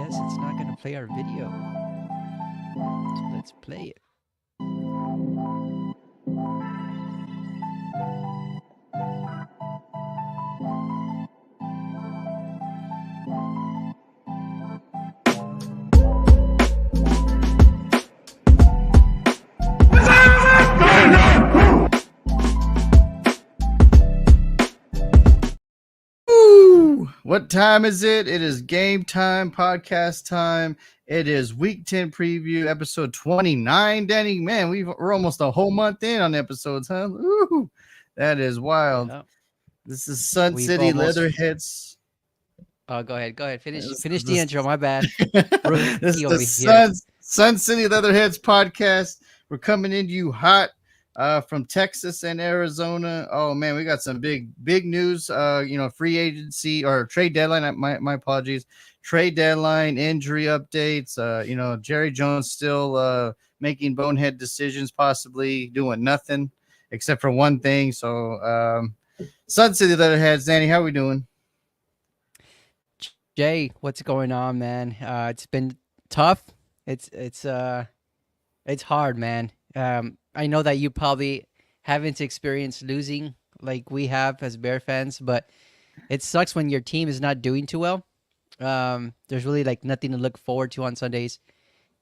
guess it's not going to play our video. So let's play it. What time is it? It is game time, podcast time. It is week 10 preview, episode 29. Danny, man, we're almost a whole month in on episodes, huh? Ooh, that is wild. Yeah. This is Sun We've City almost- Leatherheads. Oh, go ahead. Finish This- the intro. My bad. This is over the here. Sun City Leatherheads podcast. We're coming into you hot from Texas and Arizona. Oh man, we got some big news. Free agency or trade deadline. My apologies. Trade deadline, injury updates. Jerry Jones still making bonehead decisions, possibly doing nothing except for one thing. So, Sun City Leatherheads, Danny, how we doing? Jay, what's going on, man? It's been tough. It's hard, man. I know that you probably haven't experienced losing like we have as Bear fans, but it sucks when your team is not doing too well. There's really like nothing to look forward to on Sundays.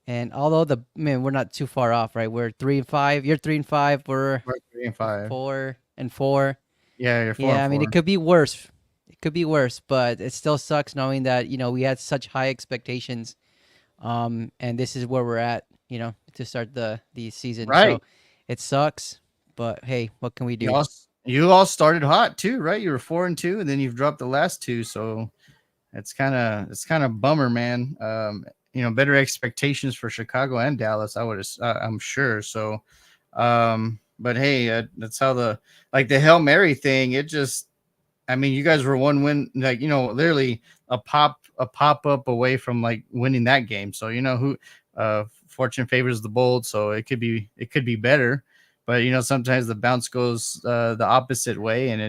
And although we're not too far off, right? We're 3-5. You're 3-5. We're 3-5. 4-4. Yeah, you're 4-4. Yeah, I mean it could be worse. It could be worse, but it still sucks knowing that we had such high expectations, and this is where we're at. To start the season. Right. So it sucks, but hey, what can we do? You all started hot too, right? You were 4-2, and then you've dropped the last two, so it's kind of bummer, man. Better expectations for Chicago and Dallas, I'm sure. So, but hey, that's how the Hail Mary thing. It just, I mean, you guys were one win, literally a pop up away from like winning that game. So who, fortune favors the bold, so it could be better. But sometimes the bounce goes the opposite way, and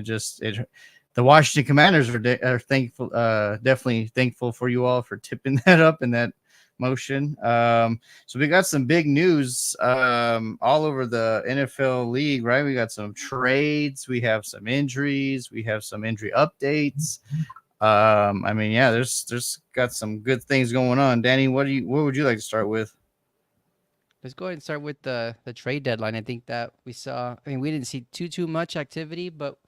the Washington Commanders are thankful, definitely thankful for you all for tipping that up in that motion. So we got some big news all over the NFL league, right? We got some trades, we have some injuries, we have some injury updates. There's got some good things going on. Danny, what would you like to start with? Let's go ahead and start with the trade deadline. I think that we saw. I mean, we didn't see too much activity, but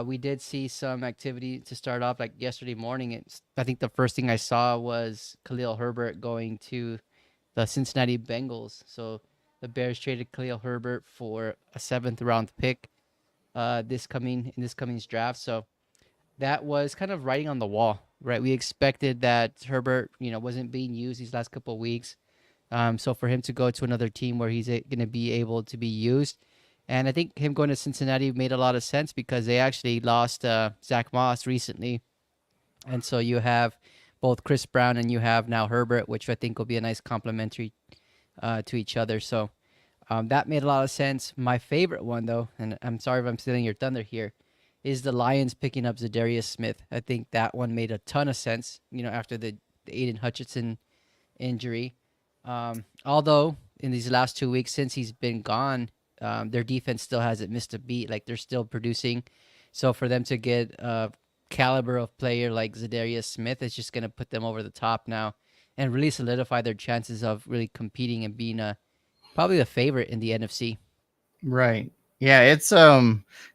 we did see some activity to start off. Like yesterday morning, I think the first thing I saw was Khalil Herbert going to the Cincinnati Bengals. So the Bears traded Khalil Herbert for a 7th round pick this coming draft. So that was kind of writing on the wall, right? We expected that Herbert, wasn't being used these last couple of weeks. So for him to go to another team where he's going to be able to be used, and I think him going to Cincinnati made a lot of sense because they actually lost Zach Moss recently, and so you have both Chris Brown and you have now Herbert, which I think will be a nice complementary to each other. So that made a lot of sense. My favorite one, though, and I'm sorry if I'm stealing your thunder here, is the Lions picking up Zadarius Smith. I think that one made a ton of sense, after the Aiden Hutchinson injury. Although in these last 2 weeks since he's been gone, their defense still hasn't missed a beat. Like they're still producing. So for them to get a caliber of player like Zadarius Smith, it's just going to put them over the top now and really solidify their chances of really competing and being probably the favorite in the NFC. Right. Yeah, it's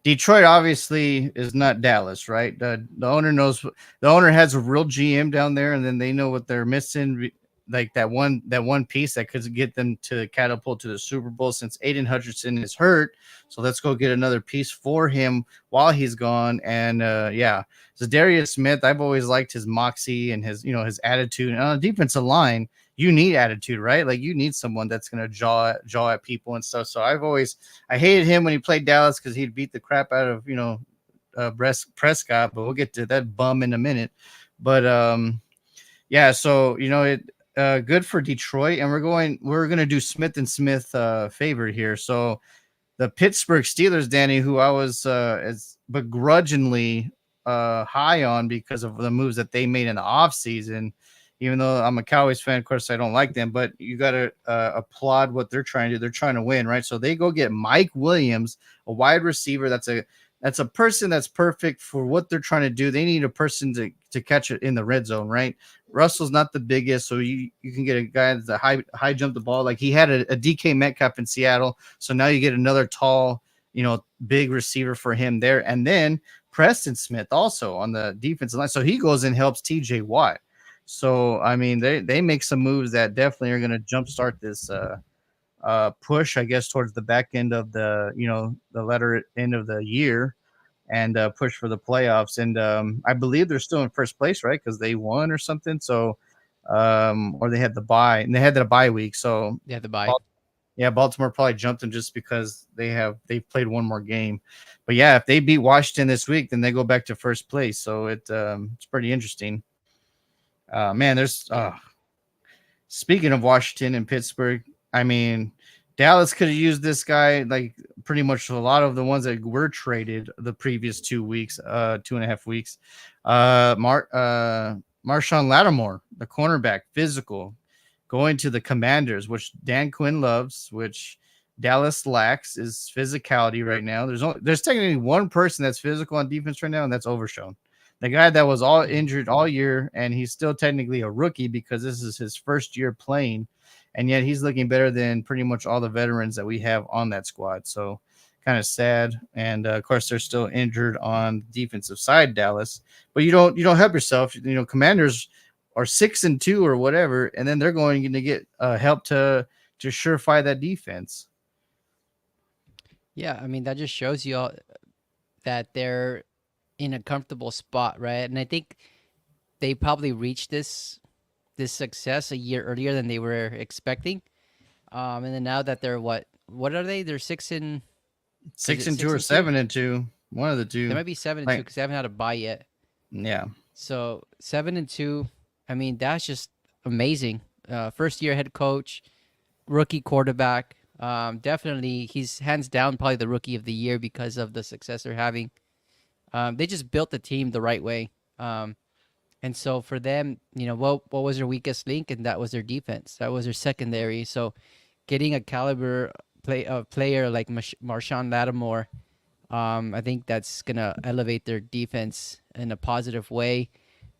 Detroit obviously is not Dallas, right? The owner has a real GM down there, and then they know what they're missing, like that one piece that could get them to catapult to the Super Bowl since Aiden Hutchinson is hurt. So let's go get another piece for him while he's gone. And Zadarius Smith, I've always liked his moxie and his attitude. And on the defensive line, you need attitude, right? Like you need someone that's going to jaw at people and stuff. So I hated him when he played Dallas because he'd beat the crap out of, Prescott, but we'll get to that bum in a minute. But so, good for Detroit, and we're going to do Smith and Smith favorite here. So the Pittsburgh Steelers, Danny, who I was as begrudgingly high on because of the moves that they made in the offseason, Even though I'm a Cowboys fan, of course I don't like them, but you got to applaud what they're trying to do. They're trying to win, right? So they go get Mike Williams, a wide receiver. That's a person that's perfect for what they're trying to do. They need a person to catch it in the red zone, right? Russell's not the biggest, so you can get a guy that's a high jump the ball. Like he had a DK Metcalf in Seattle, so now you get another tall, big receiver for him there. And then Preston Smith also on the defensive line. So he goes and helps TJ Watt. So I mean, they make some moves that definitely are going to jumpstart this push, I guess, towards the back end of the latter end of the year, and push for the playoffs. And I believe they're still in first place, right? Because they won or something. So, or they had the bye, and they had the bye week. So Yeah, the bye. yeah, Baltimore probably jumped them just because they played one more game. But yeah, if they beat Washington this week, then they go back to first place. So it's pretty interesting. Man, speaking of Washington and Pittsburgh, I mean, Dallas could have used this guy like pretty much a lot of the ones that were traded the previous 2 weeks, 2.5 weeks. Marshawn Lattimore, the cornerback, physical, going to the Commanders, which Dan Quinn loves, which Dallas lacks is physicality right now. There's technically one person that's physical on defense right now, and that's Overshown, the guy that was all injured all year, and he's still technically a rookie because this is his first year playing, and yet he's looking better than pretty much all the veterans that we have on that squad. So kind of sad. And of course, they're still injured on the defensive side, Dallas. But you don't help yourself. Commanders are 6-2 or whatever, and then they're going to get help to surefire that defense. Yeah, I mean that just shows you all that they're in a comfortable spot, right? And I think they probably reached this success a year earlier than they were expecting. And then now that they're what are they? They're six and Six and six two or and two? 7-2, one of the They two. might be 7-2 Like, because they haven't had a bye yet. yeah, So 7-2. I mean that's just amazing. First year head coach, rookie quarterback. Definitely, he's hands down probably the rookie of the year because of the success they're having. They just built the team the right way. And so for them, what was their weakest link, and that was their defense. That was their secondary. So getting a caliber player like Marshawn Lattimore, I think that's gonna elevate their defense in a positive way.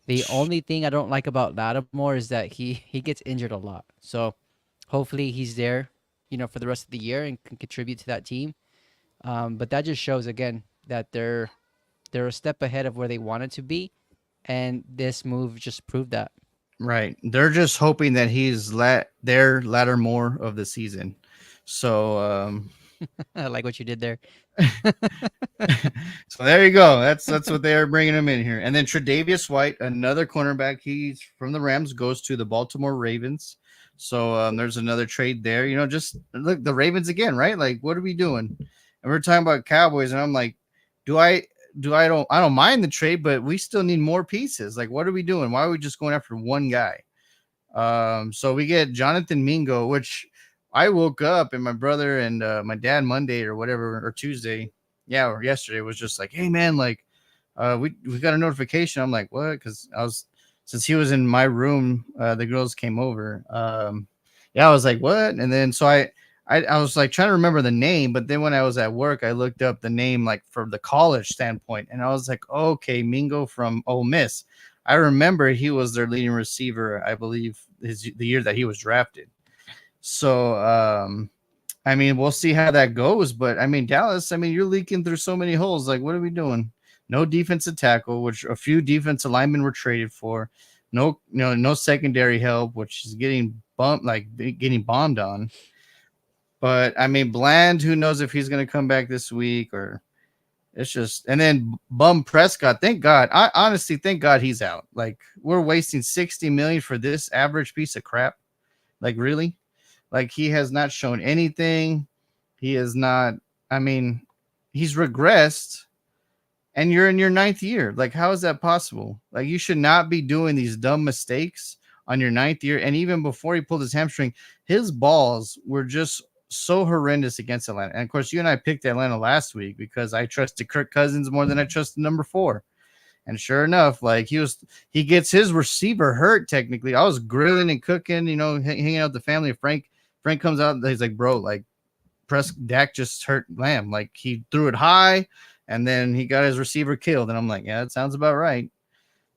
The only thing I don't like about Lattimore is that he gets injured a lot. So hopefully he's there, for the rest of the year and can contribute to that team. But that just shows again that they're a step ahead of where they wanted to be, and this move just proved that. right. They're just hoping that he's their latter more of the season. So I like what you did there. so there you go. That's what they are bringing him in here. And then Tre'Davious White, another cornerback, he's from the Rams, goes to the Baltimore Ravens. So there's another trade there. Just look, the Ravens again, right? Like, what are we doing? And we're talking about Cowboys, and I'm like, I don't mind the trade, but we still need more pieces. Like, what are we doing? Why are we just going after one guy? So we get Jonathan Mingo, which I woke up and my brother and my dad Monday or whatever, or Tuesday, or yesterday, was just like, hey man, like we got a notification. I'm like, what? Because since he was in my room, the girls came over. I was like, what? And then so I was like trying to remember the name, but then when I was at work, I looked up the name like from the college standpoint, and I was like, okay, Mingo from Ole Miss. I remember he was their leading receiver, I believe, the year that he was drafted. So, I mean, we'll see how that goes. But I mean, Dallas, I mean, you're leaking through so many holes. Like, what are we doing? No defensive tackle, which a few defensive linemen were traded for. No secondary help, which is getting getting bombed on. But I mean, Bland, who knows if he's going to come back this week, or it's just, and then bum Prescott. Thank God. I honestly thank God he's out. Like, we're wasting $60 million for this average piece of crap. Like, really? Like, he has not shown anything. He is not, I mean, he's regressed, and you're in your 9th year. Like, how is that possible? Like, you should not be doing these dumb mistakes on your 9th year. And even before he pulled his hamstring, his balls were just so horrendous against Atlanta. And of course, you and I picked Atlanta last week because I trusted Kirk Cousins more than I trusted number 4. And sure enough, like he gets his receiver hurt technically. I was grilling and cooking, hanging out with the family. Frank comes out and he's like, bro, like Dak just hurt Lamb. Like he threw it high and then he got his receiver killed. And I'm like, yeah, that sounds about right.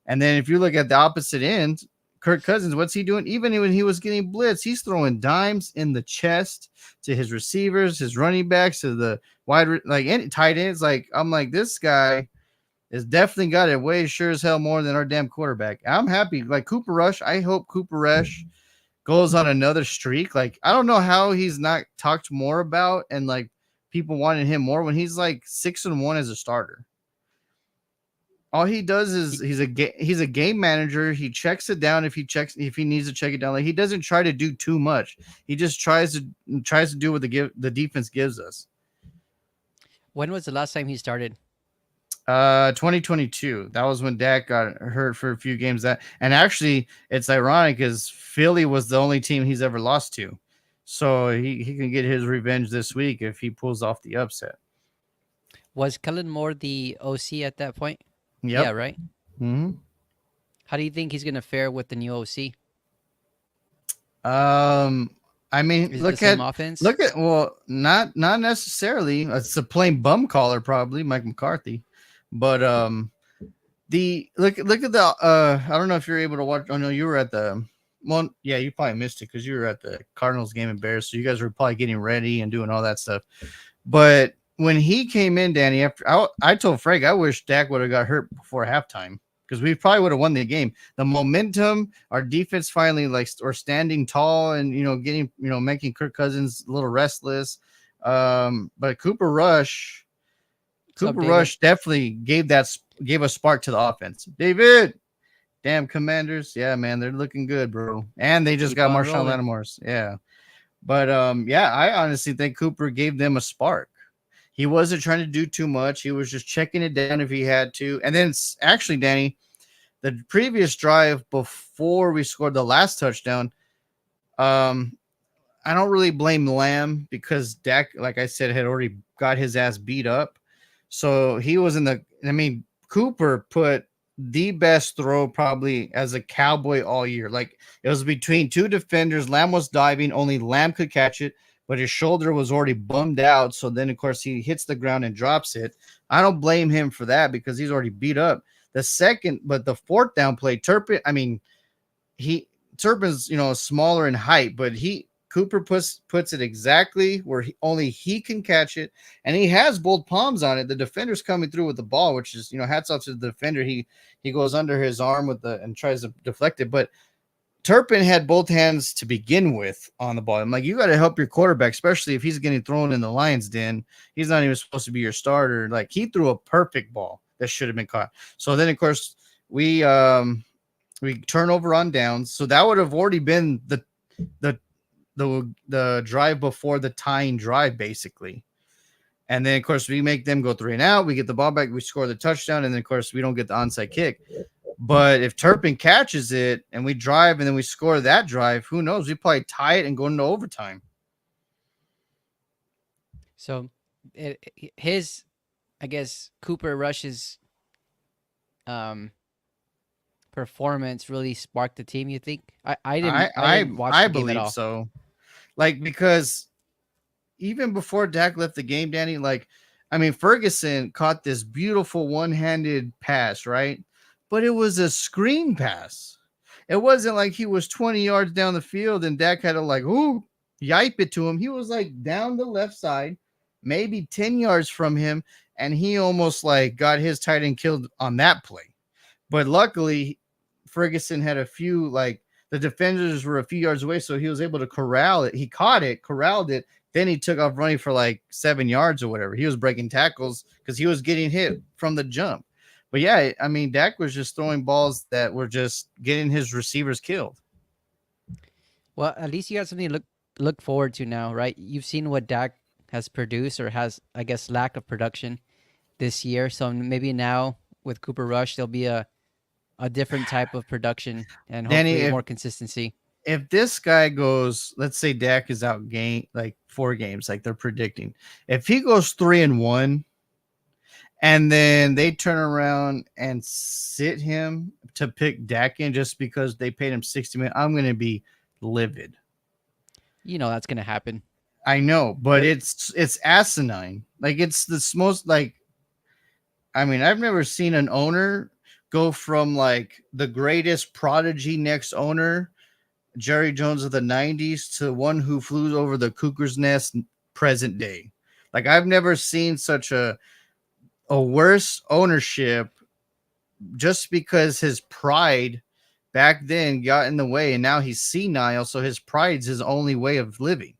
And then if you look at the opposite end, Kirk Cousins, what's he doing? Even when he was getting blitzed, he's throwing dimes in the chest to his receivers, his running backs, to the like any tight ends. Like I'm like, this guy has definitely got it way sure as hell more than our damn quarterback. I'm happy. Like Cooper Rush, I hope Cooper Rush goes on another streak. Like I don't know how he's not talked more about and like people wanted him more when he's like 6-1 as a starter. All he does is he's a game manager. He checks it down if he needs to check it down. Like he doesn't try to do too much. He just tries to do what the defense gives us. When was the last time he started? 2022. That was when Dak got hurt for a few games. And actually, it's ironic because Philly was the only team he's ever lost to, so he can get his revenge this week if he pulls off the upset. Was Kellen Moore the OC at that point? Yep. Yeah, right. Mm-hmm. How do you think he's gonna fare with the new OC? I mean, Is it the same offense? well, not necessarily. It's a plain bum caller, probably Mike McCarthy, but the look at the I don't know if you're able to watch. I know you were at the well, yeah, you probably missed it because you were at the Cardinals game in Bears, so you guys were probably getting ready and doing all that stuff. But when he came in, Danny, after I told Frank I wish Dak would have got hurt before halftime because we probably would have won the game. The momentum, our defense finally like we're standing tall and getting making Kirk Cousins a little restless. But Cooper Rush definitely gave a spark to the offense. David, damn Commanders, yeah, man, they're looking good, bro. And they just got Marshawn Lattimore's, yeah. But yeah, I honestly think Cooper gave them a spark. He wasn't trying to do too much. He was just checking it down if he had to. And then actually, Danny, the previous drive before we scored the last touchdown, I don't really blame Lamb because Dak, like I said, had already got his ass beat up. So he was Cooper put the best throw probably as a Cowboy all year. Like it was between two defenders. Lamb was diving. Only Lamb could catch it, but his shoulder was already bummed out. So then, of course, he hits the ground and drops it. I don't blame him for that because he's already beat up. The fourth down play, Turpin's, smaller in height, but Cooper puts it exactly where only he can catch it, and he has both palms on it. The defender's coming through with the ball, which is, hats off to the defender. He goes under his arm and tries to deflect it, but Turpin had both hands to begin with on the ball. I'm like, you got to help your quarterback, especially if he's getting thrown in the lion's den. He's not even supposed to be your starter. Like he threw a perfect ball that should have been caught. So then, of course, we turn over on downs. So that would have already been the drive before the tying drive, basically. And then, of course, we make them go 3 and out. We get the ball back. We score the touchdown. And then, of course, we don't get the onside kick. But if Turpin catches it and we drive and then we score that drive, who knows? We probably tie it and go into overtime. So I guess Cooper Rush's performance really sparked the team, you think? I didn't watch the game at all. So. Like, because even before Dak left the game, Danny, Ferguson caught this beautiful one-handed pass, right? But it was a screen pass. It wasn't like he was 20 yards down the field and Dak had to yipe it to him. He was down the left side, maybe 10 yards from him, and he almost got his tight end killed on that play. But luckily, Ferguson had a few the defenders were a few yards away, so he was able to corral it. He caught it, corralled it. Then he took off running for 7 yards or whatever. He was breaking tackles because he was getting hit from the jump. But yeah, Dak was just throwing balls that were just getting his receivers killed. Well, at least you got something to look forward to now, right? You've seen what Dak has produced or has, I guess, lack of production this year. So maybe now with Cooper Rush, there'll be a different type of production and hopefully Danny, more consistency. If this guy goes, let's say Dak is out 4 games, like they're predicting. If he goes 3-1 And then they turn around and sit him to pick Dak in just because they paid him 60 million. I'm going to be livid. You know that's gonna happen. I know, but They're it's asinine. Like it's the most like I mean, I've never seen an owner go from like the greatest prodigy next owner, Jerry Jones of the 90s, to one who flew over the cuckoo's nest present day. Like I've never seen such a worse ownership just because his pride back then got in the way and now he's senile, so his pride's his only way of living.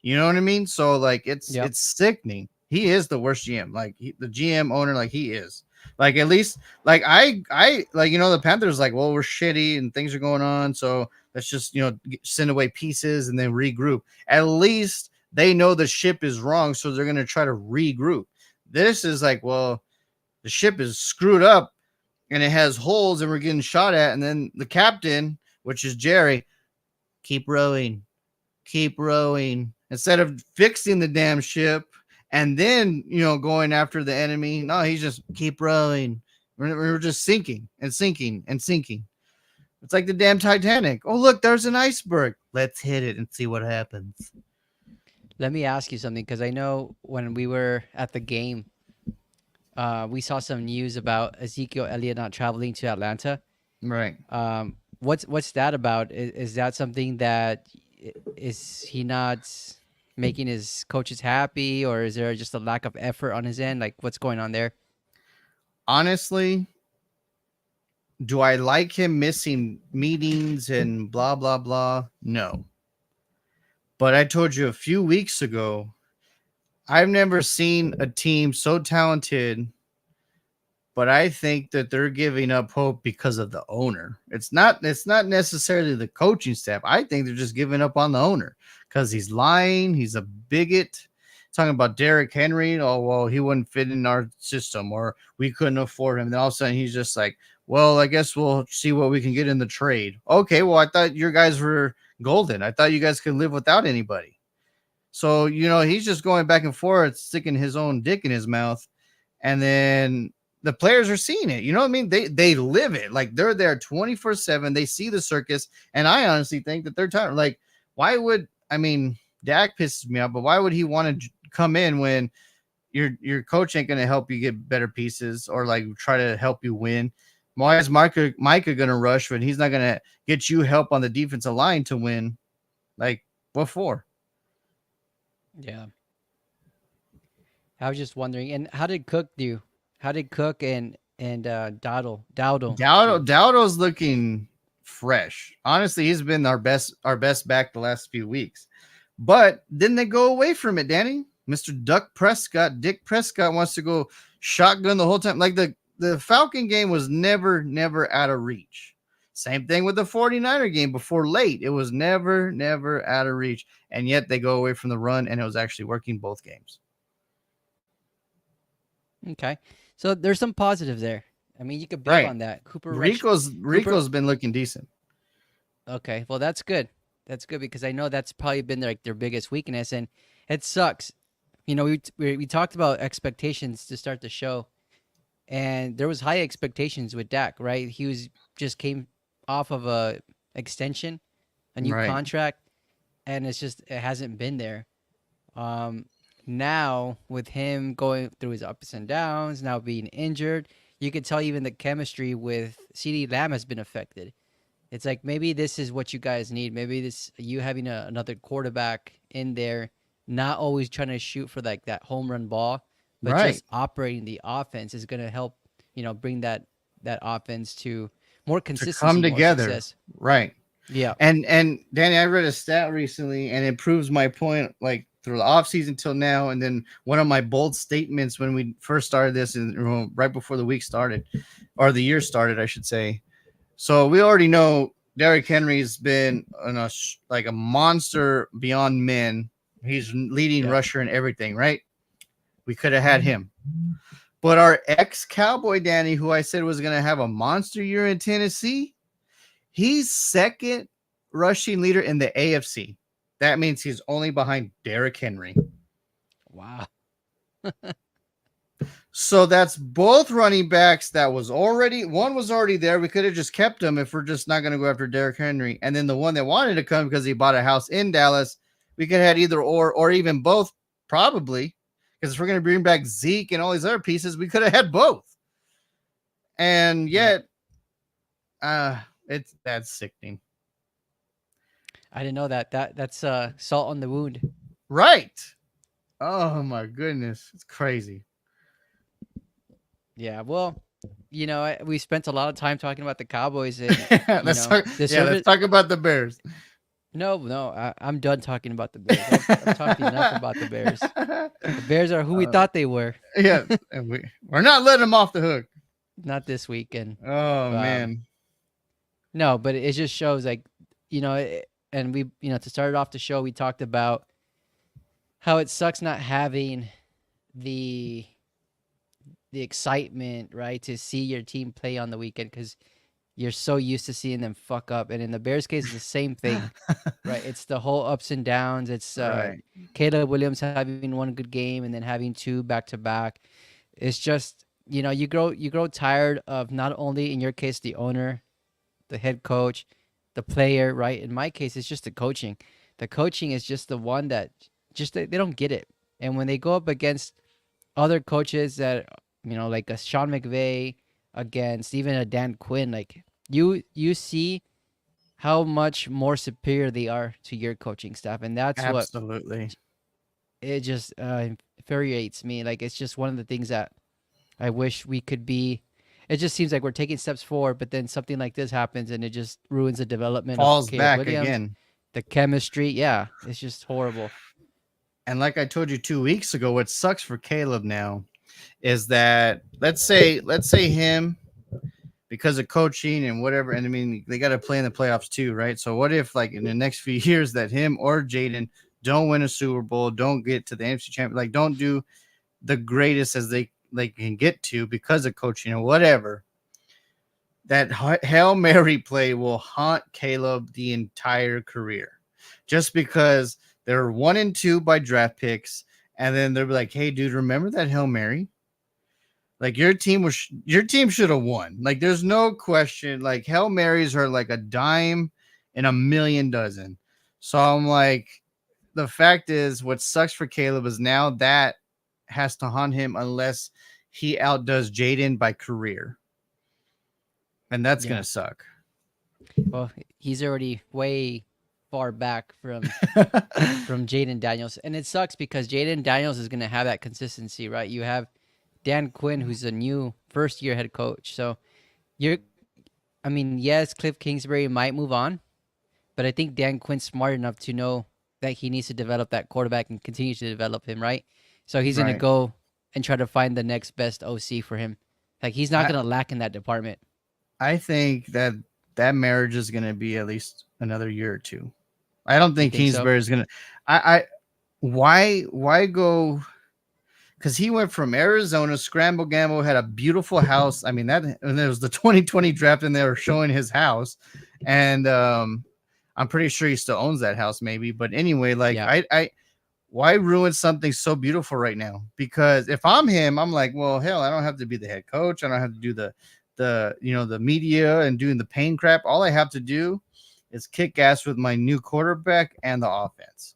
You know what I mean? So like Yep. it's sickening. He is the worst GM. Like the GM owner, like he is. Like at least like I like the Panthers like, well, we're shitty and things are going on, so let's just send away pieces and then regroup. At least they know the ship is wrong, so they're gonna try to regroup. This is like, well, the ship is screwed up and it has holes and we're getting shot at, and then the captain, which is Jerry, keep rowing, keep rowing, instead of fixing the damn ship and then going after the enemy. No, he's just keep rowing. We're just sinking and sinking and sinking. It's like the damn Titanic. Oh, look, there's an iceberg. Let's hit it and see what happens. Let me ask you something because I know when we were at the game, we saw some news about Ezekiel Elliott not traveling to Atlanta. Right. What's that about? Is that something that is he not making his coaches happy, or is there just a lack of effort on his end? Like, what's going on there? Honestly, do I like him missing meetings and blah, blah, blah? No. But I told you a few weeks ago, I've never seen a team so talented, but I think that they're giving up hope because of the owner. It's not necessarily the coaching staff. I think they're just giving up on the owner because he's lying. He's a bigot. Talking about Derrick Henry. Oh, well, he wouldn't fit in our system or we couldn't afford him. And all of a sudden he's just like, well, I guess we'll see what we can get in the trade. Okay, well, I thought your guys were golden. I thought you guys could live without anybody. So, he's just going back and forth, sticking his own dick in his mouth. And then the players are seeing it. You know what I mean? They live it. Like they're there 24/7. They see the circus. And I honestly think that they're tired. Like, why would, I mean, Dak pisses me off, but why would he want to come in when your coach ain't going to help you get better pieces or like try to help you win? Why is Micah going to rush when he's not going to get you help on the defensive line to win? Like, what for? Yeah, I was just wondering. And how did Cook do? How did Cook and Dowdle do? Dowdle's looking fresh. Honestly, he's been our best back the last few weeks. But then they go away from it, Danny. Mr. Dick Prescott wants to go shotgun the whole time. Like the Falcon game was never out of reach. Same thing with the 49er game before late. It was never out of reach. And yet they go away from the run, and it was actually working both games. Okay, so there's some positive there. I mean, you could build Right. on that. Rico's been looking decent. Okay, well that's good. That's good because I know that's probably been their biggest weakness, and it sucks. We talked about expectations to start the show, and there was high expectations with Dak, right? He was just came off of a extension, a new Right. contract, and it hasn't been there. Now with him going through his ups and downs, now being injured, you could tell even the chemistry with CD Lamb has been affected. It's like maybe this is what you guys need. Maybe you having another quarterback in there, not always trying to shoot for like that home run ball, but Right. just operating the offense is going to help, bring that offense to more To consistency, come more together. success. Right. Yeah. And Danny, I read a stat recently, and it proves my point. Like through the offseason till now, and then one of my bold statements when we first started this, and right before the week started, or the year started, I should say. So we already know Derrick Henry's been like a monster beyond men. He's leading Yeah. rusher and everything, right? We could have had him. But our ex-Cowboy Danny, who I said was going to have a monster year in Tennessee, he's second rushing leader in the AFC. That means he's only behind Derrick Henry. Wow. So that's both running backs that was already one was already there. We could have just kept him if we're just not going to go after Derrick Henry. And then the one that wanted to come because he bought a house in Dallas, we could have had either or even both, probably. Because if we're going to bring back Zeke and all these other pieces, we could have had both. And Yeah. yet, that's sickening. I didn't know that. That's salt on the wound. Right. Oh my goodness. It's crazy. Yeah. Well, we spent a lot of time talking about the Cowboys, and let's talk, the let's service. talk about the Bears. No, I'm done talking about the Bears. I've talked enough about the Bears. The Bears are who we thought they were. Yeah, we're not letting them off the hook. Not this weekend. Oh man. No, but it just shows like, and we, to start off the show, we talked about how it sucks not having the excitement, right, to see your team play on the weekend because you're so used to seeing them fuck up. And in the Bears case, it's the same thing, right? It's the whole ups and downs. It's Right. Caleb Williams having one good game and then having two back to back. It's just, you grow tired of not only in your case the owner, the head coach, the player, right? In my case, it's just the coaching. The coaching is just the one that just they don't get it. And when they go up against other coaches that like a Sean McVay against even a Dan Quinn, like you see how much more superior they are to your coaching staff, and that's what Absolutely. it just infuriates me. Like it's just one of the things that I wish we could be. It just seems like we're taking steps forward, but then something like this happens and it just ruins the development of Falls Caleb back Williams, again. the chemistry. Yeah, it's just horrible. And like I told you 2 weeks ago, what sucks for Caleb now is that let's say him because of coaching and whatever, and I mean they got to play in the playoffs too, right? So what if like in the next few years that him or Jaden don't win a Super Bowl, don't get to the NFC Championship, like don't do the greatest as they can get to because of coaching or whatever, that Hail Mary play will haunt Caleb the entire career just because they're 1-2 by draft picks. And then they'll be like, hey, dude, remember that Hail Mary? Like your team should have won. Like there's no question. Like Hail Marys are like a dime in a million dozen. So I'm like, the fact is what sucks for Caleb is now that has to haunt him unless he outdoes Jaden by career. And that's going to suck. Well, he's already way far back from Jaden Daniels. And it sucks because Jaden Daniels is going to have that consistency, right? You have Dan Quinn, who's a new first-year head coach. So yes, Cliff Kingsbury might move on, but I think Dan Quinn's smart enough to know that he needs to develop that quarterback and continue to develop him, right? So he's going to go and try to find the next best OC for him. Like he's not going to lack in that department. I think that marriage is going to be at least another year or two. I don't think Kingsbury is going to. Why go? Because he went from Arizona, Scramble Gamble, had a beautiful house. I mean, and there was the 2020 draft, and they were showing his house. And I'm pretty sure he still owns that house, maybe. But anyway, like, yeah. Why ruin something so beautiful right now? Because if I'm him, I'm like, well, hell, I don't have to be the head coach. I don't have to do the media and doing the pain crap. All I have to do is kick ass with my new quarterback and the offense.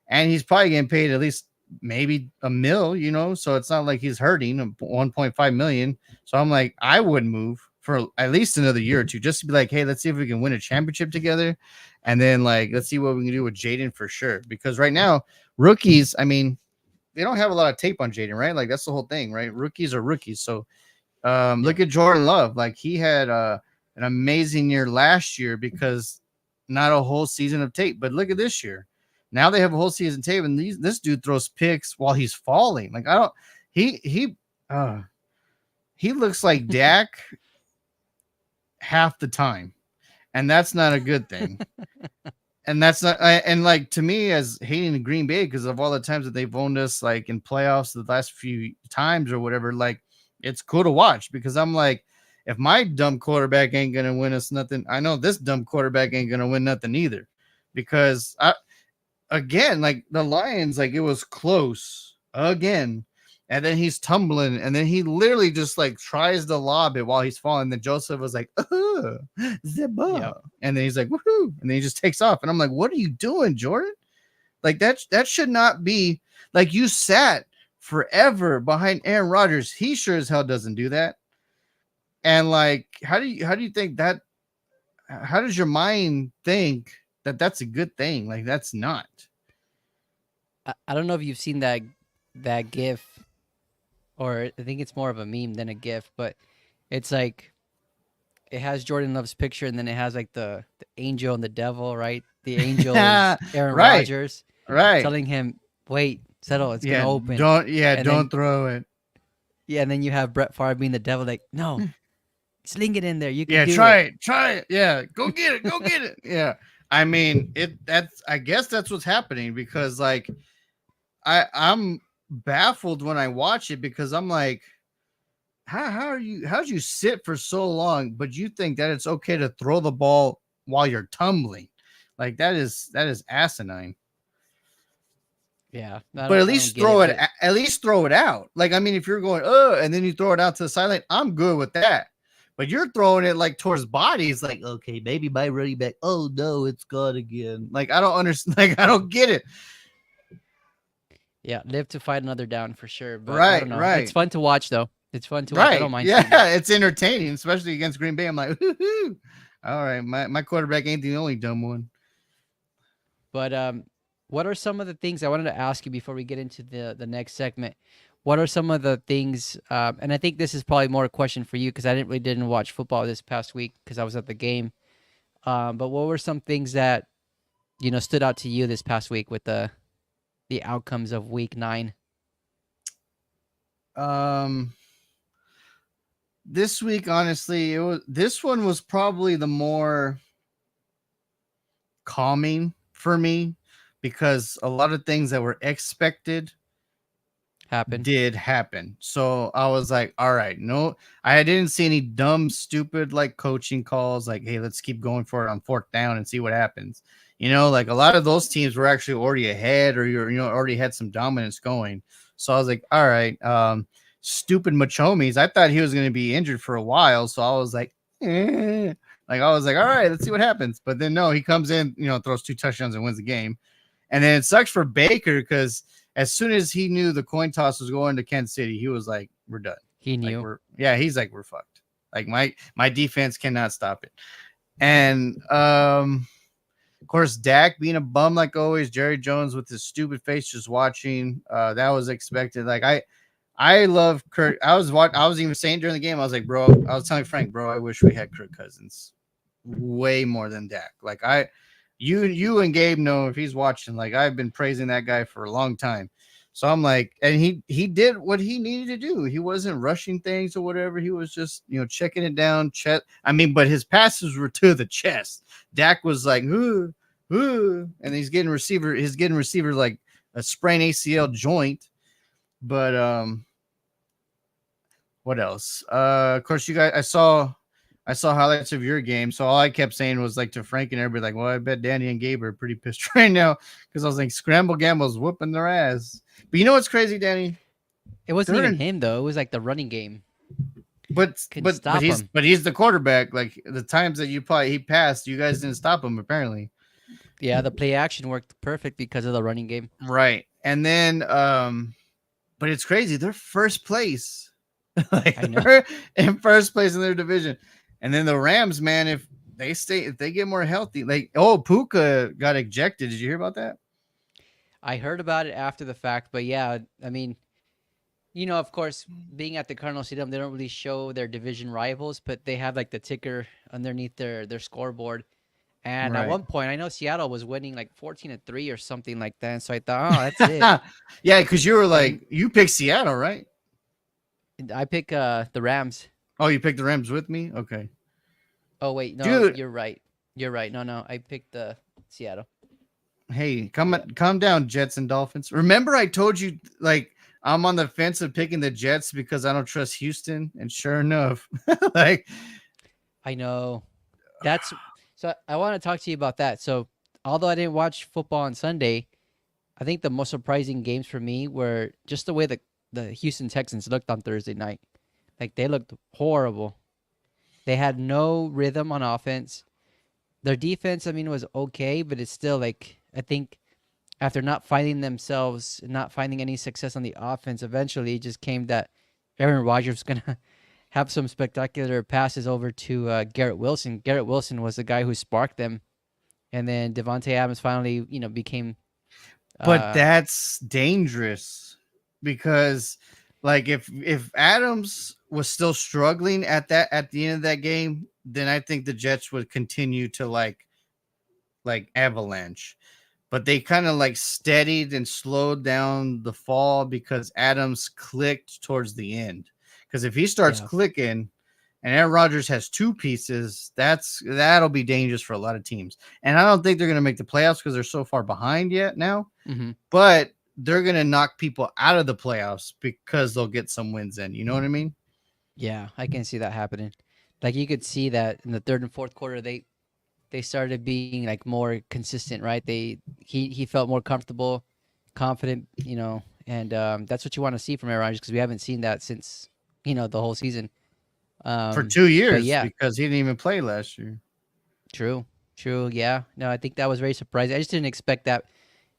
And he's probably getting paid at least maybe $1 million, so it's not like he's hurting 1.5 million. So I'm like, I would move for at least another year or two just to be like, hey, let's see if we can win a championship together. And then like, let's see what we can do with Jaden for sure. Because right now, rookies, I mean, they don't have a lot of tape on Jaden, right? Like that's the whole thing, right? Rookies are rookies. So look at Jordan Love. Like he had an amazing year last year because not a whole season of tape. But look at this year. Now they have a whole season tape, and this dude throws picks while he's falling. Like I don't. He looks like Dak half the time, and that's not a good thing. And that's not. And like to me, as hating the Green Bay because of all the times that they've owned us, like in playoffs the last few times or whatever, like it's cool to watch because I'm like, if my dumb quarterback ain't gonna win us nothing, I know this dumb quarterback ain't gonna win nothing either, because again, like the Lions, like it was close again, and then he's tumbling, and then he literally just like tries to lob it while he's falling. Then Joseph was like, the Yep. ball, and then he's like, woohoo, and then he just takes off. And I'm like, what are you doing, Jordan? Like that should not be like you sat forever behind Aaron Rodgers. He sure as hell doesn't do that. And like, how do you think that? How does your mind think that that's a good thing? Like that's not. I don't know if you've seen that GIF, or I think it's more of a meme than a GIF, but it's like it has Jordan Love's picture, and then it has like the angel and the devil, right? The angel is Aaron Right, Rodgers right. telling him, "Wait, settle, it's gonna Yeah, open." And don't then throw it. yeah, and then you have Brett Favre being the devil, like, "No, sling it in there, you can Yeah, do it." try it. Yeah, go get it, go get it. Yeah, I mean it. That's I guess that's what's happening because like I'm baffled when I watch it because I'm like, how'd you sit for so long, but you think that it's okay to throw the ball while you're tumbling? Like that is asinine. Yeah, But at I don't least get it, but at least throw it out. Like I mean, if you're going and then you throw it out to the sideline, I'm good with that. But you're throwing it like towards bodies, like okay, maybe my running back. Oh no, it's gone again. Like I don't understand. Like I don't get it. yeah, live to fight another down for sure. But I don't Right, know. It's right, fun to watch though. It's fun to watch. I don't right. mind seeing it. Yeah, it's entertaining, especially against Green Bay. I'm like, woo-hoo. All right, my quarterback ain't the only dumb one. But what are some of the things I wanted to ask you before we get into the next segment? What are some of the things? And I think this is probably more a question for you because I didn't watch football this past week because I was at the game. But what were some things that stood out to you this past week with the outcomes of Week 9? Um, this week, honestly, this one was probably the more calming for me because a lot of things that were expected Happen? did happen. So I was like, all right, no, I didn't see any dumb, stupid like coaching calls like, hey, let's keep going for it on fourth down and see what happens. Like a lot of those teams were actually already ahead or already had some dominance going. So I was like, all right, stupid Machomies. I thought he was going to be injured for a while. So I was like, like I was like, all right, let's see what happens. But then no, he comes in, throws 2 touchdowns and wins the game. And then it sucks for Baker because as soon as he knew the coin toss was going to Kansas City, he was like, we're done. He Like knew. he's like, we're fucked. Like my defense cannot stop it. And of course, Dak being a bum like always, Jerry Jones with his stupid face just watching. That was expected. Like I love Kirk. I was even saying during the game, I was like, bro, I was telling Frank, bro, I wish we had Kirk Cousins way more than Dak. Like you and Gabe know if he's watching, like I've been praising that guy for a long time. So I'm like, and he did what he needed to do. He wasn't rushing things or whatever. He was just, checking it down. But his passes were to the chest. Dak was like, ooh, and he's getting receiver like a sprained ACL joint. But what else? Of course, you guys, I saw highlights of your game, so all I kept saying was like to Frank and everybody, like, well, I bet Danny and Gabe are pretty pissed right now because I was like, Scramble Gamble's whooping their ass. But you know what's crazy, Danny? It wasn't even him though. It was like the running game. But Couldn't stop him. he's the quarterback. Like the times that he passed, you guys didn't stop him apparently. Yeah, the play action worked perfect because of the running game. Right, and then but it's crazy. They're first place. Like I know. they're in first place in their division. And then the Rams, man, if they get more healthy, like Puka got ejected. Did you hear about that? I heard about it after the fact, but yeah, I mean, of course, being at the Cardinal Stadium, they don't really show their division rivals, but they have like the ticker underneath their scoreboard. And at Right. one point, I know Seattle was winning like 14-3 or something like that. So I thought, oh, that's it. Yeah, because you were like, you picked Seattle, right? I pick the Rams. Oh, you picked the Rams with me? Okay. Oh wait, no, Dude. you're right. You're right. No, I picked the Seattle. Hey, calm down, Jets and Dolphins. Remember I told you like I'm on the fence of picking the Jets because I don't trust Houston, and sure enough, like I know. So I want to talk to you about that. So although I didn't watch football on Sunday, I think the most surprising games for me were just the way the Houston Texans looked on Thursday night. Like they looked horrible. They had no rhythm on offense. Their defense, I mean, was okay, but it's still like I think after not finding themselves, not finding any success on the offense, eventually it just came that Aaron Rodgers was gonna have some spectacular passes over to Garrett Wilson. Garrett Wilson was the guy who sparked them, and then Devontae Adams finally, became. But Uh, that's dangerous because like if Adams was still struggling at the end of that game, then I think the Jets would continue to like avalanche. But they kind of like steadied and slowed down the fall because Adams clicked towards the end. Because if he starts yeah. clicking and Aaron Rodgers has two pieces, that'll be dangerous for a lot of teams. And I don't think they're going to make the playoffs because they're so far behind yet now. Mm-hmm. But they're going to knock people out of the playoffs because they'll get some wins in. You know what I mean? Yeah, I can see that happening. Like you could see that in the third and fourth quarter, they started being like more consistent, right? He felt more comfortable, confident, and that's what you want to see from Aaron Rodgers because we haven't seen that since the whole season. For 2 But years yeah, because he didn't even play last year. true, true, yeah. No, I think that was very surprising. I just didn't expect that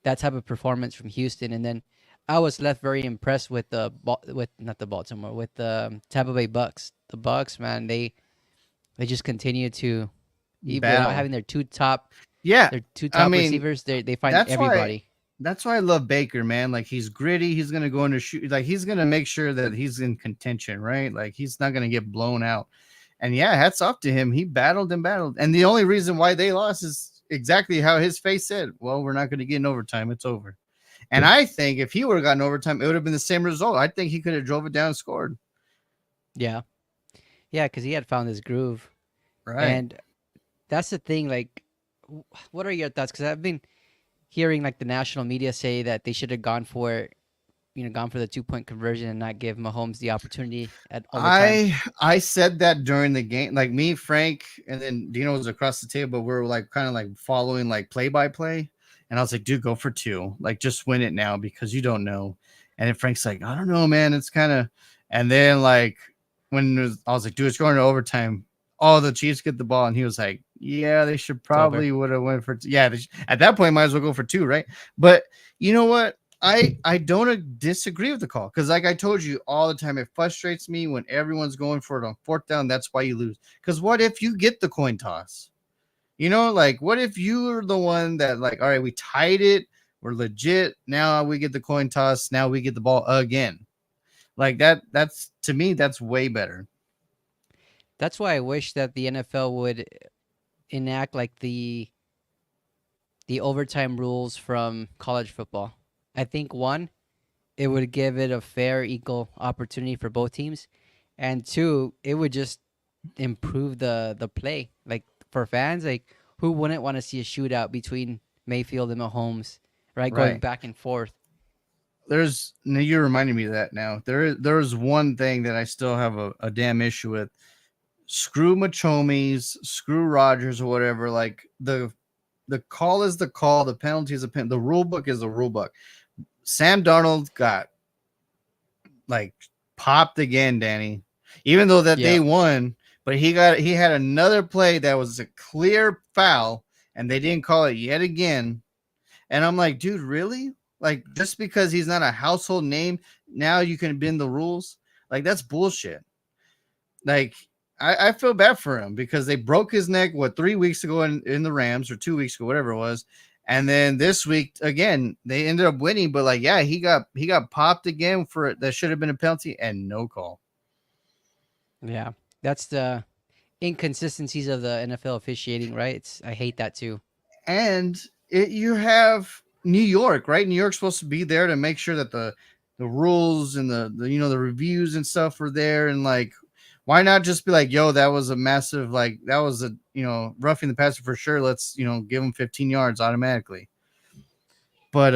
type of performance from Houston, and then I was left very impressed with with not the Baltimore with the Tampa Bay Bucks. The Bucks, man, they just continue to even without Battle. having Yeah. their two I top mean, receivers, they find that's why everybody. that's why I love Baker, man. Like he's gritty. He's gonna go into shoot. Like he's gonna make sure that he's in contention, right? Like he's not gonna get blown out. And yeah, hats off to him. He battled and battled. And the only reason why they lost is exactly how his face said. Well, we're not gonna get in overtime. It's over. And I think if he would have gotten overtime, it would have been the same result. I think he could have drove it down and scored. Yeah, yeah, because he had found his groove, Right. and that's the thing. Like, what are your thoughts? Because I've been hearing like the national media say that they should have gone for the 2 point conversion and not give Mahomes the opportunity at overtime. I said that during the game. Like me, Frank, and then Dino was across the table. We were like kind of like following like play by play. And I was like, dude, go for two. Like just win it now because you don't know. And then Frank's like, I don't know, man. It's kind of and then like I was like, dude, it's going to overtime. All the Chiefs get the ball, and he was like, yeah, they should It's over. probably would have went for yeah. At that point, might as well go for two, right? But you know what? I don't disagree with the call because, like I told you all the time, it frustrates me when everyone's going for it on fourth down. That's why you lose. Because what if you get the coin toss? Like what if you were the one that, like, all right, we tied it, we're legit. Now we get the coin toss. Now we get the ball again. Like that. That's to me, that's way better. That's why I wish that the NFL would enact like the overtime rules from college football. I think one, it would give it a fair, equal opportunity for both teams, and two, it would just improve the play. Like for fans, like who wouldn't want to see a shootout between Mayfield and Mahomes, right? Going Right. back and forth. You're reminding me of that now. There's one thing that I still have a damn issue with. Screw Machomies, screw Rogers or whatever. Like the call is the call, the penalty is a pen. The rule book is the rule book. Sam Darnold got like popped again, Danny. Even though that Yeah. they won, but he had another play that was a clear foul, and they didn't call it yet again. And I'm like, dude, really? Like just because he's not a household name, now you can bend the rules? Like that's bullshit. Like I feel bad for him because they broke his neck 3 weeks ago in the Rams or 2 weeks ago, whatever it was. And then this week again, they ended up winning, but like, yeah, he got popped again for it. That should have been a penalty and no call. Yeah. That's the inconsistencies of the NFL officiating, right? I hate that too. And you have New York, right? New York's supposed to be there to make sure that the rules and the the reviews and stuff are there. And like, why not just be like, yo, that was a massive, like that was a roughing the passer for sure. Let's give them 15 yards automatically. But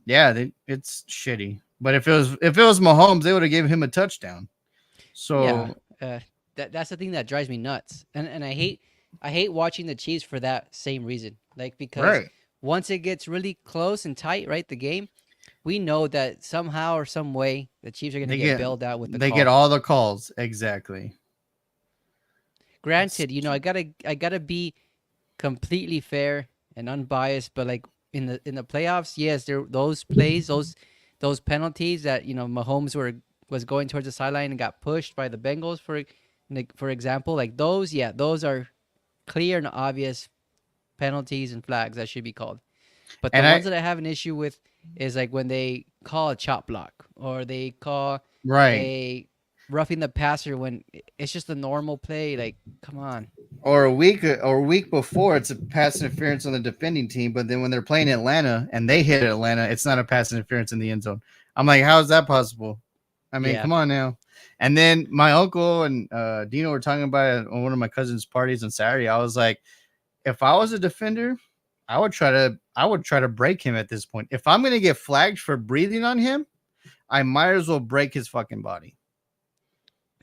yeah, it's shitty. But if it was Mahomes, they would have given him a touchdown. Yeah. So That's the thing that drives me nuts. And I hate watching the Chiefs for that same reason. Like because right, once it gets really close and tight, right, the game, we know that somehow or some way the Chiefs are going to They get get bailed out with the they get call. all the calls exactly. It's, Granted, I gotta be completely fair and unbiased, but like in the playoffs, yes, there those plays, those penalties that Mahomes was going towards the sideline and got pushed by the Bengals for example, like those, yeah, those are clear and obvious penalties and flags that should be called. But the and I ones that I have an issue with is like when they call a chop block or they call right. a roughing the passer when it's just a normal play. Like, come on. Or a week before it's a pass interference on the defending team, but then when they're playing Atlanta and they hit Atlanta, it's not a pass interference in the end zone. I'm like, how is that possible? I mean, Yeah. come on now. And then my uncle and Dino were talking about it on one of my cousin's parties on Saturday. I was like, if I was a defender, I would try to break him at this point. If I'm gonna get flagged for breathing on him, I might as well break his fucking body.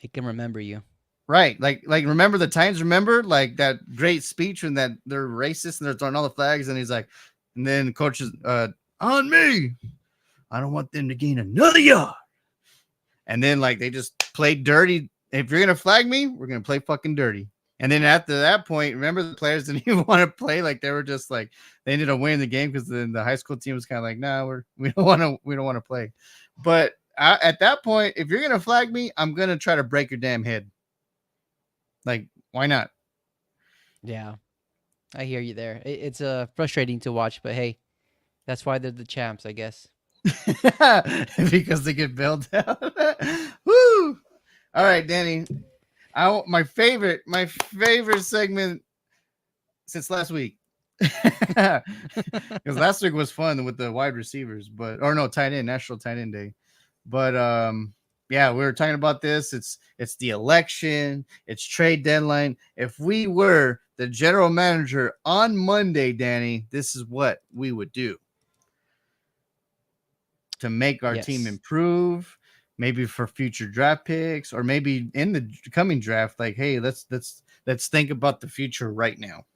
He can remember you. Right. Like remember the Titans, remember like that great speech when that they're racist and they're throwing all the flags and he's like, and then coach is on me. I don't want them to gain another yard. And then like they just played dirty. If you're gonna flag me, we're gonna play fucking dirty. And then after that point, remember the players didn't even want to play. Like they were just like they ended up winning the game because then the high school team was kind of like, nah, we don't want to play. But at that point, if you're gonna flag me, I'm gonna try to break your damn head. Like, why not? Yeah. I hear you there. It's frustrating to watch, but hey, that's why they're the champs, I guess. Because they get bailed out. Woo! All right, Danny. My favorite segment since last week. Because last week was fun with the wide receivers, but or no, tight end, National Tight End Day. But yeah, we were talking about this. It's the election, it's trade deadline. If we were the general manager on Monday, Danny, this is what we would do to make our team Yes. improve, maybe for future draft picks, or maybe in the coming draft. Like, hey, let's think about the future right now.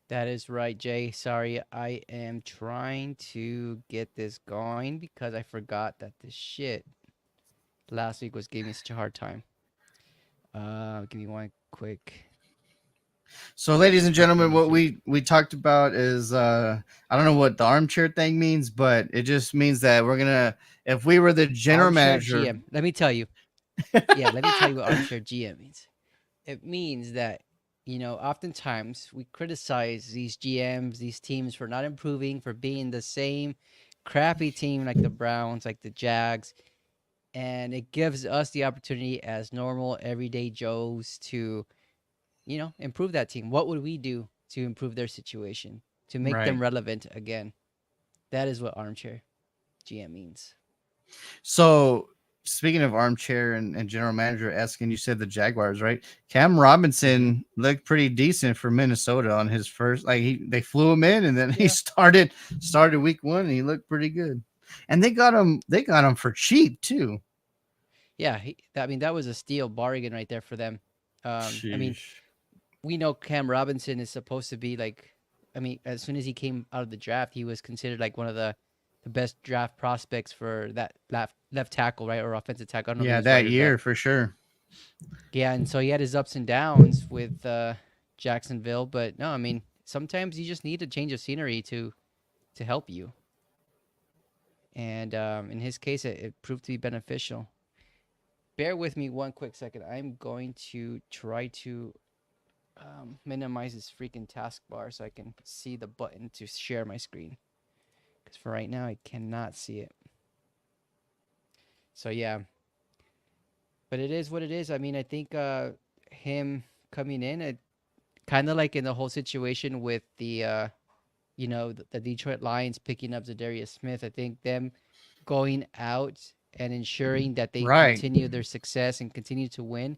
That is right, Jay. Sorry, I am trying to get this going because I forgot that this shit last week was giving me such a hard time. Give me one quick So, ladies and gentlemen, second what here. we talked about is I don't know what the armchair thing means, but it just means that we're gonna if we were the general Armchair manager. GM. Let me tell you. Yeah, let me tell you what armchair GM means. It means that, oftentimes we criticize these GMs, these teams for not improving, for being the same crappy team like the Browns, like the Jags. And it gives us the opportunity as normal, everyday Joes to, improve that team. What would we do to improve their situation, to make them Right. relevant again? That is what armchair GM means. So, speaking of armchair and general manager asking, you said the Jaguars, right? Cam Hmm. Robinson looked pretty decent for Minnesota on his first. Like they flew him in, and then he Yeah. started week one, and he looked pretty good. And they got him for cheap too. Yeah. That was a steal bargain right there for them. I mean, Sheesh. we know Cam Robinson is supposed to be like, as soon as he came out of the draft, he was considered like one of the best draft prospects for that left tackle, right, or offensive tackle. I don't know Yeah, who's that right, but year for sure. yeah, and so he had his ups and downs with Jacksonville, but no, sometimes you just need a change of scenery to help you, and in his case, it proved to be beneficial. Bear with me one quick second. I'm going to try to minimize this freaking taskbar so I can see the button to share my screen. Because for right now, I cannot see it. So yeah, but it is what it is. I think him coming in, it kind of like in the whole situation with the Detroit Lions picking up Zadarius Smith. I think them going out and ensuring that they Right. continue their success and continue to win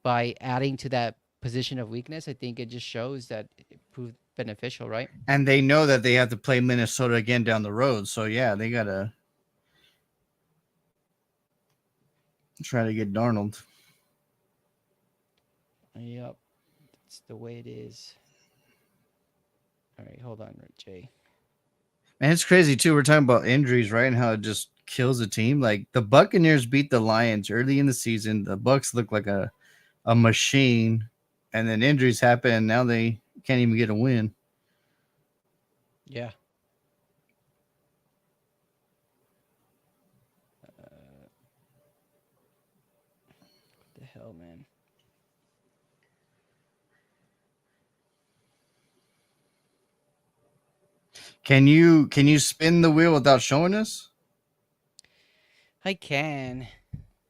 by adding to that position of weakness. I think it just shows that it proved beneficial, right? And they know that they have to play Minnesota again down the road. So yeah, they gotta try to get Darnold. Yep, that's the way it is. All right, hold on, Jay. And it's crazy too. We're talking about injuries, right? And how it just kills a team. Like the Buccaneers beat the Lions early in the season. The Bucks look like a machine, and then injuries happen, and now they can't even get a win. Yeah. What the hell, man? Can you spin the wheel without showing us? I can.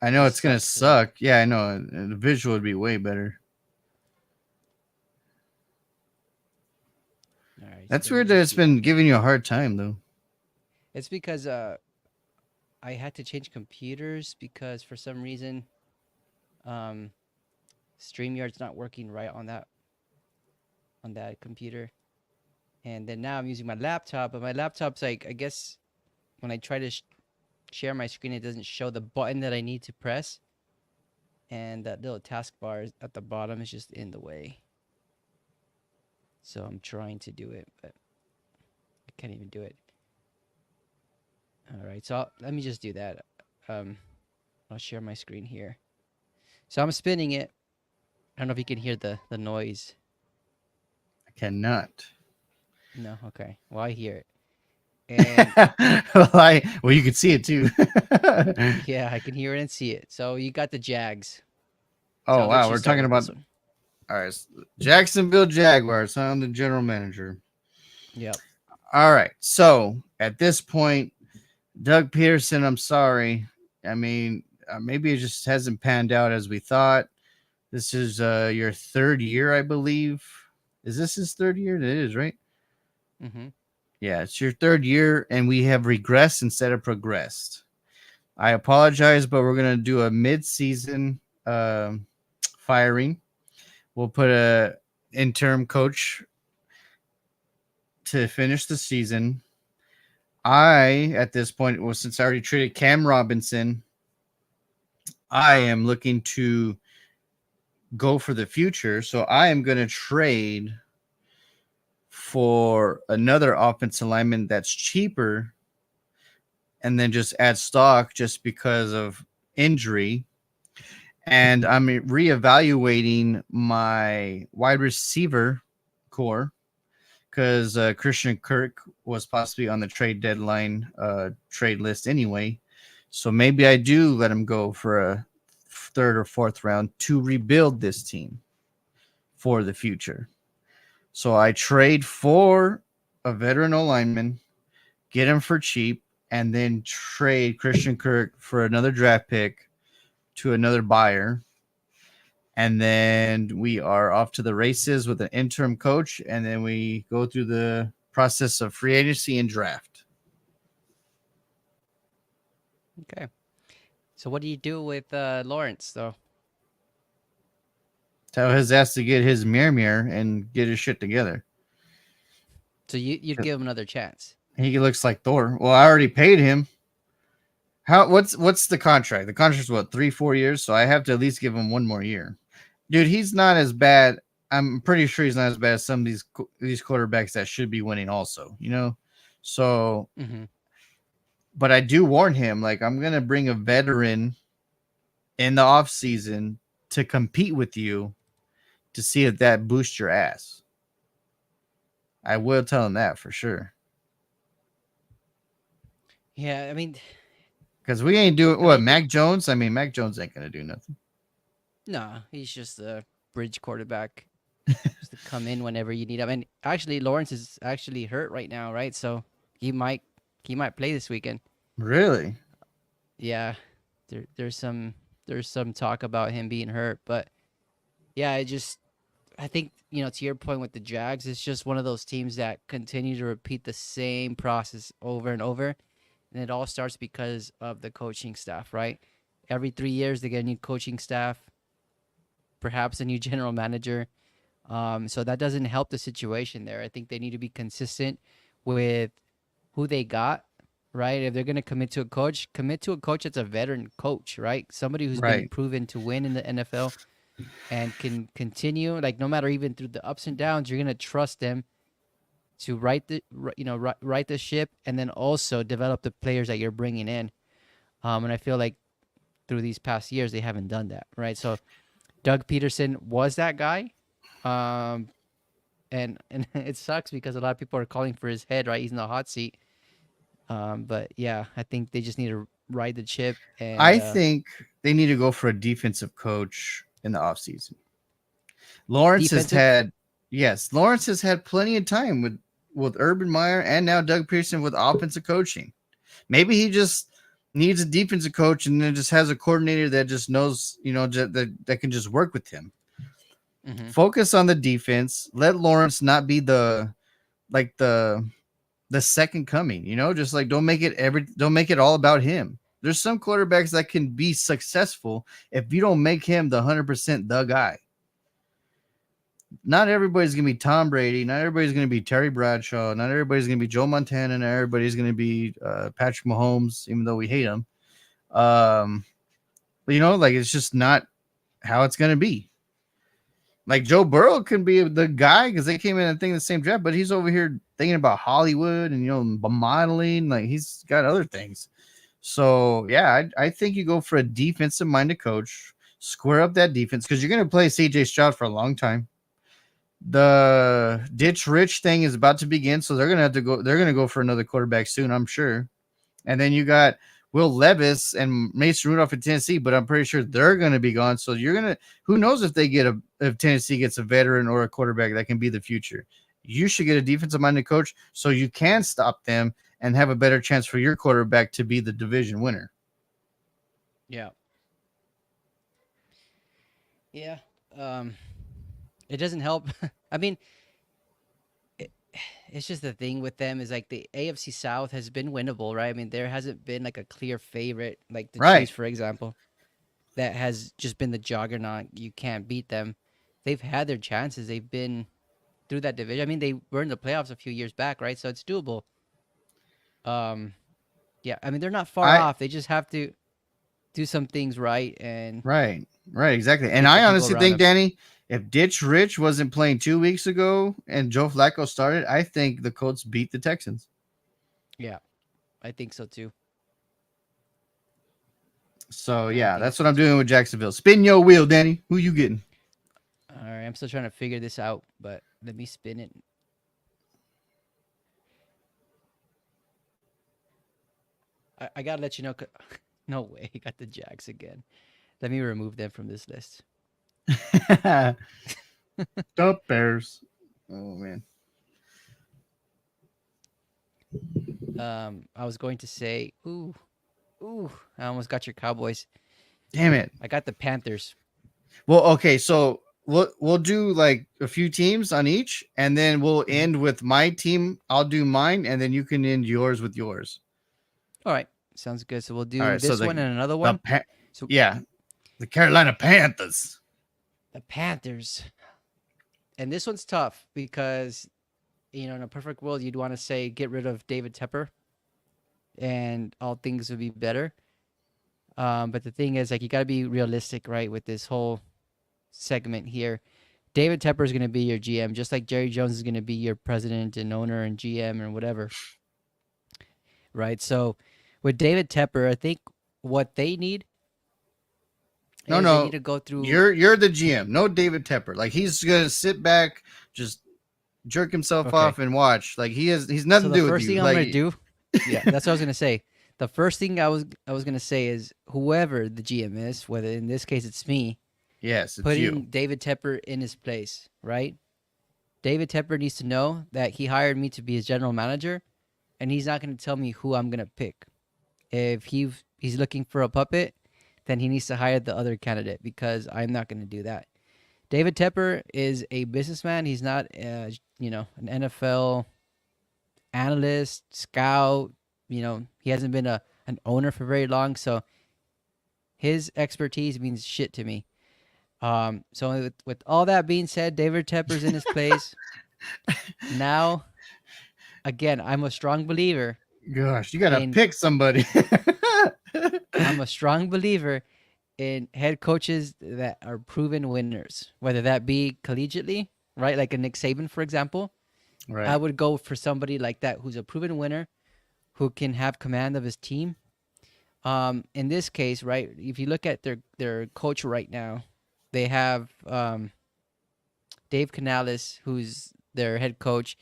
I know It it's gonna sucks though. suck. Yeah, I know. The visual would be way better. All right, so That's let me weird that just it's do that. been giving you a hard time though. It's because I had to change computers because for some reason um StreamYard's not working right on that computer. And then now I'm using my laptop, but my laptop's like I guess when I try to share my screen, it doesn't show the button that I need to press, and that little taskbar at the bottom is just in the way. So I'm trying to do it, but I can't even do it. All right, so let me just do that. Um, I'll share my screen here. So I'm spinning it. I don't know if you can hear the noise. I cannot. No, okay. Well, I hear it, and Well, you could see it too. yeah, I can hear it and see it. So you got the Jags. So Oh I'll let wow, you we're start talking with about this one. all right. Jacksonville Jaguars. I'm the general manager. Yep. All right. So at this point, Doug Peterson, I'm sorry. I mean, maybe it just hasn't panned out as we thought. This is your third year, I believe. Is this his third year? It is, right? Mm-hmm. Yeah, it's your third year, and we have regressed instead of progressed. I apologize, but we're gonna do a mid-season firing. We'll put a interim coach to finish the season. I, at this point, well, since I already traded Cam Robinson, I am looking to go for the future. So I am going to trade for another offensive lineman that's cheaper and then just add stock just because of injury. And I'm reevaluating my wide receiver core because Christian Kirk was possibly on the trade deadline trade list anyway. So maybe I do let him go for a third or fourth round to rebuild this team for the future. So I trade for a veteran O lineman, get him for cheap, and then trade Christian Kirk for another draft pick to another buyer. And then we are off to the races with an interim coach, and then we go through the process of free agency and draft. Okay. So what do you do with Lawrence though? Tell his ass to get his mirror and get his shit together. So you'd give him another chance. He looks like Thor. Well, I already paid him. How? What's the contract? The contract's what 3-4 years, so I have to at least give him one more year. Dude, he's not as bad. I'm pretty sure he's not as bad as some of these quarterbacks that should be winning. Also, so. Mm-hmm. But I do warn him, like I'm gonna bring a veteran in the off season to compete with you to see if that boosts your ass. I will tell him that for sure. Yeah, Because we ain't doing I what mean, Mac Jones. I mean, Mac Jones ain't gonna do nothing. no, he's just a bridge quarterback, just to come in whenever you need him. And actually, Lawrence is actually hurt right now, right? So he might he might play this weekend. Really? Yeah, there's some talk about him being hurt, but yeah, I think to your point with the Jags, it's just one of those teams that continue to repeat the same process over and over, and it all starts because of the coaching staff, right? Every 3 years they get a new coaching staff, perhaps a new general manager. So that doesn't help the situation there. I think they need to be consistent with who they got, right? If they're going to commit to a coach that's a veteran coach, right? Somebody who's been Right. proven to win in the NFL and can continue, like no matter even through the ups and downs, you're going to trust them to right the ship, and then also develop the players that you're bringing in. And I feel like through these past years they haven't done that, right? So Doug Peterson was that guy, um, and it sucks because a lot of people are calling for his head, right? He's in the hot seat. But yeah, I think they just need to ride the ship and I think they need to go for a defensive coach in the offseason. Lawrence has defensive. had Lawrence has had plenty of time with Urban Meyer and now Doug Pearson with offensive coaching. Maybe he just needs a defensive coach and then just has a coordinator that just knows, that can just work with him. Mm-hmm. Focus on the defense. Let Lawrence not be the second coming, just like don't make it all about him. There's some quarterbacks that can be successful if you don't make him the 100% the guy. Not everybody's going to be Tom Brady. Not everybody's going to be Terry Bradshaw. Not everybody's going to be Joe Montana. Not everybody's going to be Patrick Mahomes, even though we hate him. But it's just not how it's going to be. Like Joe Burrow can be the guy because they came in and thinking the same draft, but he's over here thinking about Hollywood and, modeling. Like he's got other things. So, yeah, I think you go for a defensive-minded coach, square up that defense because you're going to play C.J. Stroud for a long time. The ditch rich thing is about to begin, so they're going to go for another quarterback soon, I'm sure. And then you got Will Levis and Mason Rudolph in Tennessee, but I'm pretty sure they're going to be gone. So who knows if Tennessee gets a veteran or a quarterback that can be the future. You should get a defensive-minded coach so you can stop them and have a better chance for your quarterback to be the division winner. Yeah. Yeah. It doesn't help. I mean, it's just the thing with them is like the AFC South has been winnable, right? I mean, there hasn't been like a clear favorite, like the Right. Chiefs, for example, that has just been the juggernaut. You can't beat them. They've had their chances. They've been through that division. I mean, they were in the playoffs a few years back, right? So it's doable. Yeah. I mean, they're not far off. They just have to do some things right and Right, exactly. And get the I people honestly around think, them. Danny, if Ditch Rich wasn't playing 2 weeks ago and Joe Flacco started, I think the Colts beat the Texans. Yeah, I think so too. So, I yeah, think that's so what I'm too. doing with Jacksonville. Spin your wheel, Danny. Who you getting? All right, I'm still trying to figure this out, but let me spin it. I gotta let you know. No way, I got the Jags again. Let me remove them from this list. The Bears. Oh, man. I was going to say, ooh, I almost got your Cowboys. Damn it. I got the Panthers. Well, okay, so we'll do like a few teams on each, and then we'll Mhm. end with my team. I'll do mine, and then you can end yours with yours. All right, sounds good. So we'll All do right, so this one and another the one. So yeah, the Carolina Panthers. the Panthers, and this one's tough because in a perfect world, you'd want to say get rid of David Tepper, and all things would be better. But the thing is, like, you got to be realistic, right, with this whole segment here. David Tepper is going to be your GM, just like Jerry Jones is going to be your president and owner and GM and whatever, right? So with David Tepper, I think what they need is they need No, to go through. you're the GM. No David Tepper. Like he's gonna sit back, just jerk himself Okay. off and watch. Like he's So nothing to the do with first you. thing I'm going to Like do, yeah, that's what I was going to say. The first thing I was going to say is whoever the GM is, whether in this case it's me, yes, it's putting you. David Tepper in his place, right? David Tepper needs to know that he hired me to be his general manager, and he's not going to tell me who I'm going to pick. If he's looking for a puppet, then he needs to hire the other candidate because I'm not going to do that. David Tepper is a businessman. He's not, an NFL analyst, scout. He hasn't been an owner for very long, so his expertise means shit to me. So with all that being said, David Tepper's in his place. Now, again, I'm a strong believer Gosh, you gotta in pick somebody. I'm a strong believer in head coaches that are proven winners, whether that be collegiately, right? Like a Nick Saban, for example. I Right. would go for somebody like that who's a proven winner, who can have command of his team. In this case, right, if you look at their coach right now, they have Dave Canales, who's their head coach.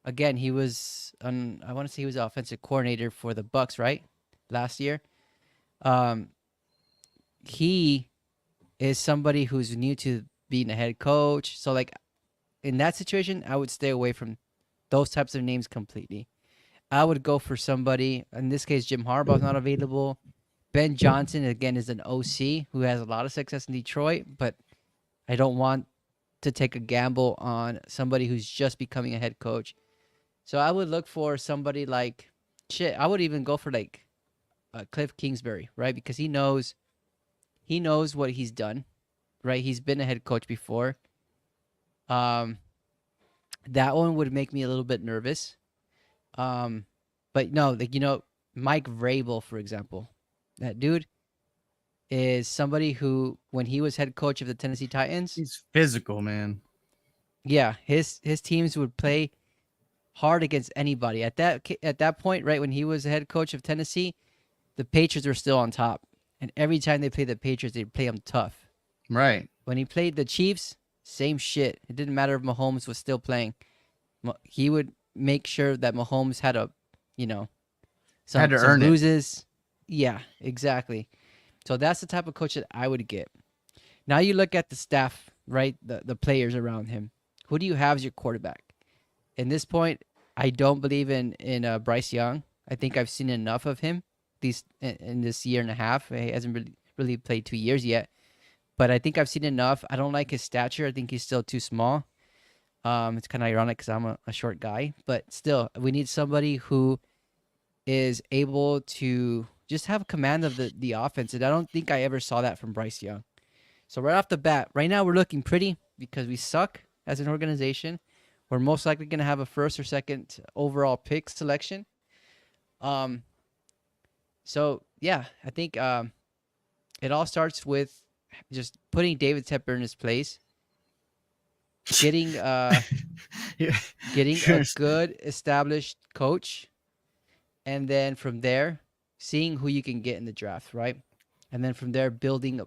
Again, he was on. I want to say he was offensive coordinator for the Bucks, right, last year. Um, he is somebody who's new to being a head coach. So, like in that situation, I would stay away from those types of names completely. I would go for somebody. In this case, Jim Harbaugh's not available. Ben Johnson again is an OC who has a lot of success in Detroit, but I don't want to take a gamble on somebody who's just becoming a head coach. So I would look for somebody like shit. I would even go for like Cliff Kingsbury, right? Because he knows what he's done, right? He's been a head coach before. Um, that one would make me a little bit nervous. Um, but no, like Mike Vrabel, for example, that dude is somebody who, when he was head coach of the Tennessee Titans, He's physical, man. yeah, his teams would play hard against anybody. At that point, right when he was the head coach of Tennessee, the Patriots were still on top, and every time they played the Patriots, they'd play them tough. Right. When he played the Chiefs, same shit. It didn't matter if Mahomes was still playing. He would make sure that Mahomes had you know, Had some to some earn it. bruises. Yeah, exactly. So that's the type of coach that I would get. Now you look at the staff, right? The players around him. Who do you have as your quarterback? In this point, I don't believe in Bryce Young. I think I've seen enough of him these in this year and a half. He hasn't really played 2 years yet, but I think I've seen enough. I don't like his stature. I think he's still too small. It's kind of ironic because I'm a short guy, but still, we need somebody who is able to just have command of the offense, and I don't think I ever saw that from Bryce Young. So right off the bat, right now we're looking pretty because we suck as an organization. We're most likely going to have a first or second overall pick selection. Um, so yeah, I think it all starts with just putting David Tepper in his place, getting uh Yeah. getting a Sure. good established coach, and then from there, seeing who you can get in the draft, right? And then from there, building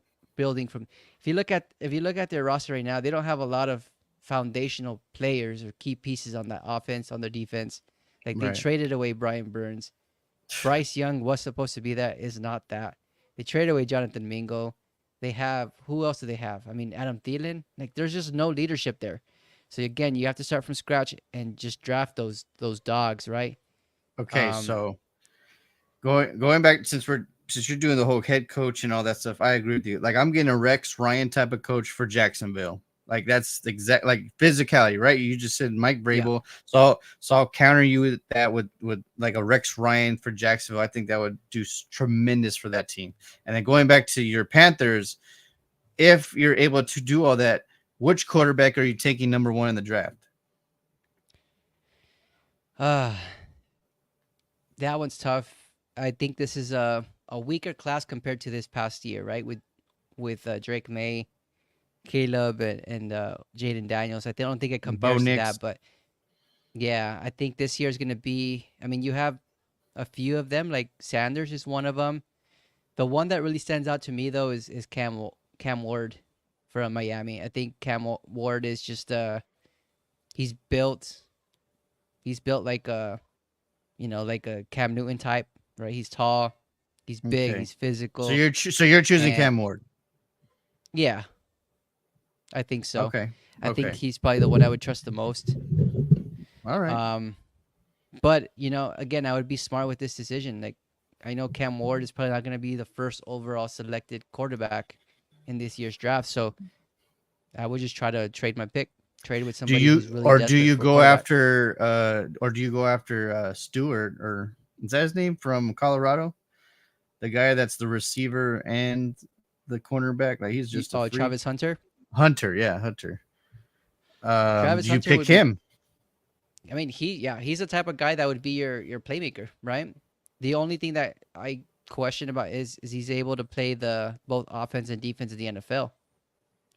from. If you look at their roster right now, they don't have a lot of foundational players or key pieces on that offense, on their defense. Like they Right. traded away Brian Burns. Bryce Young was supposed to be that, is not that. They traded away Jonathan Mingo. They have, who else do they have? I mean, Adam Thielen. Like there's just no leadership there. So again, you have to start from scratch and just draft those dogs, right? Okay. Um, So going back, since you're doing the whole head coach and all that stuff, I agree with you. Like I'm getting a Rex Ryan type of coach for Jacksonville. Like that's the exact like physicality, right? You just said Mike yeah. Vrabel. So I'll counter you with that with like a Rex Ryan for Jacksonville. I think that would do tremendous for that team. And then going back to your Panthers, if you're able to do all that, which quarterback are you taking number one in the draft? Uh, that one's tough. I think this is a weaker class compared to this past year, right? With Drake May, Caleb, and Jaden Daniels. I don't think it Bo compares to Nix. that, but yeah, I think this year is going to be. I mean, you have a few of them. Like Sanders is one of them. The one that really stands out to me though is Cam Ward from Miami. I think Ward is just he's built he's built like a Cam Newton type, right? He's tall, he's big, Okay. he's So physical, you're choosing and Cam Ward. yeah, I think so. Okay. I think Okay. he's probably the one I would trust the most. All right. Um, but again, I would be smart with this decision. Like, I know Cam Ward is probably not going to be the first overall selected quarterback in this year's draft, so I would just try to trade my pick, trade with Do somebody you who's really or do desperate you for a go quarterback. after Stewart, or is that his name, from Colorado? The guy that's the receiver and the cornerback, like he's just a Oh, freak. Travis Hunter. Hunter, yeah, Hunter. Travis Do you Hunter pick would be. him? I mean, he's the type of guy that would be your playmaker, right? The only thing that I question about is he's able to play the both offense and defense in the NFL.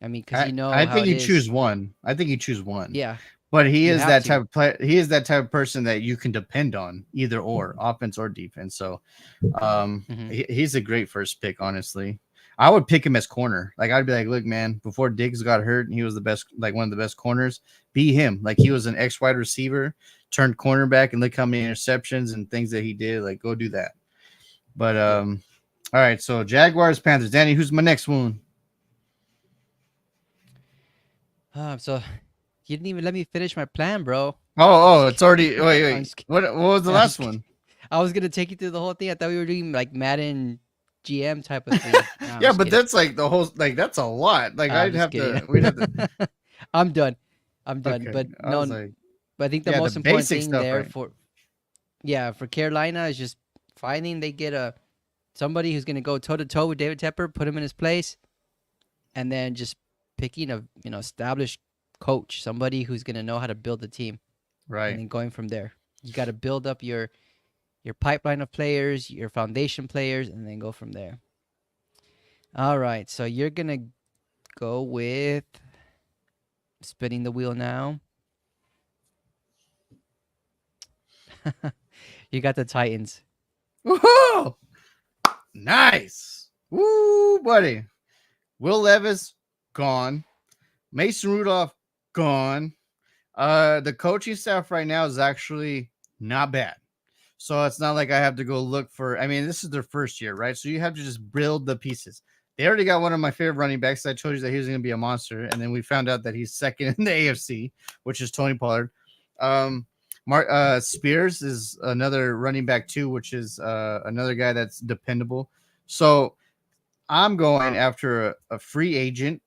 I mean, because I you know I how think it you is. choose one. I think you choose one. Yeah, But he You is have that type to. of player. He is that type of person that you can depend on, either or, offense or defense. So, Hmm. he's a great first pick. Honestly, I would pick him as corner. Like I'd be like, look, man, before Diggs got hurt, he was the best, like one of the best corners. Be him. Like he was an X wide receiver, turned cornerback, and look how many interceptions and things that he did. Like go do that. But Yep. all right. So Jaguars, Panthers. Danny, who's my next one? So you didn't even let me finish my plan, bro. I'm Oh, just it's already. kidding. Wait, I'm wait. just, What was the I'm last just kidding. one? I was gonna take you through the whole thing. I thought we were doing like Madden GM type of thing. No, I'm Yeah, just but kidding. that's like the whole. Like that's a lot. Like I'm I'd just have kidding. to. We'd have to. I'm done. I'm done. Okay. But I was no, like, but I think the yeah, the most important basic thing stuff, there right? for yeah for Carolina is just finding they get a somebody who's gonna go toe to toe with David Tepper, put him in his place, and then just picking a established coach, somebody who's gonna know how to build the team, and Right. then going from there. You got to build up your pipeline of players, your foundation players, and then go from there. All right, so you're gonna go with spinning the wheel now. You got the Titans. Woohoo! Nice. Woo, buddy. Will Levis gone. Mason Rudolph gone. The coaching staff right now is actually not bad. So it's not like I have to go look for. I mean, this is their first year, right? So you have to just build the pieces. They already got one of my favorite running backs. I told you that he was going to be a monster, and then we found out that he's second in the AFC, which is Tony Pollard. Mark Spears is another running back too, which is another guy that's dependable. So I'm going after a free agent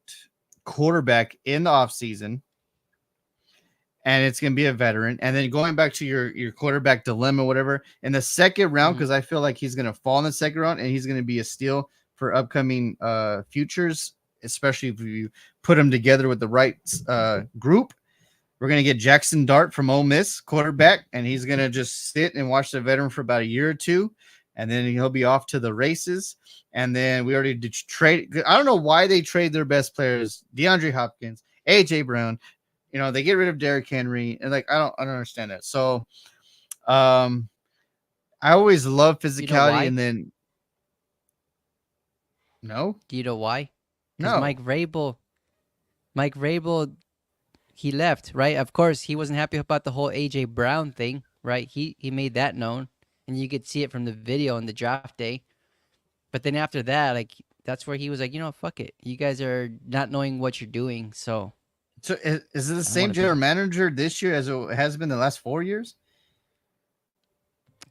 quarterback in the offseason, and it's going to be a veteran. And then going back to your quarterback dilemma, whatever, in the second round, Hmm. because I feel like he's going to fall in the second round, and he's going to be a steal for upcoming futures, especially if you put them together with the right group. We're going to get Jackson Dart from Ole Miss, quarterback, and he's going to just sit and watch the veteran for about a year or two, and then he'll be off to the races. And then we already did trade. I don't know why they trade their best players, DeAndre Hopkins, AJ Brown. They get rid of Derrick Henry, and like I don't understand that. So, um, I always love Do you know physicality, why? and then no, Do you know why? Because no, Mike Rabel, he left, right? Of course, he wasn't happy about the whole AJ Brown thing, right? He made that known, and you could see it from the video on the draft day. But then after that, like that's where he was like, fuck it, you guys are not knowing what you're doing, so So is it the I don't want same to be general here. manager this year as it has been the last 4 years?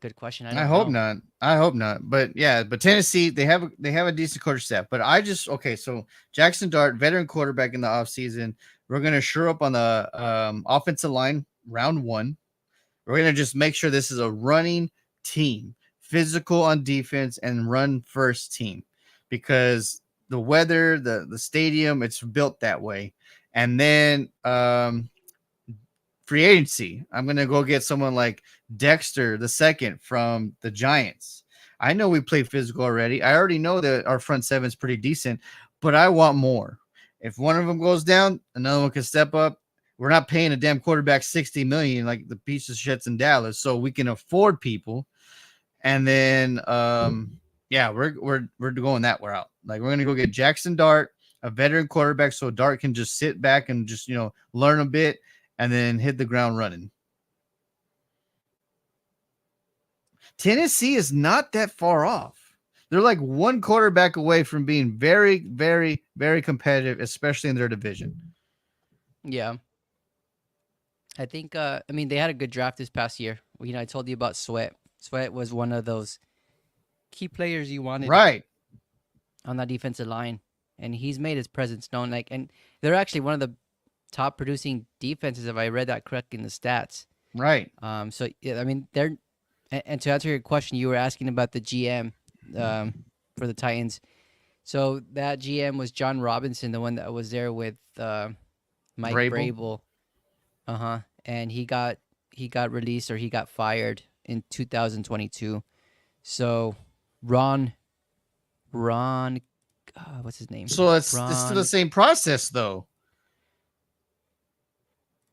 Good question. I I don't hope know. not. I hope not. But yeah, but Tennessee, they have a decent coach staff. But I just okay, so Jackson Dart, veteran quarterback in the offseason. We're gonna shore up on the offensive line round one. We're gonna just make sure this is a running team, physical on defense, and run first team, because the weather, the stadium, it's built that way. And then free agency, I'm gonna go get someone like Dexter the second from the Giants. I know we play physical already. I already know that our front seven is pretty decent, but I want more. If one of them goes down, another one can step up. We're not paying a damn quarterback 60 million like the piece of shits in Dallas, so we can afford people. And then yeah, we're going that route. Like we're gonna go get Jackson Dart, a veteran quarterback, so Dart can just sit back and just learn a bit and then hit the ground running. Tennessee is not that far off. They're like one quarterback away from being very, very, very competitive, especially in their division. Yeah, I think. I mean, they had a good draft this past year. I told you about Sweat. Sweat was one of those key players you wanted Right, on that defensive line, and he's made his presence known. Like, and they're actually one of the top producing defenses, if I read that correct in the stats. right. So yeah, I mean, they're and to answer your question, you were asking about the GM for the Titans. So that GM was John Robinson, the one that was there with Mike Vrabel. Vrabel. And he got released, or he got fired in 2022. So Ron Ron what's his name? So it's still the Ron same process though.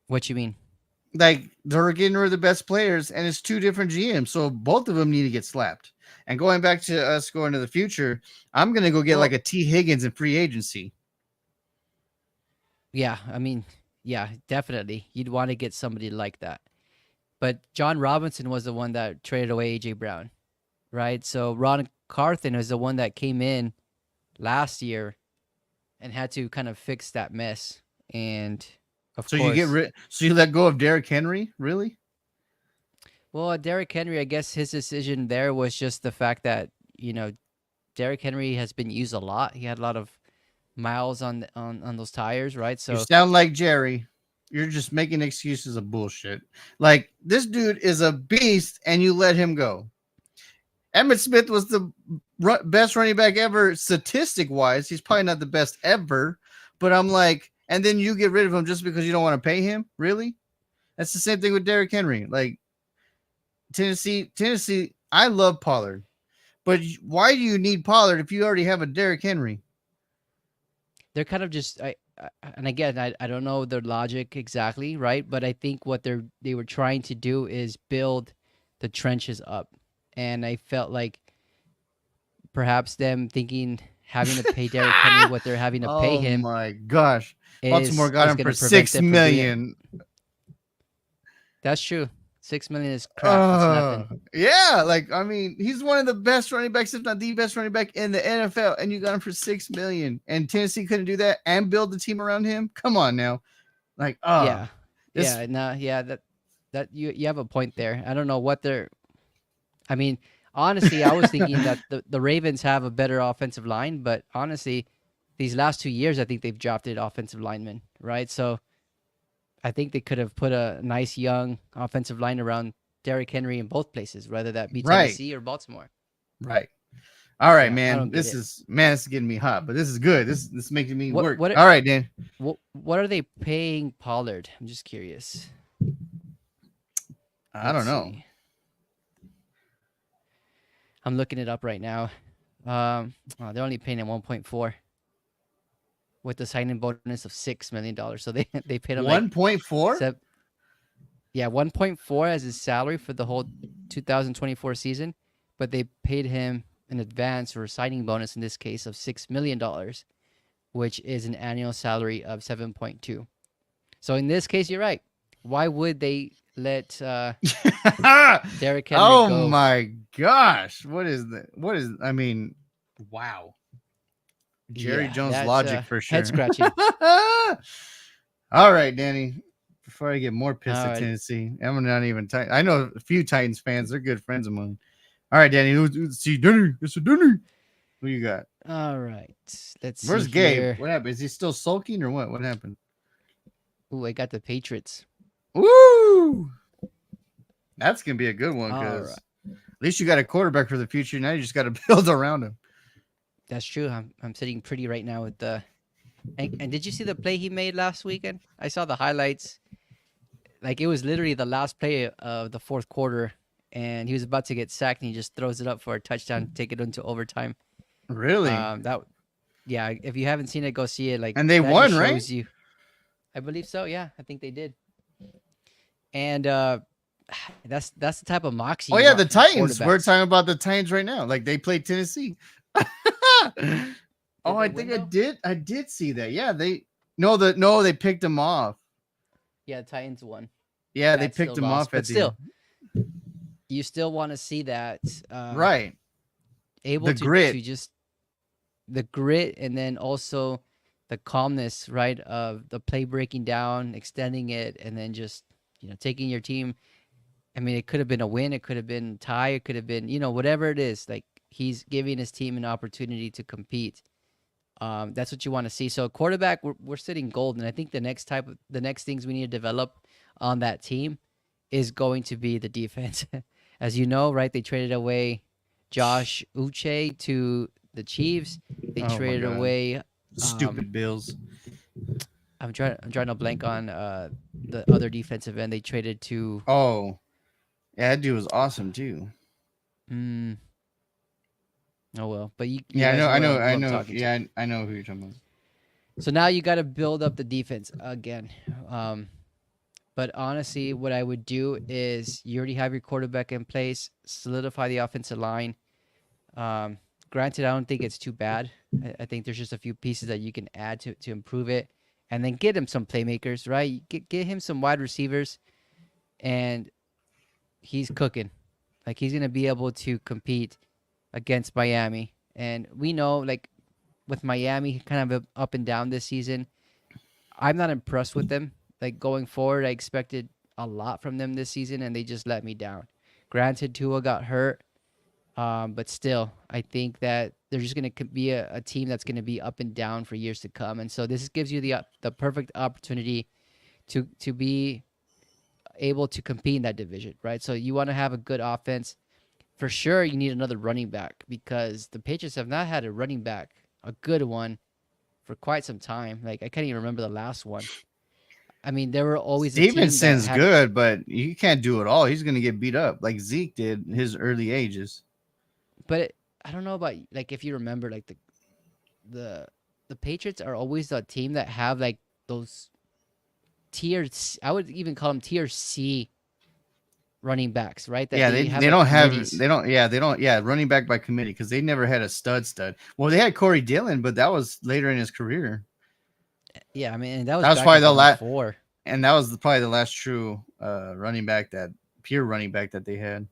what you mean? Like they're getting rid of the best players, and it's two different GMs, so both of them need to get slapped. And going back to us going to the future, I'm gonna go get like Well, a T Higgins in free agency. yeah, I mean, yeah, definitely. You'd want to get somebody like that. But John Robinson was the one that traded away AJ Brown, right? So Ron Carthen was the one that came in last year and had to kind of fix that mess. And of So you get course, rid. So you let go of Derrick Henry, really? well, Derrick Henry, I guess his decision there was just the fact that, Derrick Henry has been used a lot. He had a lot of miles on those tires, right? You So sound like Jerry. You're just making excuses of bullshit. Like this dude is a beast, and you let him go. Emmitt Smith was the best running back ever, statistic wise. He's probably not the best ever, but I'm like, and then you get rid of him just because you don't want to pay him? Really? That's the same thing with Derrick Henry. Like Tennessee. I love Pollard, but why do you need Pollard if you already have a Derrick Henry? they're kind of just and again, I don't know their logic exactly, right? But I think what they were trying to do is build the trenches up. And I felt like perhaps them thinking having to pay Derrick Henry what they're having to pay Oh him my gosh. Baltimore is got him going for to prevent six them from doing it. million. That's true. 6 million is crap. It's nothing. Yeah, like I mean, he's one of the best running backs, if not the best running back in the NFL, and you got him for 6 million. And Tennessee couldn't do that and build the team around him. Come on now, like Yeah. this. Yeah, no, yeah, that you have a point there. I don't know what they're I mean, honestly, I was thinking that the Ravens have a better offensive line, but honestly, these last 2 years, I think they've drafted offensive linemen, right? So I think they could have put a nice young offensive line around Derrick Henry in both places, whether that be Right, Tennessee or Baltimore. right. All right, Yeah, I man. don't get This it. is man. This is getting me hot, but this is good. This is making me What work. what All right, Dan. what are they paying Pollard? I'm just curious. I Let's don't know. see. I'm looking it up right now. They're only paying him 1.4 with the signing bonus of $6 million. So they paid him like 1.4. yeah, 1.4 as his salary for the whole 2024 season, but they paid him an advance or a signing bonus in this case of $6 million, which is an annual salary of 7.2. So in this case, you're right. Why would they let Derrick Henry Oh go? my gosh. What is that? What is I mean, wow. Jerry Yeah, Jones that's logic for head sure. scratching. All right, Danny. Before I get more pissed All at right, Tennessee, I'm not even I know a few Titans fans. They're good friends of mine. All right, Danny. See, Danny. It's a Danny. Who you got? all right. Let's see Where's Gabe? here. What happened? Is he still sulking or what? What happened? Ooh, I got the Patriots. Woo! That's gonna be a good one All because right, at least you got a quarterback for the future. Now you just got to build around him. that's true. I'm sitting pretty right now with the. And did you see the play he made last weekend? I saw the highlights. Like it was literally the last play of the fourth quarter, and he was about to get sacked, and he just throws it up for a touchdown, take it into overtime. Really? That yeah. If you haven't seen it, go see it. Like And they that won, just right? shows you. I believe so. Yeah, I think they did. And that's the type of moxie Oh you yeah, want the from Titans. We're quarterbacks. talking about the Titans right now. Like they played Tennessee. Did Oh, they I win think I though? did. I did see that. Yeah, no, they picked him off. Yeah, the Titans won. Yeah, they Pats still picked him lost, off but at the end. still, you still want to see that Right. able The to grit. just the grit and then also the calmness, right, of the play breaking down, extending it, and then just taking your team. I mean, it could have been a win, it could have been tie, it could have been whatever it is. Like he's giving his team an opportunity to compete. That's what you want to see. So quarterback, we're sitting gold, and I think the next things we need to develop on that team is going to be the defense. As you know, right? They traded away Josh Uche to the Chiefs. They Oh my traded god. away. Um, Stupid Bills. I'm trying to blank on the other defensive end. They traded to. Oh. Yeah, that dude was awesome too. Mm, oh well, but you Yeah, guys know I who I'm know. talking to. Yeah, I know who you're talking about. So now you got to build up the defense again. Um, But honestly, what I would do is you already have your quarterback in place, solidify the offensive line. Um, Granted, I don't think it's too bad. I think there's just a few pieces that you can add to improve it, and then get him some playmakers, right? Get him some wide receivers, and he's cooking. Like he's gonna be able to compete against Miami, and we know like with Miami kind of up and down this season. I'm not impressed with them. Like going forward, I expected a lot from them this season, and they just let me down. Granted, Tua got hurt, but still, I think that they're just going to be a team that's going to be up and down for years to come. And so this gives you the perfect opportunity to be able to compete in that division, right? So you want to have a good offense. For sure, you need another running back because the Patriots have not had a running back, a good one, for quite some time. Like I can't even remember the last one. I mean, they were always a team that Stevenson's had, good, but you can't do it all. He's gonna get beat up like Zeke did in his early ages. but I don't know about like if you remember like the the Patriots are always the team that have like those I would even call them tier C running backs, right? That Yeah, they have they like don't have committees. they don't running back by committee because they never had a stud. Well, they had Corey Dillon, but that was later in his career. Yeah, I mean, and that was That was back probably in the last, 24. and that was probably the last true running back that pure running back that they had.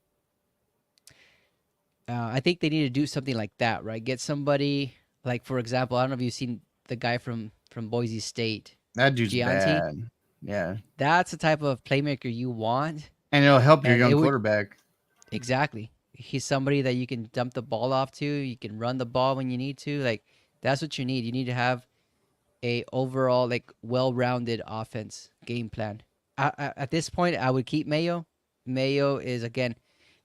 I think they need to do something like that, right? Get somebody like, for example, I don't know if you've seen the guy from Boise State, That dude's Gianti. bad. Yeah, That's the type of playmaker you want, and it'll help your and young it would quarterback. exactly. He's somebody that you can dump the ball off to. You can run the ball when you need to. Like that's what you need. You need to have a overall like well-rounded offense game plan. At this point, I would keep Mayo. Mayo is again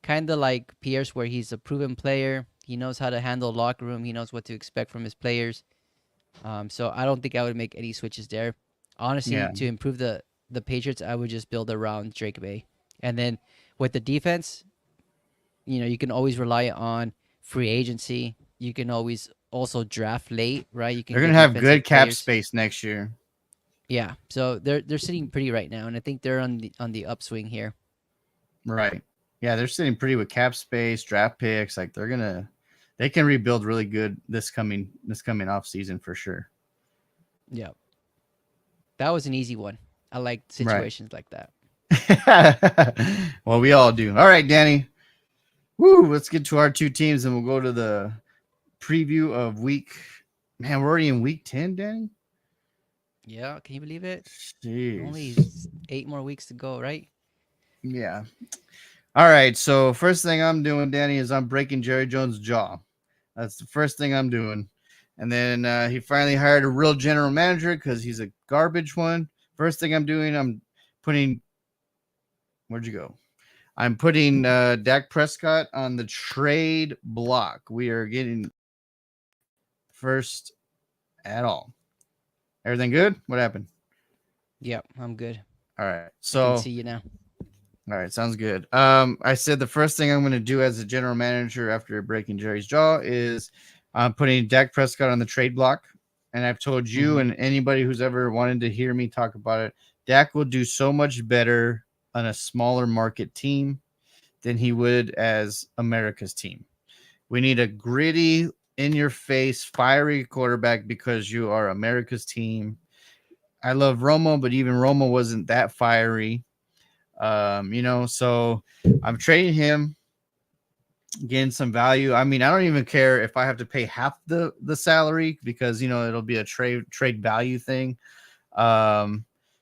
kind of like Pierce, where he's a proven player. He knows how to handle locker room. He knows what to expect from his players. So I don't think I would make any switches there. Honestly, Yeah, to improve the Patriots, I would just build around Drake May, and then with the defense, you can always rely on free agency. You can always also draft late, right? You can they're gonna get have defensive good cap players. space next year. Yeah, so they're sitting pretty right now, and I think they're on the upswing here. Right. Yeah, they're sitting pretty with cap space, draft picks. Like they can rebuild really good this coming off season for sure. Yeah, that was an easy one. I like Right. situations like that. Well, we all do. All right, Danny. Woo, let's get to our two teams and we'll go to the preview of week. Man, we're already in week 10, Danny. Yeah, can you believe it? Only Jeez. 8 more weeks to go, right? Yeah. All right. So first thing I'm doing, Danny, is I'm breaking Jerry Jones' jaw. That's the first thing I'm doing. And then he finally hired a real general manager because he's a garbage one. First thing I'm doing, I'm putting. Where'd you go? I'm putting Dak Prescott on the trade block. We are getting first at all. Everything good? What happened? Yep, I'm good. All right. I can So, see you now. all right, sounds good. I said the first thing I'm going to do as a general manager after breaking Jerry's jaw is I'm putting Dak Prescott on the trade block. And I've told you Mm-hmm. and anybody who's ever wanted to hear me talk about it, Dak will do so much better on a smaller market team than he would as America's team. We need a gritty, in your face, fiery quarterback because you are America's team. I love Romo, but even Romo wasn't that fiery. So I'm trading him, getting some value. I mean, I don't even care if I have to pay half the salary because it'll be a trade value thing.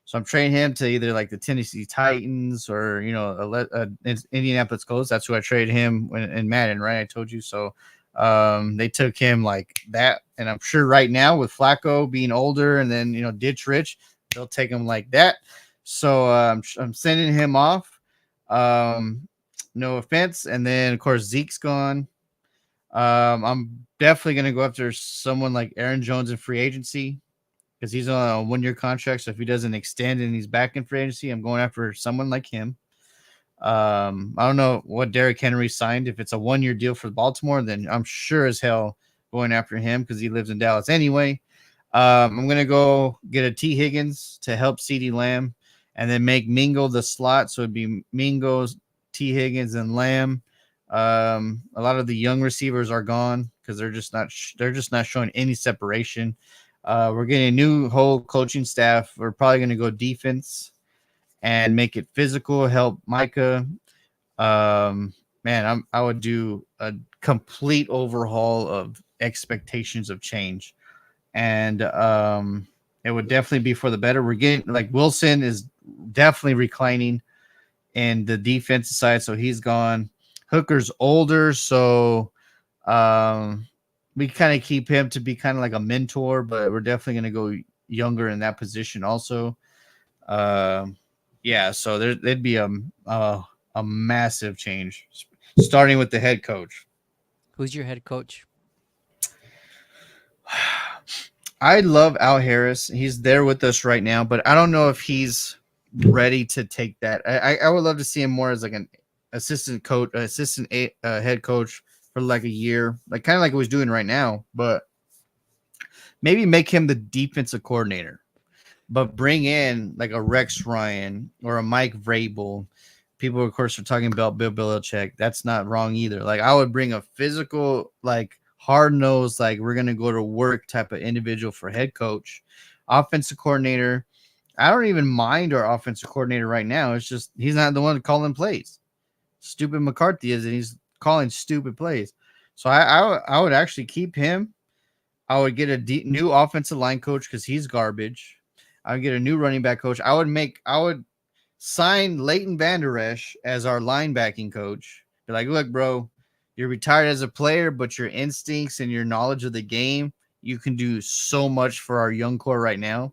So I'm trading him to either like the Tennessee Titans or Indianapolis Colts. That's who I traded him in Madden, right? I told you so. They took him like that, and I'm sure right now with Flacco being older and then ditch rich, they'll take him like that. So I'm sending him off. No offense, and then of course Zeke's gone. I'm definitely gonna go after someone like Aaron Jones in free agency because he's on a 1-year contract. So if he doesn't extend and he's back in free agency, I'm going after someone like him. I don't know what Derrick Henry signed. If it's a 1-year deal for Baltimore, then I'm sure as hell going after him because he lives in Dallas anyway. I'm gonna go get a T. Higgins to help CeeDee Lamb, and then make Mingo the slot. So it'd be Mingo, T. Higgins, and Lamb. A lot of the young receivers are gone because they're just not showing any separation. We're getting a new whole coaching staff. We're probably going to go defense and make it physical. Help Micah. I would do a complete overhaul of expectations of change, and it would definitely be for the better. We're getting like Wilson is definitely reclining in the defensive side, so he's gone. Hooker's older, so we kind of keep him to be kind of like a mentor, but we're definitely going to go younger in that position also. Yeah, so there'd be a massive change, starting with the head coach. Who's your head coach? I love Al Harris. He's there with us right now, but I don't know if he's ready to take that. I would love to see him more as like an assistant coach, head coach for like a year, like kind of like what he's doing right now, but maybe make him the defensive coordinator, but bring in like a Rex Ryan or a Mike Vrabel. People, of course, are talking about Bill Belichick. That's not wrong either. Like I would bring a physical, like hard-nosed, like we're going to go to work type of individual for head coach. Offensive coordinator, I don't even mind our offensive coordinator right now. It's just he's not the one calling plays. Stupid McCarthy is, and he's calling stupid plays. So I would actually keep him. I would get a new offensive line coach because he's garbage. I would get a new running back coach. I would sign Leighton Vander Esch as our linebacking coach. Be like, look, bro, you're retired as a player, but your instincts and your knowledge of the game, you can do so much for our young core right now.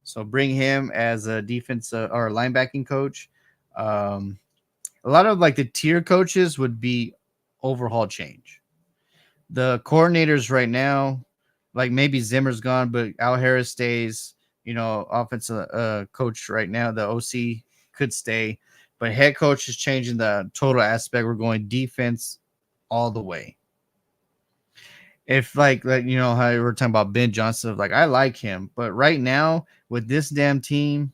So bring him as a defense or linebacking coach. A lot of like the tier coaches would be overhaul change. The coordinators right now, like maybe Zimmer's gone, but Al Harris stays. Offensive coach right now, the OC could stay, but head coach is changing the total aspect. We're going defense all the way. If like how we're talking about Ben Johnson, like I like him, but right now with this damn team,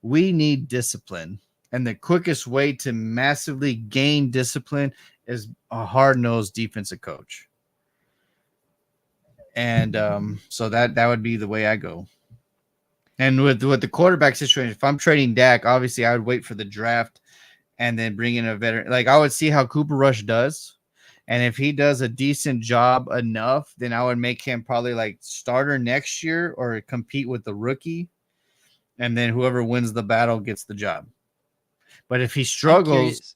we need discipline. And the quickest way to massively gain discipline is a hard-nosed defensive coach. And so that would be the way I go. And with the quarterback situation, if I'm trading Dak, obviously I would wait for the draft and then bring in a veteran. Like I would see how Cooper Rush does. And if he does a decent job enough, then I would make him probably like starter next year or compete with the rookie. And then whoever wins the battle gets the job. But if he struggles,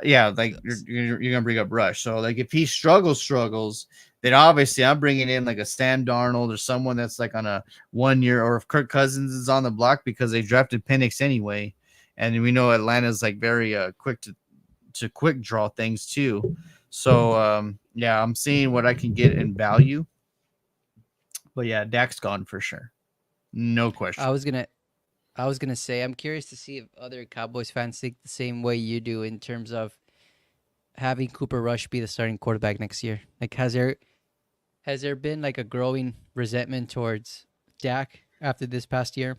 you're gonna bring up Rush. So like if he struggles, then obviously I'm bringing in like a Sam Darnold or someone that's like on a 1 year, or if Kirk Cousins is on the block because they drafted Penix anyway, and we know Atlanta's like very quick to quick draw things too. So I'm seeing what I can get in value. But yeah, Dak's gone for sure, no question. I was gonna say I'm curious to see if other Cowboys fans think the same way you do in terms of having Cooper Rush be the starting quarterback next year. Like has there been like a growing resentment towards Dak after this past year?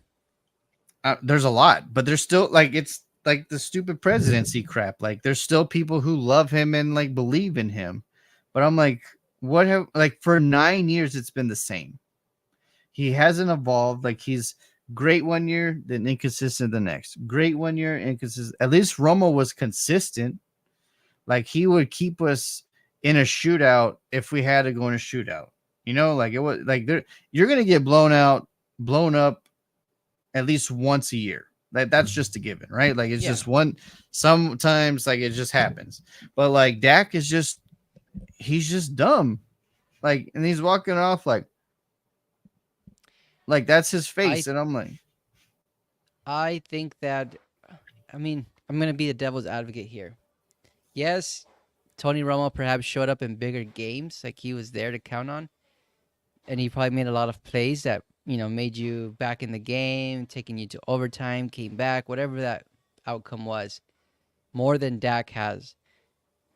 There's a lot, but there's still like it's like the stupid presidency crap. Like there's still people who love him and like believe in him. But I'm like, for 9 years it's been the same. He hasn't evolved. Like he's great 1 year, then inconsistent the next. Great 1 year, inconsistent. At least Romo was consistent. Like he would keep us in a shootout if we had to go in a shootout. Like it was like you're gonna get blown up at least once a year. That's just a given, right? Like it's just one. Sometimes like it just happens. But like Dak is he's just dumb. Like, and he's walking off like that's his face, and I'm like, I think that, I mean, I'm gonna be the devil's advocate here. Yes, Tony Romo perhaps showed up in bigger games, like he was there to count on, and he probably made a lot of plays that made you back in the game, taking you to overtime, came back, whatever that outcome was, more than Dak has.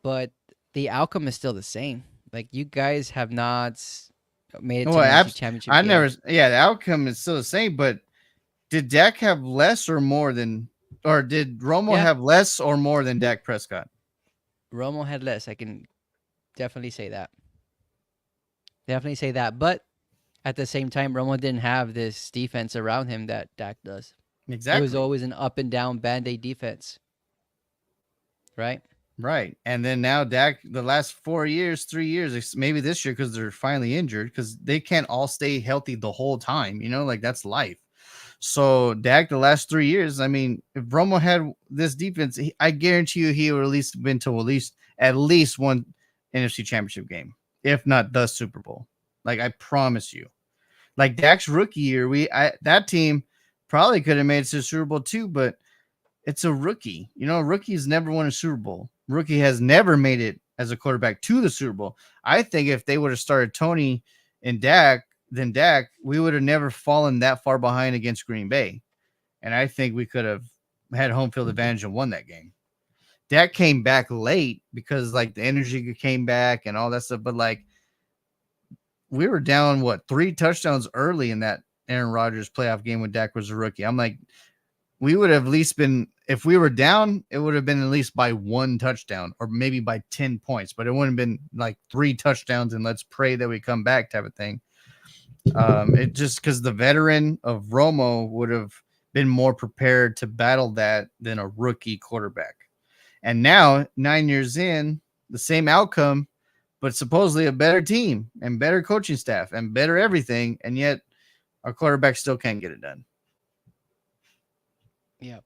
But the outcome is still the same. Like you guys have not made it to the championship game. The outcome is still the same, but Did Dak have less or more than, or did Romo Yeah, have less or more than Dak Prescott? Romo had less. I can definitely say that. Definitely say that. But at the same time, Romo didn't have this defense around him that Dak does. It was Exactly. always an up and down band aid defense, right? Right. And then now Dak, the last 4 years, 3 years, maybe this year because they're finally injured because they can't all stay healthy the whole time. Like that's life. So Dak, the last 3 years, I mean, if Romo had this defense, I guarantee you he would at least been to at least one NFC Championship game, if not the Super Bowl. Like I promise you. Like Dak's rookie year, that team probably could have made it to the Super Bowl too, but it's a rookie. Rookies never won a Super Bowl. Rookie has never made it as a quarterback to the Super Bowl. I think if they would have started Tony and Dak, then Dak, we would have never fallen that far behind against Green Bay. And I think we could have had home field advantage and won that game. Dak came back late because like the energy came back and all that stuff. But like we were down 3 touchdowns early in that Aaron Rodgers playoff game when Dak was a rookie. I'm like, we would have at least been, if we were down, it would have been at least by 1 touchdown or maybe by 10 points, but it wouldn't have been like 3 touchdowns and let's pray that we come back type of thing. It just because the veteran of Romo would have been more prepared to battle that than a rookie quarterback. And now, 9 years in, the same outcome, but supposedly a better team and better coaching staff and better everything. And yet our quarterback still can't get it done. Yeah.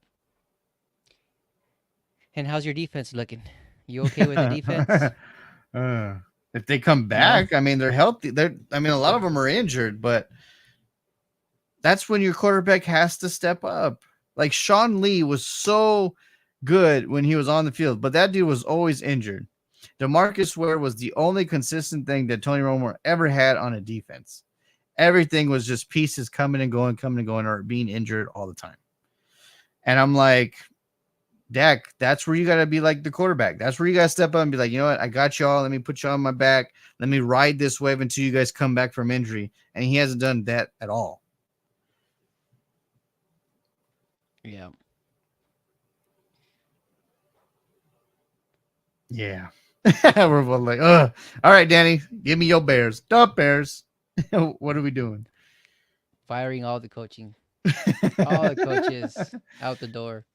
And how's your defense looking? You okay with the defense? If they come No? back, I mean, they're healthy. A lot of them are injured, but that's when your quarterback has to step up. Like Sean Lee was so good when he was on the field, but that dude was always injured. DeMarcus Ware was the only consistent thing that Tony Romo ever had on a defense. Everything was just pieces coming and going, or being injured all the time. And I'm like, Dak, that's where you got to be like the quarterback. That's where you got to step up and be like, you know what? I got y'all. Let me put y'all on my back. Let me ride this wave until you guys come back from injury. And he hasn't done that at all. Yeah. Yeah. We're both like, ugh. All right, Danny, give me your Bears. Dump Bears. What are we doing? Firing all the coaching. All the coaches out the door.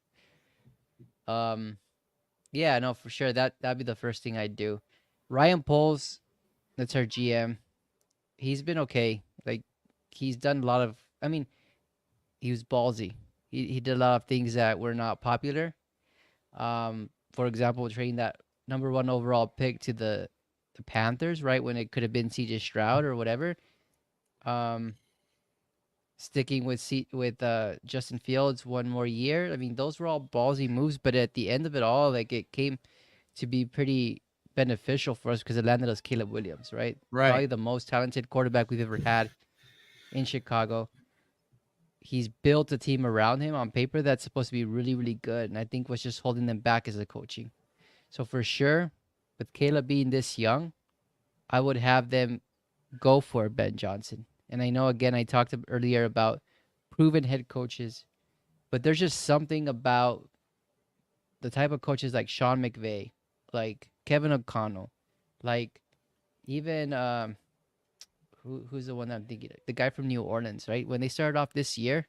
Yeah, no, for sure. That'd be the first thing I'd do. Ryan Poles, that's our GM. He's been okay. Like he's done a lot of he was ballsy. He did a lot of things that were not popular. For example, trading that number 1 overall pick to the Panthers, right, when it could have been CJ Stroud or whatever. Sticking with Justin Fields 1 more year. I mean, those were all ballsy moves, but at the end of it all, like it came to be pretty beneficial for us because it landed us Caleb Williams, right? Right. Probably the most talented quarterback we've ever had in Chicago. He's built a team around him on paper that's supposed to be really, really good. And I think what's just holding them back is the coaching. So for sure, with Caleb being this young, I would have them go for Ben Johnson. And I know, again, I talked earlier about proven head coaches, but there's just something about the type of coaches like Sean McVay, like Kevin O'Connell, like even who's the one that I'm thinking of? The guy from New Orleans, right? When they started off this year,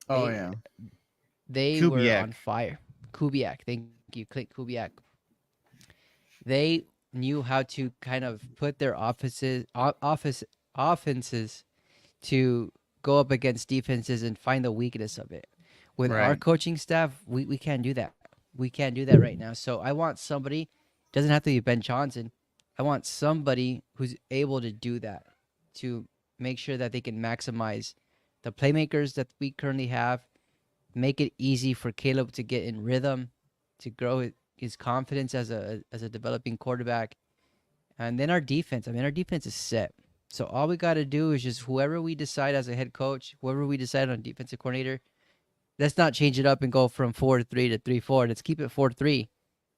they were on fire. Kubiak, thank you, Clint Kubiak. They knew how to kind of put their offenses to go up against defenses and find the weakness of it. With our coaching staff, we can't do that. We can't do that right now. So I want somebody, doesn't have to be Ben Johnson. I want somebody who's able to do that, to make sure that they can maximize the playmakers that we currently have, make it easy for Caleb to get in rhythm, to grow his confidence as a developing quarterback. And then our defense, our defense is set. So all we got to do is just whoever we decide as a head coach, whoever we decide on defensive coordinator, let's not change it up and go from 4-3 to 3-4. Let's keep it 4-3,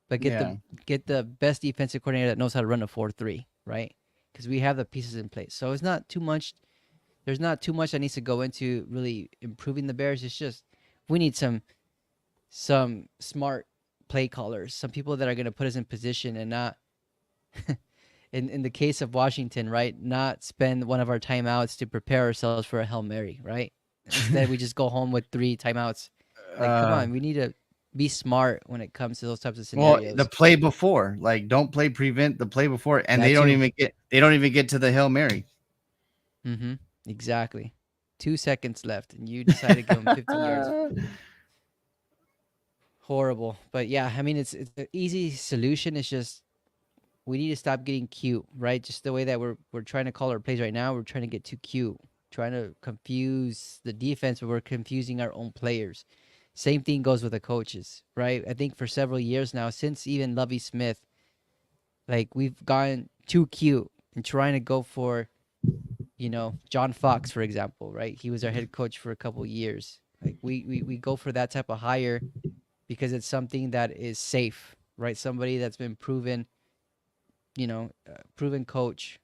but get the best defensive coordinator that knows how to run a 4-3, right? Because we have the pieces in place. So it's not too much There's not too much that needs to go into really improving the Bears. It's just we need some smart play callers, some people that are going to put us in position and not in the case of Washington, right? Not spend one of our timeouts to prepare ourselves for a Hail Mary, right? Instead, we just go home with 3 timeouts. Like, come uh, on, we need to be smart when it comes to those types of well, the scenarios. play before, like don't play prevent the play before, and That too. they don't even get to the Hail Mary. Mm-hmm. Exactly. 2 seconds left, and you decide to give them 15 yards. Horrible. But yeah, I mean, it's an easy solution. It's just we need to stop getting cute, right? Just the way that we're trying to call our plays right now, we're trying to get too cute, trying to confuse the defense, but we're confusing our own players. Same thing goes with the coaches, right? I think for several years now, since even Lovey Smith, like we've gotten too cute and trying to go for, John Fox, for example, right? He was our head coach for a couple years. Like we go for that type of hire because it's something that is safe, right? Somebody that's been proven, proven coach.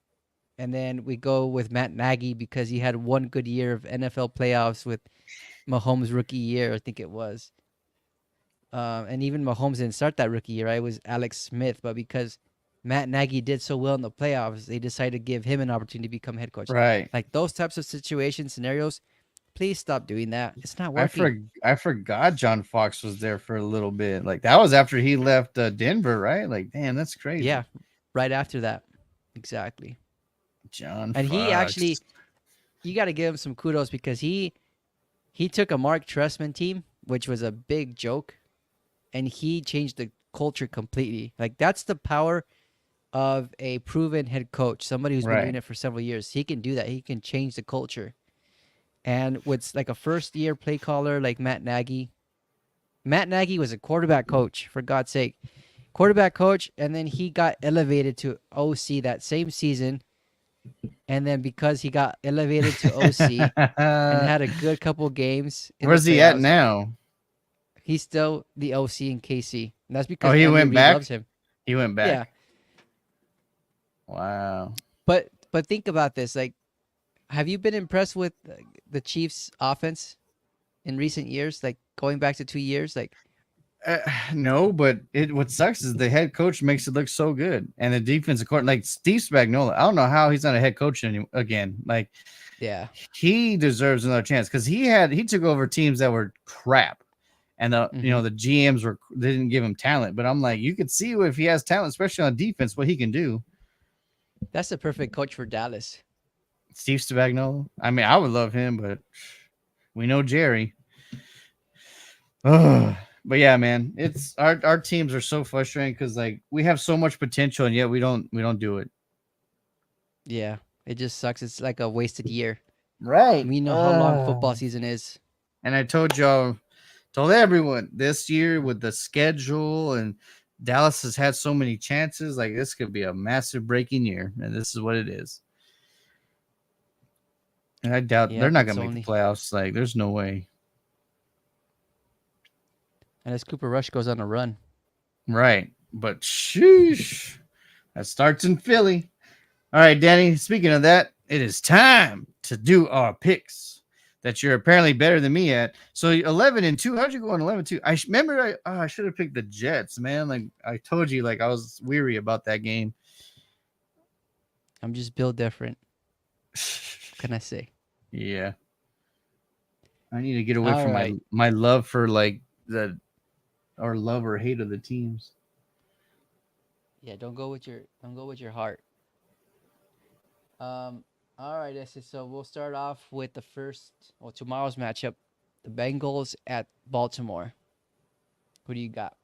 And then we go with Matt Nagy because he had one good year of NFL playoffs with Mahomes' rookie year, I think it was. And even Mahomes didn't start that rookie year, right? It was Alex Smith. But because Matt Nagy did so well in the playoffs, they decided to give him an opportunity to become head coach. Right. Like those types of situations, scenarios, please stop doing that. It's not working. I forgot John Fox was there for a little bit. Like that was after he left Denver, right? Like, damn, that's crazy. Yeah, right after that. Exactly. John And he actually, Fox. you got to give him some kudos because he took a Mark Trestman team, which was a big joke, and he changed the culture completely. Like that's the power of a proven head coach, somebody who's been doing Right. it for several years. He can do that. He can change the culture. And with like a first year play caller like Matt Nagy, Matt Nagy was a quarterback coach, for God's sake. Quarterback coach, and then he got elevated to OC that same season. And then because he got elevated to OC and had a good couple games in the Where's he at playoffs, now? he's still the OC in KC. And that's Oh, because he Andy went Reid back. loves him. He went Yeah. back. Wow. But think about this. Like, have you been impressed with the Chiefs' offense in recent years? Like going back to 2 years, like No, but what sucks is the head coach makes it look so good, and the defensive court like Steve Spagnuolo. I don't know how he's not a head coach again. Like yeah, he deserves another chance because he took over teams that were crap, and hmm the GMs they didn't give him talent. But I'm like, you could see if he has talent, especially on defense, what he can do. that's the perfect coach for Dallas. Steve Spagnuolo. I mean, I would love him, but we know Jerry. Ugh. But yeah, man, it's our teams are so frustrating because like we have so much potential and yet we don't do it. Yeah, it just sucks. It's like a wasted year. Right. We know how long football season is. And I told everyone this year with the schedule and Dallas has had so many chances, like this could be a massive breaking year, and this is what it is. And I doubt they're Yep, not it's gonna make the only playoffs. Like, there's no way. unless Cooper Rush goes on a run. Right. But sheesh. That starts in Philly. All right, Danny. Speaking of that, it is time to do our picks that you're apparently better than me at. So 11-2. How'd you go on 11-2? Remember I should have picked the Jets, man. Like I told you, like I was weary about that game. I'm just built different. What can I say? Yeah. I need to get away All from right. my love for like the or love or hate of the teams. Yeah, don't go with your heart. Um, all right, Essie. So we'll start off with tomorrow's matchup, the Bengals at Baltimore. Who do you got?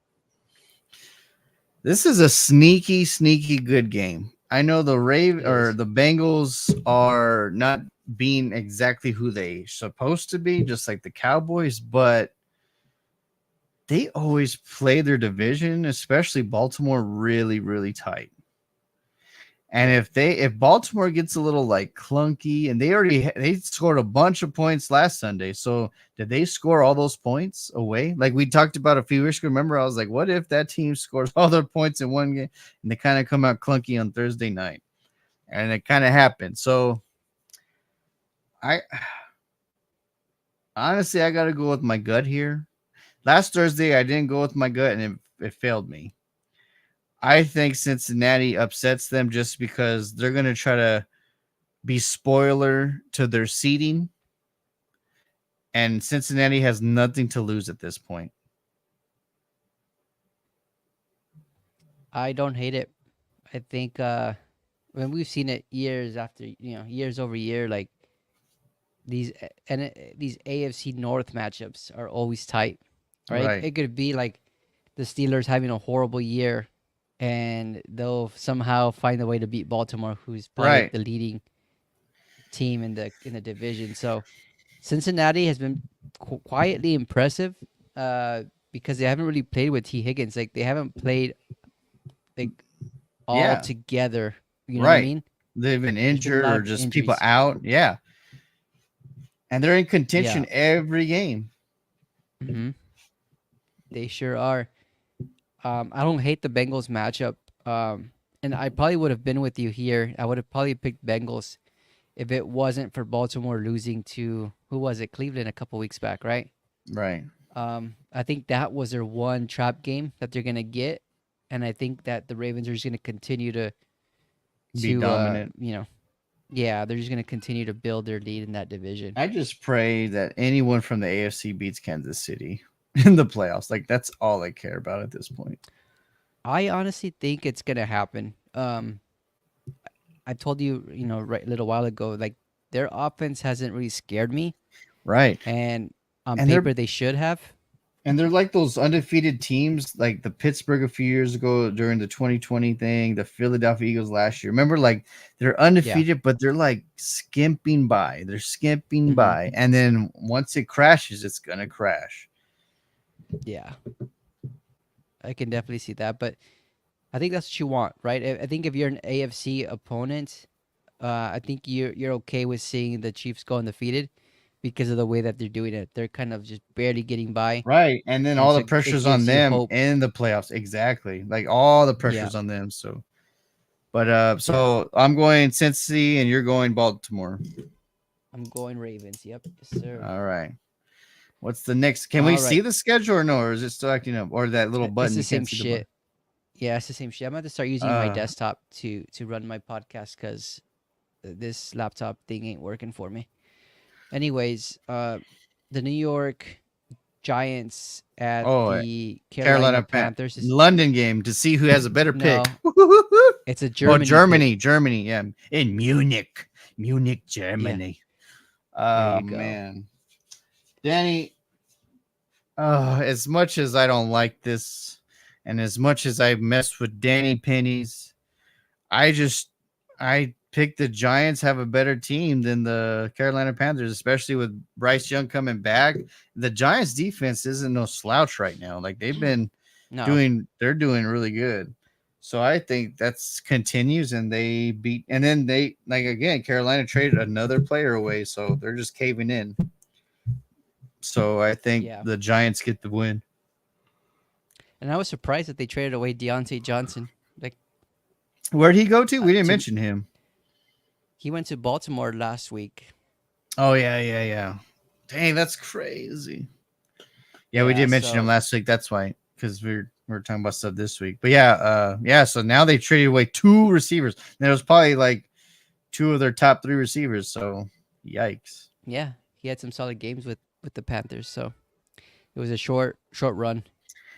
This is a sneaky good game. I know It is. The Bengals are not being exactly who they supposed to be, just like the Cowboys, but they always play their division, especially Baltimore, really tight. And Yeah. if Baltimore gets a little like clunky, and they scored a bunch of points last Sunday, so did they score all those points away? Like we talked about a few weeks ago. Remember, I was like, what if that team scores all their points in one game and they kind of come out clunky on Thursday night? And it kind of happened. So I honestly I gotta go with my gut here. Last Thursday I didn't go with my gut and it failed me. I think Cincinnati upsets them just because they're gonna try to be spoiler to their seeding, and Cincinnati has nothing to lose at this point. I don't hate it. I think when we've seen it years after, years over year, like these AFC North matchups are always tight, right? Right. It could be like the Steelers having a horrible year, and they'll somehow find a way to beat Baltimore, who's probably like Right. the leading team in the division. So Cincinnati has been quietly impressive, uh, because they haven't really played with T Higgins. Like they haven't played like all Yeah. together. You know what I Right. mean? They've been There's been a injured lot or of just people injuries. out. Yeah. And they're in Yeah. contention every game. hmm They sure are. I don't hate the Bengals matchup. And I probably would have been with you here. I would have probably picked Bengals if it wasn't for Baltimore losing to, who was it? Cleveland a couple weeks back, right? Right. I think that was their one trap game that they're gonna get, and I think that the Ravens are just gonna continue Be dominant. yeah, they're just gonna continue to build their lead in that division. I just pray that anyone from the AFC beats Kansas City in the playoffs. Like that's all I care about at this point. I honestly think it's gonna happen. I told you, right a little while ago, like their offense hasn't really scared me, Right. and on And they're paper they should have. and they're like those undefeated teams like the Pittsburgh a few years ago during the 2020 thing, the Philadelphia Eagles last year. Remember, like they're Yeah. undefeated, but they're like skimping by. They're skimping hmm by. And then once it crashes, it's gonna crash. Yeah, I can definitely see that, but I think that's what you want, right? I think if you're an AFC opponent, I think you're okay with seeing the Chiefs go undefeated because of the way that they're doing it. They're kind of just barely getting by, Right. And then and all the so it pressure's on gives you them hope. in the playoffs. Exactly. Like all the Yeah, pressure's on them. But yeah. so I'm going Cincy and you're going Baltimore. I'm going Ravens. Yep, yes, sir. All right. What's the next? Can we All see right, the schedule or no? Or is it still acting up? Or that little it's button the you same can't see the button? shit. Yeah, it's the same shit. I'm going to start using my Uh desktop to run my podcast because this laptop thing ain't working for me. Anyways, the New York Giants at oh, the Carolina Carolina Panthers is London game to see who has a better pick. no, it's a Oh, Germany pick. Germany, yeah, in Munich, Yeah, Germany. there Oh you go. man, Danny. As much as I don't like this, and as much as I messed with Danny Pennies, I just I picked the Giants have a better team than the Carolina Panthers, especially with Bryce Young coming back. The Giants defense isn't no slouch right now. Like No, they're doing really good. So I think that's continues and they beat and then they like again Carolina traded another player away, so they're just caving in. So I think yeah. the Giants get the win. And I was surprised that they traded away Deontay Johnson. Like, Where'd he go to? We didn't to mention him. he went to Baltimore last week. Oh yeah. Dang, that's crazy. Yeah, we Yeah, did mention him so last week. That's why, because we're talking about stuff this week. But yeah. So now they traded away two receivers. And it was probably like two of their top three receivers. So yikes. yeah, he had some solid games with the Panthers. So it was a short run.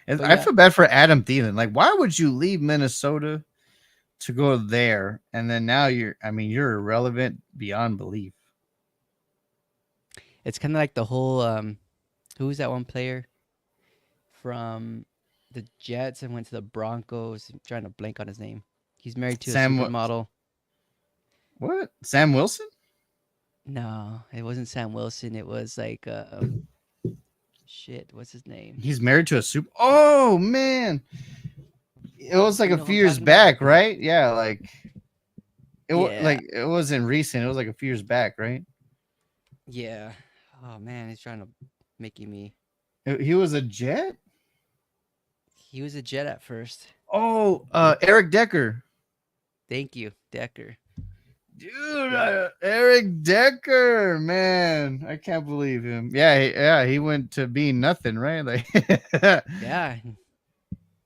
And But I yeah, feel bad for Adam Thielen. Like, why would you leave Minnesota to go there, and then now you're irrelevant beyond belief. it's kind of like the whole who's that one player from the Jets and went to the Broncos? I'm trying to blank on his name. He's married to a Sam, supermodel. what? Sam Wilson? No, it wasn't Sam Wilson. It was like shit. What's his name? He's married to a super. Oh man, it was like You a know who few I'm years talking about? back, right? Yeah, like Yeah, it wasn't recent. It was like a few years back, right? yeah. Oh man, he's trying to making me. He was a Jet. He was a Jet at first. Oh, Eric Decker. Thank you, Decker. Dude, Yeah, Eric Decker, man, I can't believe him. He went to being nothing, right? Like, yeah,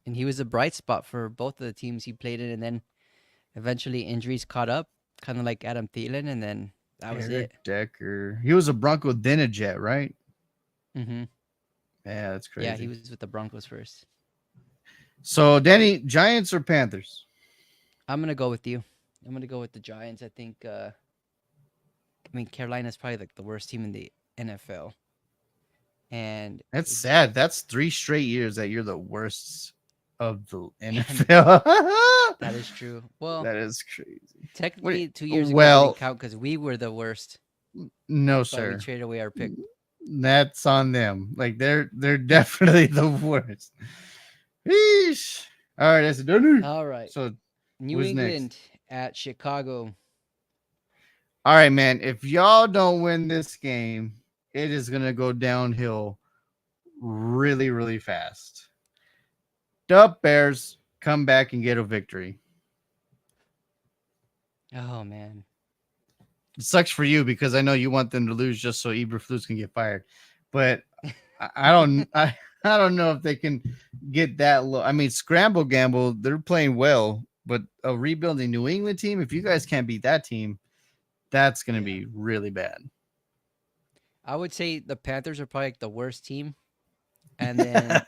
and he was a bright spot for both of the teams he played in, and then eventually injuries caught up, kind of like Adam Thielen, and then that was Eric it. Decker. He was a Bronco, then a Jet, right? Hmm. Yeah, that's Yeah, he crazy. was with the Broncos first. So, Danny, Giants or Panthers? I'm gonna go with you. I'm gonna go with the Giants. I think. I mean, Carolina's probably like the worst team in the NFL, and That's sad. That's 3 straight years that you're the worst of the and NFL. that is true. Well, That is crazy. What? technically, 2 years ago didn't Well, count because we were the worst. no, That's why we sir. traded away our pick. That's on them. Like they're definitely the worst. Yeesh. All right, that's done. All right, So New who's next? England at Chicago. All right, man. If y'all don't win this game, it is gonna go downhill really, really fast. The Bears come back and get a victory. Oh man, It sucks for you because I know you want them to lose just so Eberflus can get fired. But I don't I don't know if they can get that low. I mean, Scramble Gamble, they're playing well, but a rebuilding New England team, if you guys can't beat that team, that's gonna yeah. be really bad. I would say the Panthers are probably like the worst team, and then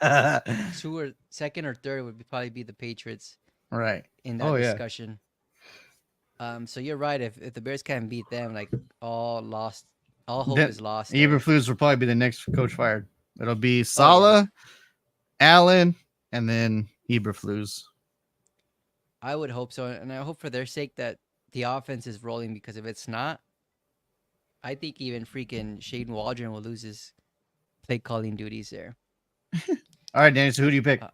two or second or third would probably be the Patriots Right. in Oh that yeah. discussion. So you're right. If the Bears can't beat them, like all lost, all hope Then is lost there. Eberflus will probably be the next coach fired. It'll be Oh yeah, Saleh, Allen, and then Eberflus. I would hope so, and I hope for their sake that the offense is rolling because if it's not, I think even freaking Shane Waldron will lose his play calling duties there. All right, Danny. So who do you pick? Uh,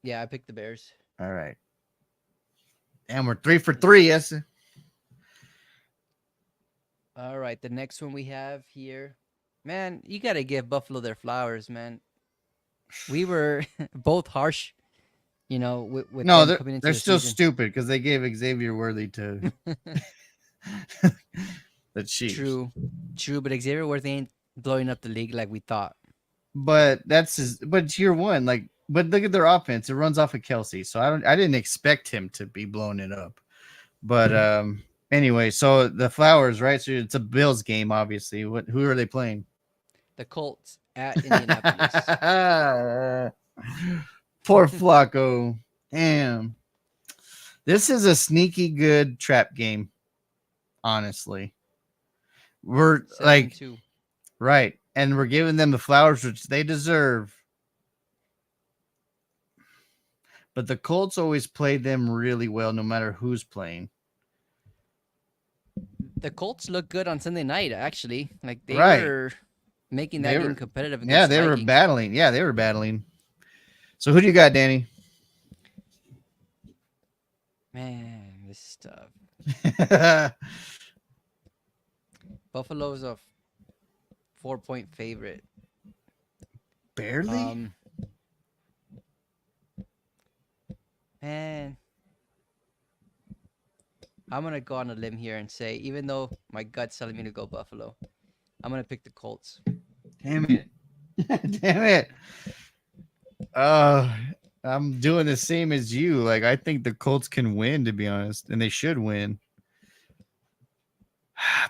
yeah, I picked the Bears. All right. And we're 3 for 3. Yes. All right, the next one we have here, man, you gotta give Buffalo their flowers, man. We were both harsh, with No, them they're coming into they're the still season. stupid because they gave Xavier Worthy to the Chiefs. True, true, but Xavier Worthy ain't blowing up the league like we thought. But but it's year one. Like, but look at their offense. It runs off of Kelsey. So I didn't expect him to be blowing it up. But anyway, so the Flowers, right? So it's a Bills game, obviously. Who are they playing? The Colts at Indianapolis. Poor Flacco. Damn. This is a sneaky good trap game, honestly. We're like 7-2. right, and we're giving them the flowers which they deserve. But the Colts always play them really well, no matter who's playing. The Colts look good on Sunday night, actually. Like they Right. were making They that were, game competitive yeah, against the they were Vikings. battling. Yeah, they were battling. So who do you got, Danny? Man, this is tough. Buffalo's a 4-point favorite. Barely? Man, I'm gonna go on a limb here and say, even though my gut's telling me to go Buffalo, I'm gonna pick the Colts. Damn it. Damn it. I'm doing the same as you. Like, I think the Colts can win, to be honest, and they should win.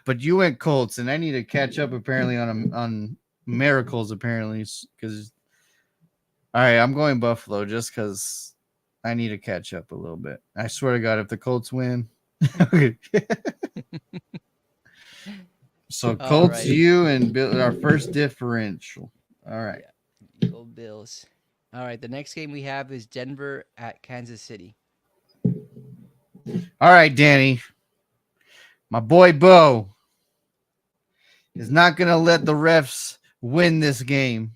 But you went Colts, and I need to catch up apparently on miracles apparently because. All right, I'm going Buffalo just because I need to catch up a little bit. I swear to God, if the Colts win, so All Colts, right. you and Bill, our first differential. All right. Yeah, go Bills. All right, the next game we have is Denver at Kansas City. All right, Danny. My boy Bo is not going to let the refs win this game.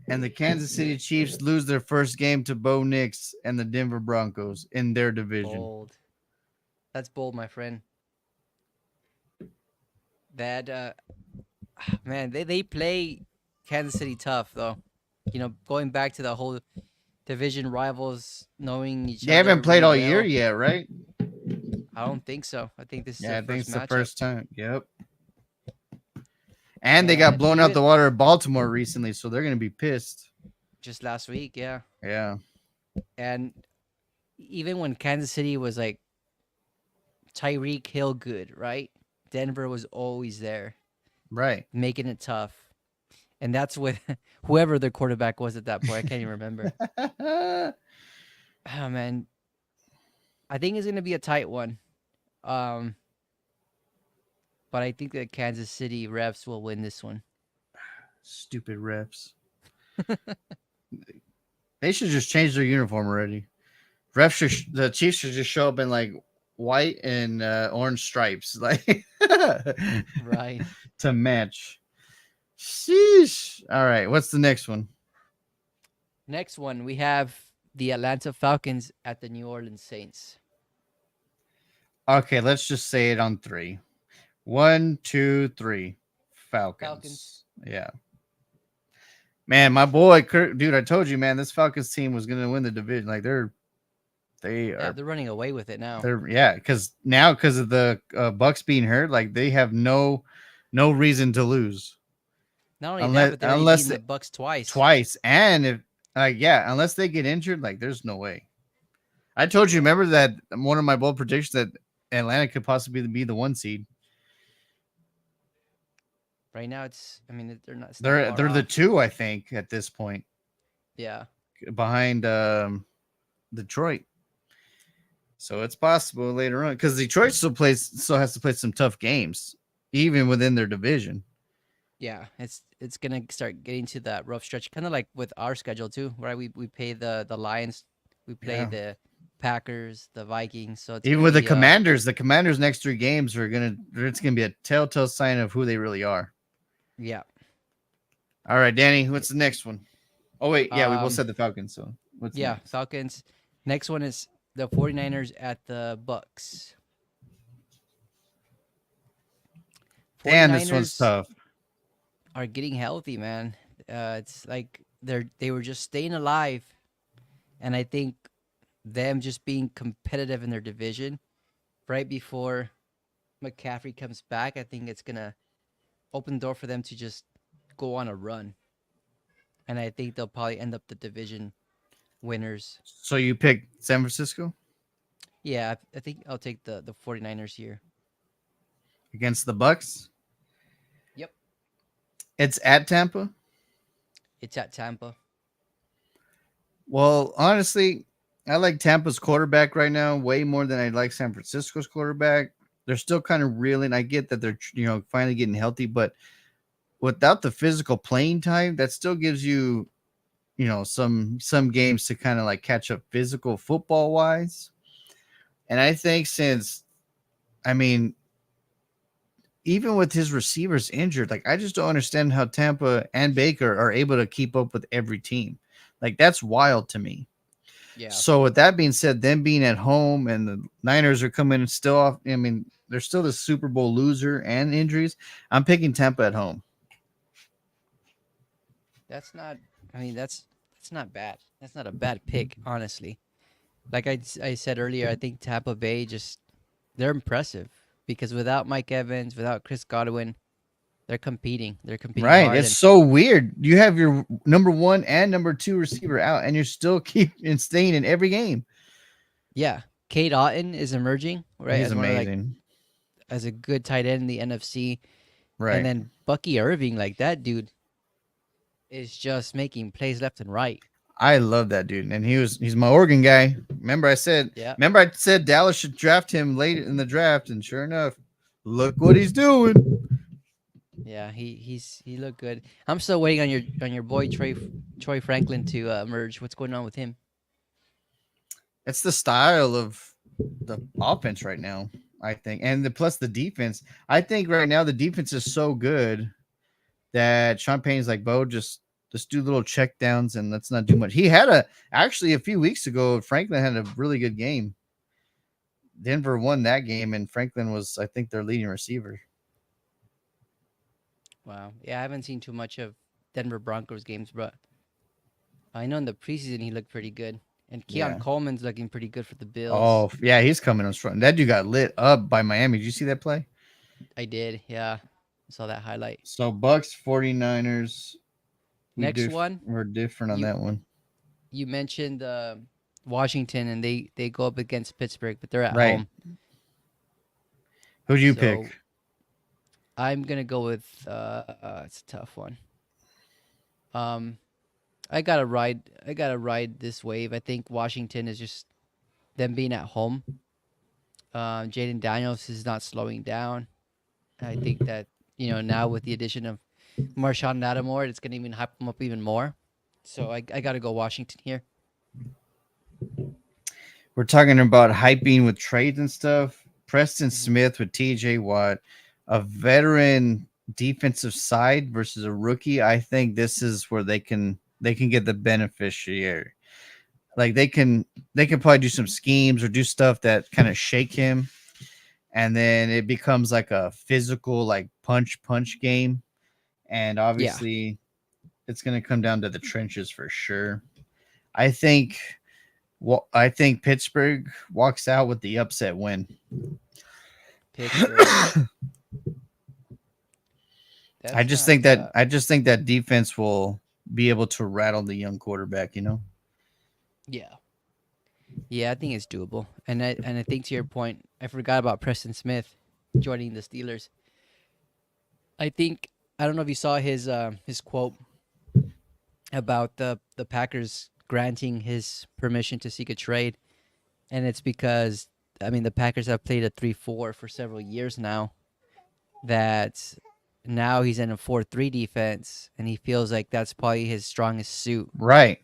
And the Kansas City Chiefs lose their first game to Bo Nix and the Denver Broncos in their division. Bold. That's bold, my friend. That man, they play Kansas City tough though. Going back to the whole division rivals knowing each They other haven't played really all well. year yet, right? I don't think so. I think this is Yeah, their I think first it's the matchup. first time. Yep. And they got And blown out even the water at Baltimore recently, so they're gonna be pissed. just last week, yeah. Yeah. And even when Kansas City was like Tyreek Hill good, right? Denver was always there, Right. making it tough. And that's with whoever their quarterback was at that point. I can't even remember. Oh man, I think it's gonna be a tight one. Um, but I think that Kansas City refs will win this one. Stupid refs. They should just change their uniform already. Refs should, the Chiefs should just show up in like white and orange stripes, like Right. to match. Sheesh. All right, what's the next one? Next one, we have the Atlanta Falcons at the New Orleans Saints. Okay, let's just say it on three. One, two, three. Falcons. Falcons. Yeah. Man, my boy Kirk, dude, I told you, man, this Falcons team was gonna win the division. Like they Yeah, are they're running away with it now. they're yeah, because of the Bucks being hurt, like they have no reason to lose Not only that, unless but they already beaten the they, Bucks twice. twice, and if yeah, unless they get injured, like there's no way. I told you, Yeah. remember that one of my bold predictions that Atlanta could possibly be the one seed. Right now, I mean, they're not. It's not They're far the off. two, I think, at this point, Yeah. behind Detroit. So it's possible later on because Detroit still has to play some tough games, even within their division. Yeah, it's gonna start getting to that rough stretch, kind of like with our schedule too, right? We play the Lions, we play Yeah. the Packers, the Vikings, so it's Even gonna with be the Commanders' next three games it's gonna be a telltale sign of who they really are. yeah. All right, Danny, what's the next one? Oh wait, yeah, we both Um said the Falcons. So what's yeah, next? Falcons. Next one is the 49ers at the Bucks. Damn, this one's 49ers tough. are getting healthy, man. It's like they were just staying alive, and I think them just being competitive in their division right before McCaffrey comes back, I think it's gonna open the door for them to just go on a run, and I think they'll probably end up the division winners. So you pick San Francisco Yeah, I think I'll take the 49ers here. against the Bucks. Yep, It's at Tampa. it's at Tampa. Well, honestly, I like Tampa's quarterback right now way more than I like San Francisco's quarterback. They're still kind of reeling. I get that they're finally getting healthy, but without the physical playing time, that still gives you some games to kind of like catch up physical football wise. And I think I mean, even with his receivers injured, like I just don't understand how Tampa and Baker are able to keep up with every team. Like that's wild to me. Yeah, So with that being said, them being at home and the Niners are coming still off. I mean, they're still the Super Bowl loser and injuries. I'm picking Tampa at home. that's not. I mean, that's not bad. That's not a bad pick, honestly. Like I said earlier, I think Tampa Bay just they're impressive because without Mike Evans, without Chris Godwin, they're competing. They're competing Right. hard, It's and so weird. You have your number one and number two receiver out, and you're still keep staying in every game. yeah, Kate Otten is emerging right He's as one of like amazing. as a good tight end in the NFC, and Right. then Bucky Irving, like that dude, is just making plays left and right. I love that dude. And he's my Oregon guy. Yeah, Remember I said Dallas should draft him late in the draft, and sure enough, look what he's doing. yeah, he looked good. I'm still waiting on your boy Troy Franklin to emerge. What's going on with him? It's the style of the offense right now, I think. And plus the defense. I think right now the defense is so good that Sean Payne's like, Bo, just do little check downs and let's not do much. He had actually a few weeks ago, Franklin had a really good game. Denver won that game, and Franklin was, I think, their leading receiver. Wow. Yeah, I haven't seen too much of Denver Broncos games, but I know in the preseason he looked pretty good. And Keon Yeah. Coleman's looking pretty good for the Bills. Oh, yeah, he's coming on strong. That dude got lit up by Miami. Did you see that play? I did, yeah. I saw that highlight. So Bucks 49ers, Next one, we're different on you that one. you mentioned Washington, and they go up against Pittsburgh, but they're at Right. home. Who do you pick? So I'm gonna go with it's a tough one. Um, I gotta ride this wave. I think Washington is just them being at home. Jaden Daniels is not slowing down. I think that now with the addition of Marshawn Lattimore, it's gonna even hype them up even more. So I gotta go Washington here. We're talking about hyping with trades and stuff. Preston Hmm. Smith with TJ Watt, a veteran defensive side versus a rookie. I think this is where they can get the beneficiary. Like they can probably do some schemes or do stuff that kind of shake him, and then it becomes like a physical like punch game. And Yeah, obviously it's going to come down to the trenches for sure. I think I think Pittsburgh walks out with the upset win. Pittsburgh. I That's just not. think that I just think that defense will be able to rattle the young quarterback, you know. Yeah, yeah. I think it's doable. And I think to your point, I forgot about Preston Smith joining the Steelers. I think I don't know if you saw his quote about the Packers granting his permission to seek a trade, and it's because I mean the Packers have played a 3-4 for several years now. That now he's in a 4-3 defense, and he feels like that's probably his strongest suit. Right.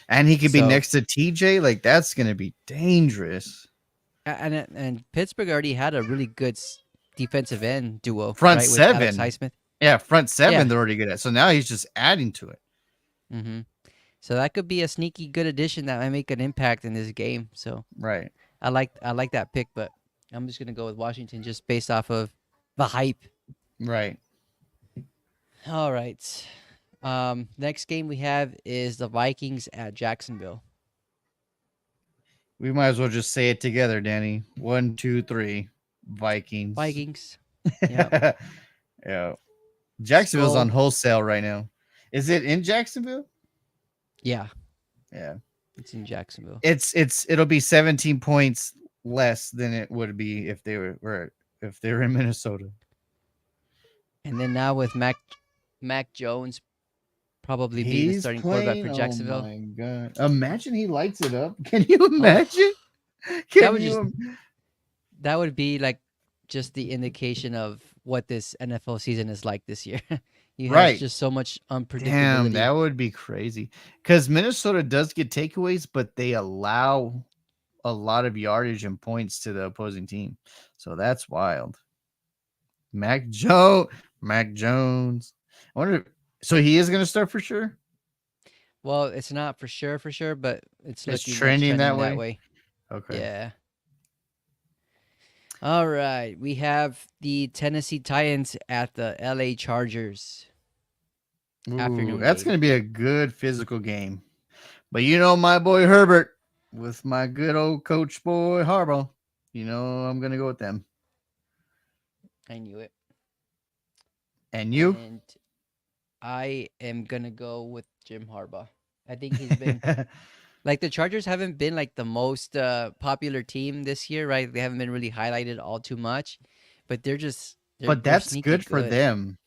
And he could be So next to TJ, like that's going to be dangerous. and Pittsburgh already had a really good defensive end duo, Front right, with Alex seven. Highsmith. Yeah, front seven Yeah. they're already good at. So now he's just adding to it. Hmm. So that could be a sneaky good addition that might make an impact in this game. So Right. I like that pick, but I'm just gonna go with Washington just based off of the hype. Right. All right. Next game we have is the Vikings at Jacksonville. We might as well just say it together, Danny. 1, 2, 3. Vikings. Vikings. Yep. Yeah. Jacksonville's on Skull. wholesale right now. Is it in Jacksonville? Yeah, Yeah. it's in Jacksonville. It'll be 17 points less than it would be if they were in Minnesota. And then now with Mac Jones probably being the He's starting quarterback playing. for Oh Jacksonville. my god! Imagine he lights it up. Can you Oh, imagine? that Can would just you? that would be like just the indication of what this NFL season is like this year. You have Right. just so much Damn, unpredictability. that would be crazy. Because Minnesota does get takeaways, but they allow a lot of yardage and points to the opposing team. So that's wild. Mac Jones. I wonder. So he is going to start for sure. Well, it's not for sure, but It's it's trending that that way. way. Okay. Yeah. All right. We have the Tennessee Titans at the LA Chargers. Ooh, Afternoon that's game. going to be a good physical game. But you know, my boy Herbert with my good old coach boy Harbaugh, I'm going to go with them. I knew it. And you? And I am going to go with Jim Harbaugh. I think he's been like the Chargers haven't been like the most popular team this year, right? They haven't been really highlighted all too much, but But they're that's sneaky good for good. them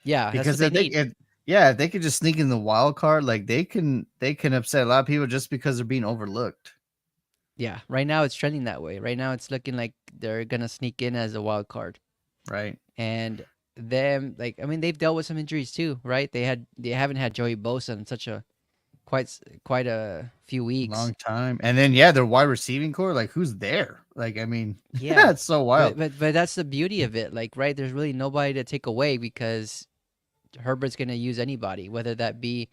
Yeah, that's what because they need. if they could just sneak in the wild card, like they can upset a lot of people just because they're being overlooked. Yeah, right now it's trending that way. Right now it's looking like they're gonna sneak in as a wild card. Right. And them, like, I mean, they've dealt with some injuries too, right? They haven't had Joey Bosa in such a quite a few weeks. Long time. And then their wide receiving core, like who's there? Like, I mean, Yeah, it's so wild. but that's the beauty of it. Like, right, there's really nobody to take away because Herbert's gonna use anybody, whether that be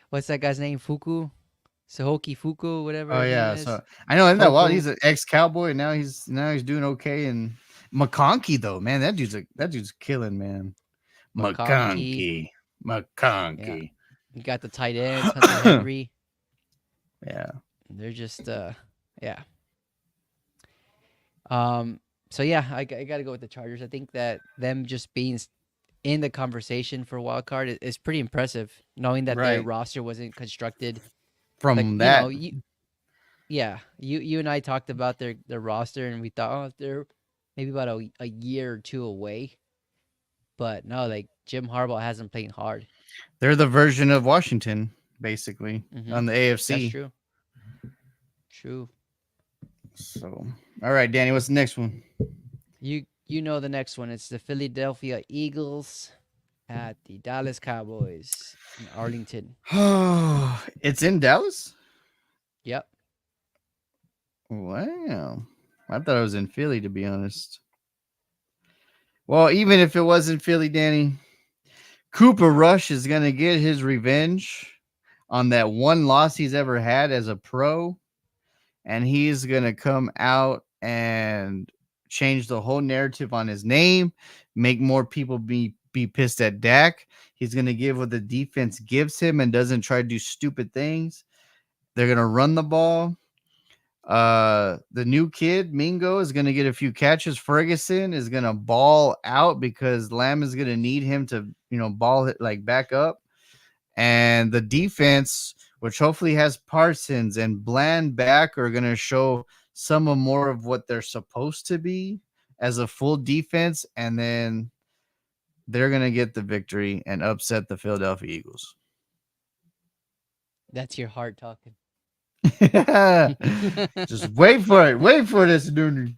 what's that guy's name, Sahoki Fuku, whatever Oh his name yeah. is. So I know, isn't that wild? Poku. He's an ex cowboy and now he's doing okay. And McConkey though, man, that dude's killing, man. McConkey. McConkey. Yeah, McConkey. you got the tight ends, Hunter Henry. Yeah. They're just yeah. Um so yeah, I got to go with the Chargers. I think that them just being in the conversation for wild card is pretty impressive, knowing that their Right. roster wasn't constructed like, From that, you and I talked about their roster and we thought, oh, they're maybe about a year or two away. But no, like Jim Harbaugh hasn't played hard. they're the version of Washington, basically, Mm-hmm. on the That's AFC. true. True. So, all right, Danny, what's the next one? You know the next one. It's the Philadelphia Eagles at the Dallas Cowboys in Arlington. It's in Dallas? Yep. Wow. I thought it was in Philly, to be honest. Well, even if it was in Philly, Danny, Cooper Rush is going to get his revenge on that one loss he's ever had as a pro. And he's going to come out and change the whole narrative on his name, make more people be pissed at Dak. He's going to give what the defense gives him and doesn't try to do stupid things. They're going to run the ball. The new kid Mingo is going to get a few catches. Ferguson is going to ball out because Lamb is going to need him to, ball it like back up. And the defense, which hopefully has Parsons and Bland back, are going to show some of more of what they're supposed to be as a full defense. And then they're going to get the victory and upset the Philadelphia Eagles. That's your heart talking. Just wait for it. Wait for this, dude.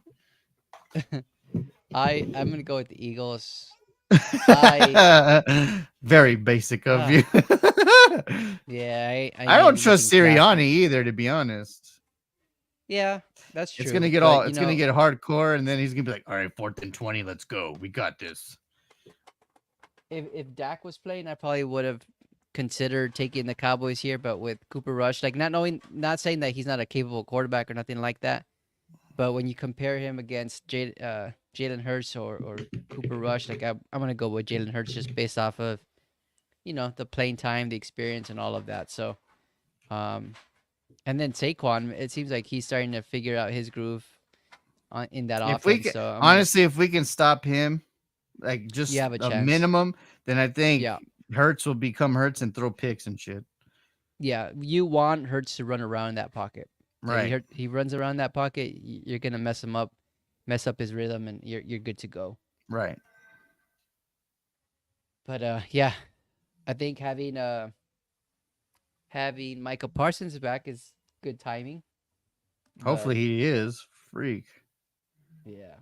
I'm gonna go with the Eagles. I Very basic of you. yeah, I I need don't trust anything flashy. Sirianni either, to be honest. Yeah, that's It's true. gonna get But it's gonna get hardcore, and then he's gonna be like, "All right, 4th and 20, let's go. We got this." if Dak was playing, I probably would have considered taking the Cowboys here. But with Cooper Rush, like not saying that he's not a capable quarterback or nothing like that. But when you compare him against Jalen Hurts or Cooper Rush, like I'm gonna go with Jalen Hurts just based off of the playing time, the experience, and all of that. So, um, and then Saquon, it seems like he's starting to figure out his groove in that If we offense. can, So honestly, if we can stop him, like you just have a a chance. minimum, then I think Yeah, Hurts will become Hurts and throw picks and shit. yeah. You want Hurts to run around that pocket. Okay, Right, he runs around that pocket. You're gonna mess him up, mess up his rhythm, and you're good to go. right. But yeah, I think having Michael Parsons back is good timing. But Hopefully he is freak. yeah,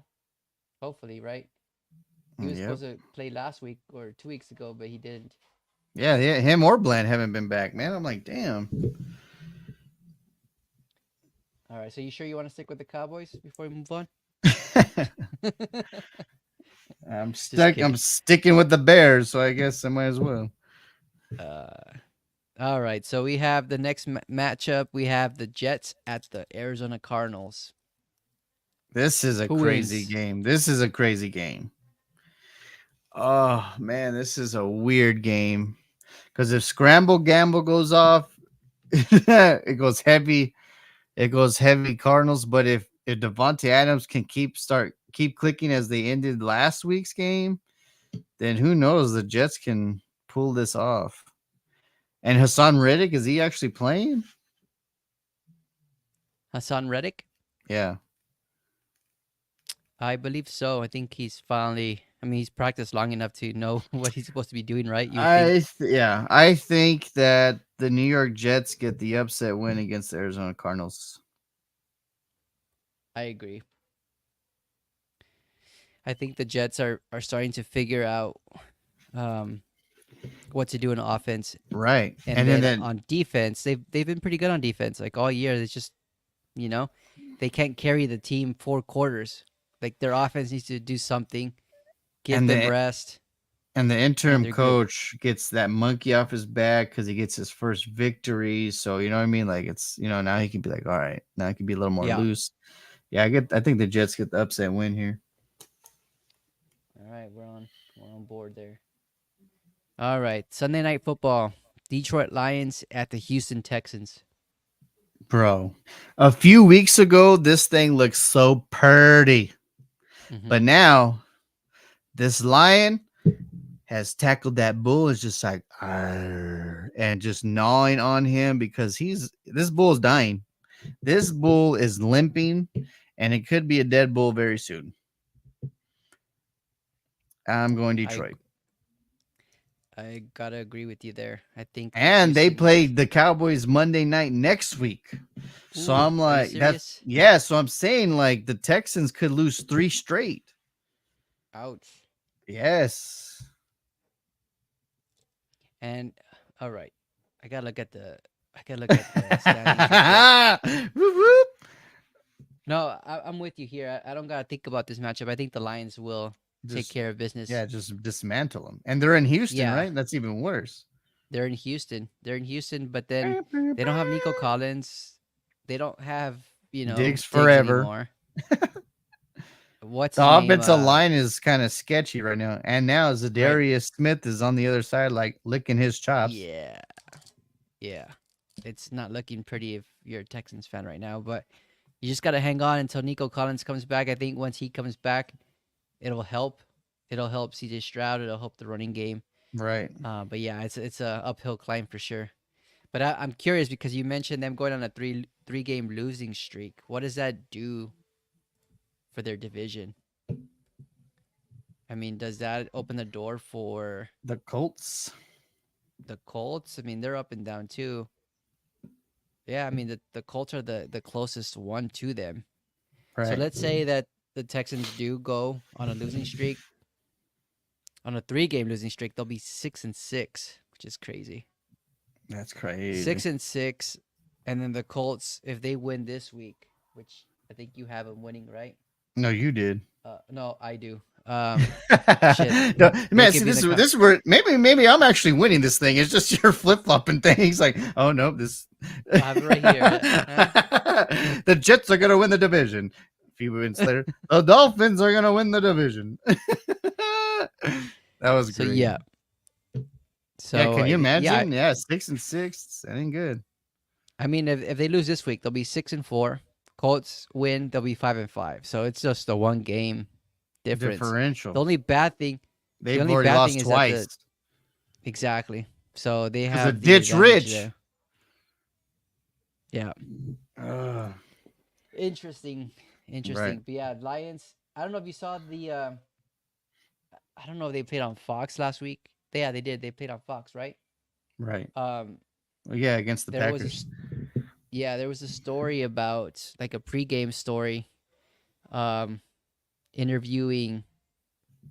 hopefully, right? He was Yep. supposed to play last week or 2 weeks ago, but he didn't. Yeah, yeah. Him or Bland haven't been back, man. I'm like, damn. All right, so you sure you want to stick with the Cowboys before we move on? I'm Just stuck. I'm kidding. sticking with the Bears, so I guess I might as well. Uh, all right, so we have the next matchup. We have the Jets at the Arizona Cardinals. This is a Who crazy wins? game. This is a crazy game. Oh man, this is a weird game. Because if Scramble Gamble goes off, it goes heavy. It goes heavy Cardinals. But if Devontae Adams can keep clicking as they ended last week's game, then who knows? The Jets can pull this off. And Hassan Reddick, is he actually playing? Hassan Reddick? Yeah. I believe so. I think he's finally. I mean, he's practiced long enough to know what he's supposed to be doing, right? You would think. I think that the New York Jets get the upset win against the Arizona Cardinals. I agree. I think the Jets are starting to figure out um, what to do in offense, Right. and And then then that on defense, they've been pretty good on defense. Like all year, it's just you know they can't carry the team 4 quarters. Like their offense needs to do something, give and them the rest, and the and interim they're good. coach gets that monkey off his back because he gets his first victory. So you know what I mean? Like it's now he can be like, all right, now he can be a little more Yeah. loose. Yeah, I think the Jets get the upset win here. All right, we're on board there. All right, Sunday night football. Detroit Lions at the Houston Texans. Bro, a few weeks ago, this thing looked so pretty. Hmm. But now, this lion has tackled that bull. Is just like, "Arr," and just gnawing on him because this bull's dying. This bull is limping, and it could be a dead bull very soon. I'm going I Detroit. I gotta agree with you there. I think And they Houston is. play the Cowboys Monday night next week. So Ooh, I'm are you like, serious? so I'm saying like the Texans could lose 3 straight. Ouch. Yes. And all right, I gotta look at the. I gotta look at the standings real quick. Whoop, whoop. No, I'm with you here. I don't gotta think about this matchup. I think the Lions will take Just care of business. yeah, just dismantle them. And they're in Houston, Yeah, right? That's even worse. they're in Houston. They're in Houston, but then they don't have Nico Collins. They don't have Diggs Diggs forever. anymore. What's The his name? offensive line is kind of sketchy right now. And now Right. Zadarius Smith is on the other side, like licking his chops. Yeah, yeah. It's not looking pretty if you're a Texans fan right now, but you just gotta hang on until Nico Collins comes back. I think once he comes back, it'll help. It'll help CJ Stroud. It'll help the running game. Right. But yeah, it's a uphill climb for sure. But I'm curious because you mentioned them going on a three game losing streak. What does that do for their division? I mean, does that open the door for The Colts. the Colts? I mean, they're up and down too. Yeah, I mean the Colts are the closest one to them. So Right. let's say that the Texans do go on a losing streak, on a 3 game losing streak, they'll be 6-6, which is crazy. That's crazy. 6-6, and then the Colts, if they win this week, which I think you have them winning, right? No, you did. No, I do. Shit, No, they man, could see, be in this the is this is where maybe I'm actually winning this thing. It's just your flip flopping thing. He's like, oh no, this. I have it right here. The Jets are gonna win the division. A few minutes later, the Dolphins are gonna win the division. That was So great. yeah, Yeah, so can you yeah. imagine? Yeah, 6-6. That ain't good. I mean, if they lose this week, they'll be 6-4. Colts win, they'll be 5-5. So it's just a 1 game difference. The Differential. only bad thing, the They've only already bad thing lost is that twice exactly. So they because of have the Ditch advantage Rich. there. Yeah. Ugh. Interesting. Right, Interesting. But yeah, Lions. I don't know if you saw the I don't know if they played on Fox last week. Yeah, they did. They played on Fox, right? right. Um Well, yeah, against the there was Packers. there was a story about like a pregame story um interviewing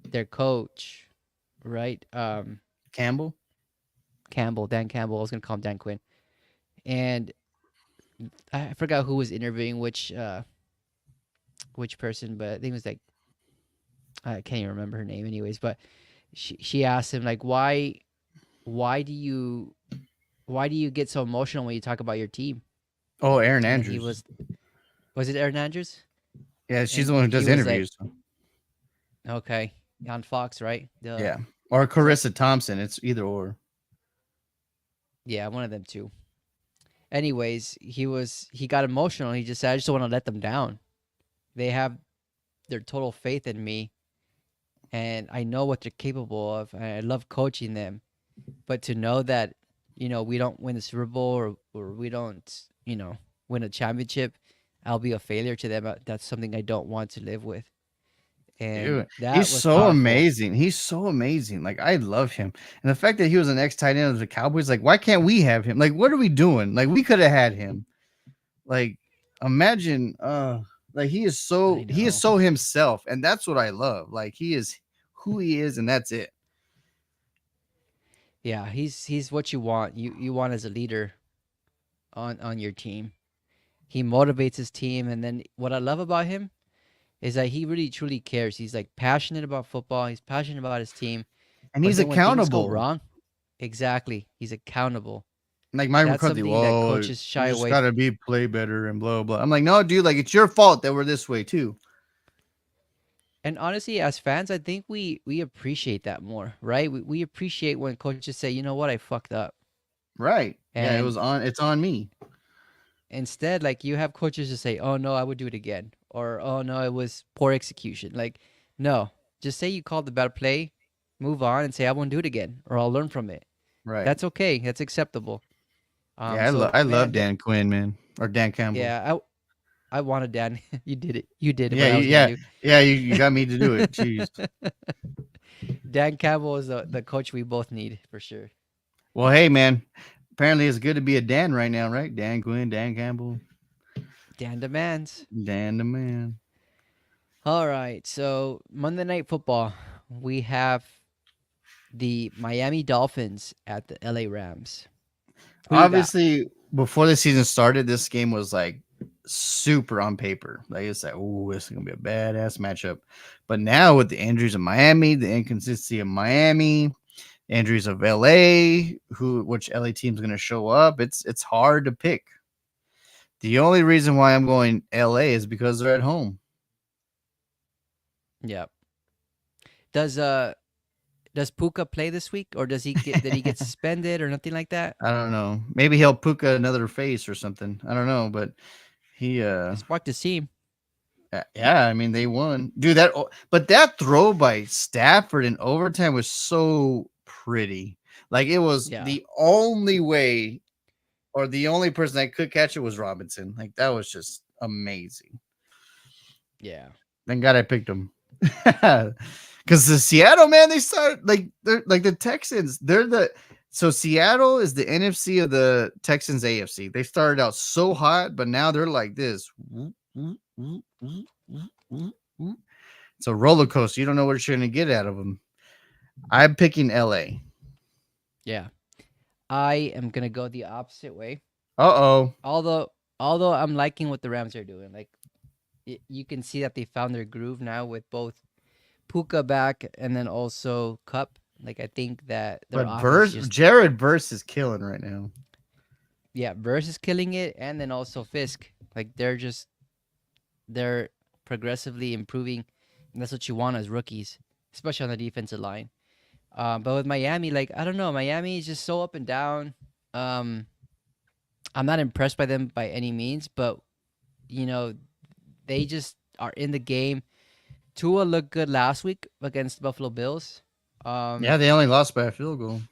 their coach, right? Campbell. Dan Campbell. I was gonna call him Dan Quinn. And I forgot who was interviewing which person, but I think it was like I can't even remember her name anyways, but she asked him like why do you get so emotional when you talk about your team? Oh, Aaron And he Andrews. was it Aaron Andrews? Yeah, she's the And one who he does was like, interviews. okay, on Fox, right? Yeah, or Is that Carissa Thompson. It's either or. yeah, one of them too. Anyways, he got emotional. He just said, I just don't want to let them down. They have their total faith in me, and I know what they're capable of. And I love coaching them, but to know that we don't win the Super Bowl or we don't win a championship, I'll be a failure to them. That's something I don't want to live with, and Dude, he's that was so powerful. amazing. He's so amazing. Like I love him, and the fact that he was an ex tight end of the Cowboys. Like, why can't we have him? Like, what are we doing? Like, we could have had him. Like, imagine. Like I he is know. so himself, and that's what I love. Like, he is who he is, and that's it. Yeah, he's what you want. You want as a leader on your team. He motivates his team, and then what I love about him is that he really truly cares. He's like passionate about football. He's passionate about his team. And But he's then when things go accountable. wrong, exactly, he's accountable. Like my That's McCarthy, something that whoa, coaches you shy just away. gotta be play better and blah blah. I'm like, no, dude, like it's your fault that we're this way too. And honestly, as fans, I think we appreciate that more, right? We appreciate when coaches say, you know what, I fucked up, Right. Yeah, and it's on me. Instead, like you have coaches to say, "Oh no, I would do it again," or "Oh no, it was poor execution." Like, no, just say you called the bad play, move on, and say, "I won't do it again," or "I'll learn from it." Right. That's okay. That's acceptable. Yeah, So I love man, Dan Quinn, man, or Dan Campbell. yeah, I wanted Dan. You did it. You did it. Yeah, What I was gonna do. you got me to do it. Jeez. Dan Campbell is the coach we both need for sure. Well, hey, man. Apparently, it's good to be a Dan right now, right? Dan Quinn, Dan Campbell, Dan demands. Dan the man. All right. So Monday Night Football, we have the Miami Dolphins at the LA Rams. Who you got? Obviously, before the season started, this game was like super on paper. Like it's like, oh, this is gonna be a badass matchup. But now with the injuries of Miami, the inconsistency of Miami, injuries of LA, which LA team's gonna show up, it's hard to pick. The only reason why I'm going LA is because they're at home. Yep. Does Puka play this week, or did he get suspended or nothing like that? I don't know. Maybe he'll puka another face or something. I don't know, but he Sparked his team. yeah, I mean they won. Dude, but that throw by Stafford in overtime was so pretty. Like it was Yeah. the only way or the only person that could catch it was Robinson. Like that was just amazing. Yeah. Thank God I picked him. Because the Seattle man, they're like the Texans. So Seattle is the NFC of the Texans AFC. They started out so hot, but now they're like this. It's a roller coaster. You don't know what you're going to get out of them. I'm picking LA. Yeah. I am gonna go the opposite way. Uh-oh. Although I'm liking what the Rams are doing. Like you can see that they found their groove now with both Puka back and then also Cup. Like I think that their But offense just Jared Verse is killing right now. yeah, Verse is killing it, and then also Fisk. Like they're progressively improving, and that's what you want as rookies, especially on the defensive line. But with Miami, like I don't know, Miami is just so up and down. Um, I'm not impressed by them by any means, but you know, they just are in the game. Tua looked good last week against the Buffalo Bills. Yeah, they only lost by a field goal.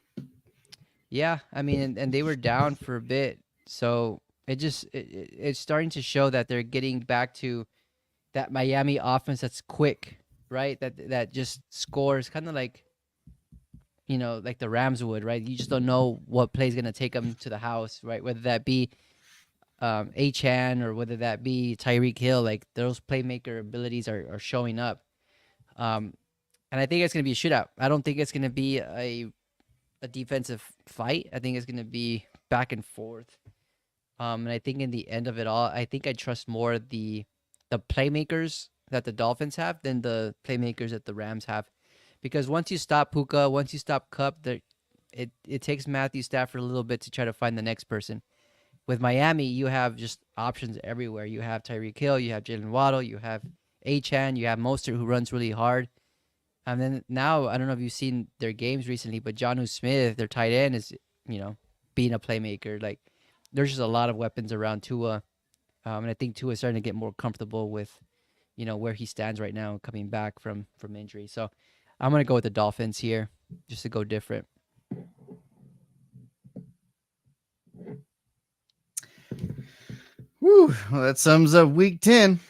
Yeah, I mean, and they were down for a bit, so it's starting to show that they're getting back to that Miami offense that's quick, right? That just scores, kind of like like the Rams would, right? You just don't know what play is gonna take them to the house, right? Whether that be Chan or whether that be Tyreek Hill, like those playmaker abilities are showing up. Um, and I think it's gonna be a shootout. I don't think it's gonna be a defensive fight. I think it's gonna be back and forth. And I think in the end of it all, I think I trust more the playmakers that the Dolphins have than the playmakers that the Rams have. Because once you stop Puka, once you stop Cup, it takes Matthew Stafford a little bit to try to find the next person. With Miami, you have just options everywhere. You have Tyreek Hill, you have Jalen Waddle, you have Chan, you have Mostert who runs really hard. And then now, I don't know if you've seen their games recently, but Jonnu Smith, their tight end, is being a playmaker. Like there's just a lot of weapons around Tua, and I think Tua is starting to get more comfortable with where he stands right now, coming back from injury. So I'm gonna go with the Dolphins here, just to go different. Whew, well, that sums up week 10.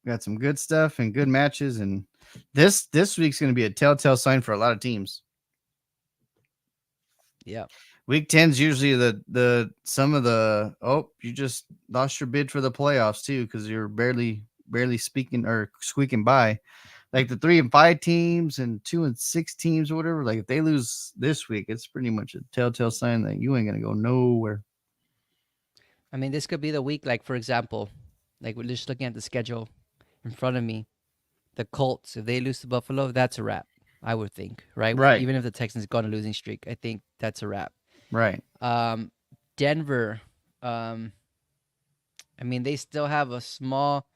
Got some good stuff and good matches, and this week's going to be a telltale sign for a lot of teams. Yeah. Week 10 is usually the some of the you just lost your bid for the playoffs too because you're barely speaking or squeaking by. Like the 3 and 5 teams and 2 and 6 teams or whatever. Like if they lose this week, it's pretty much a telltale sign that you ain't gonna go nowhere. I mean, this could be the week. Like for example, like we're just looking at the schedule in front of me. The Colts, if they lose to Buffalo, that's a wrap. I would think, right? Right. Even if the Texans go on a losing streak, I think that's a wrap. Right. Denver. I mean, they still have a small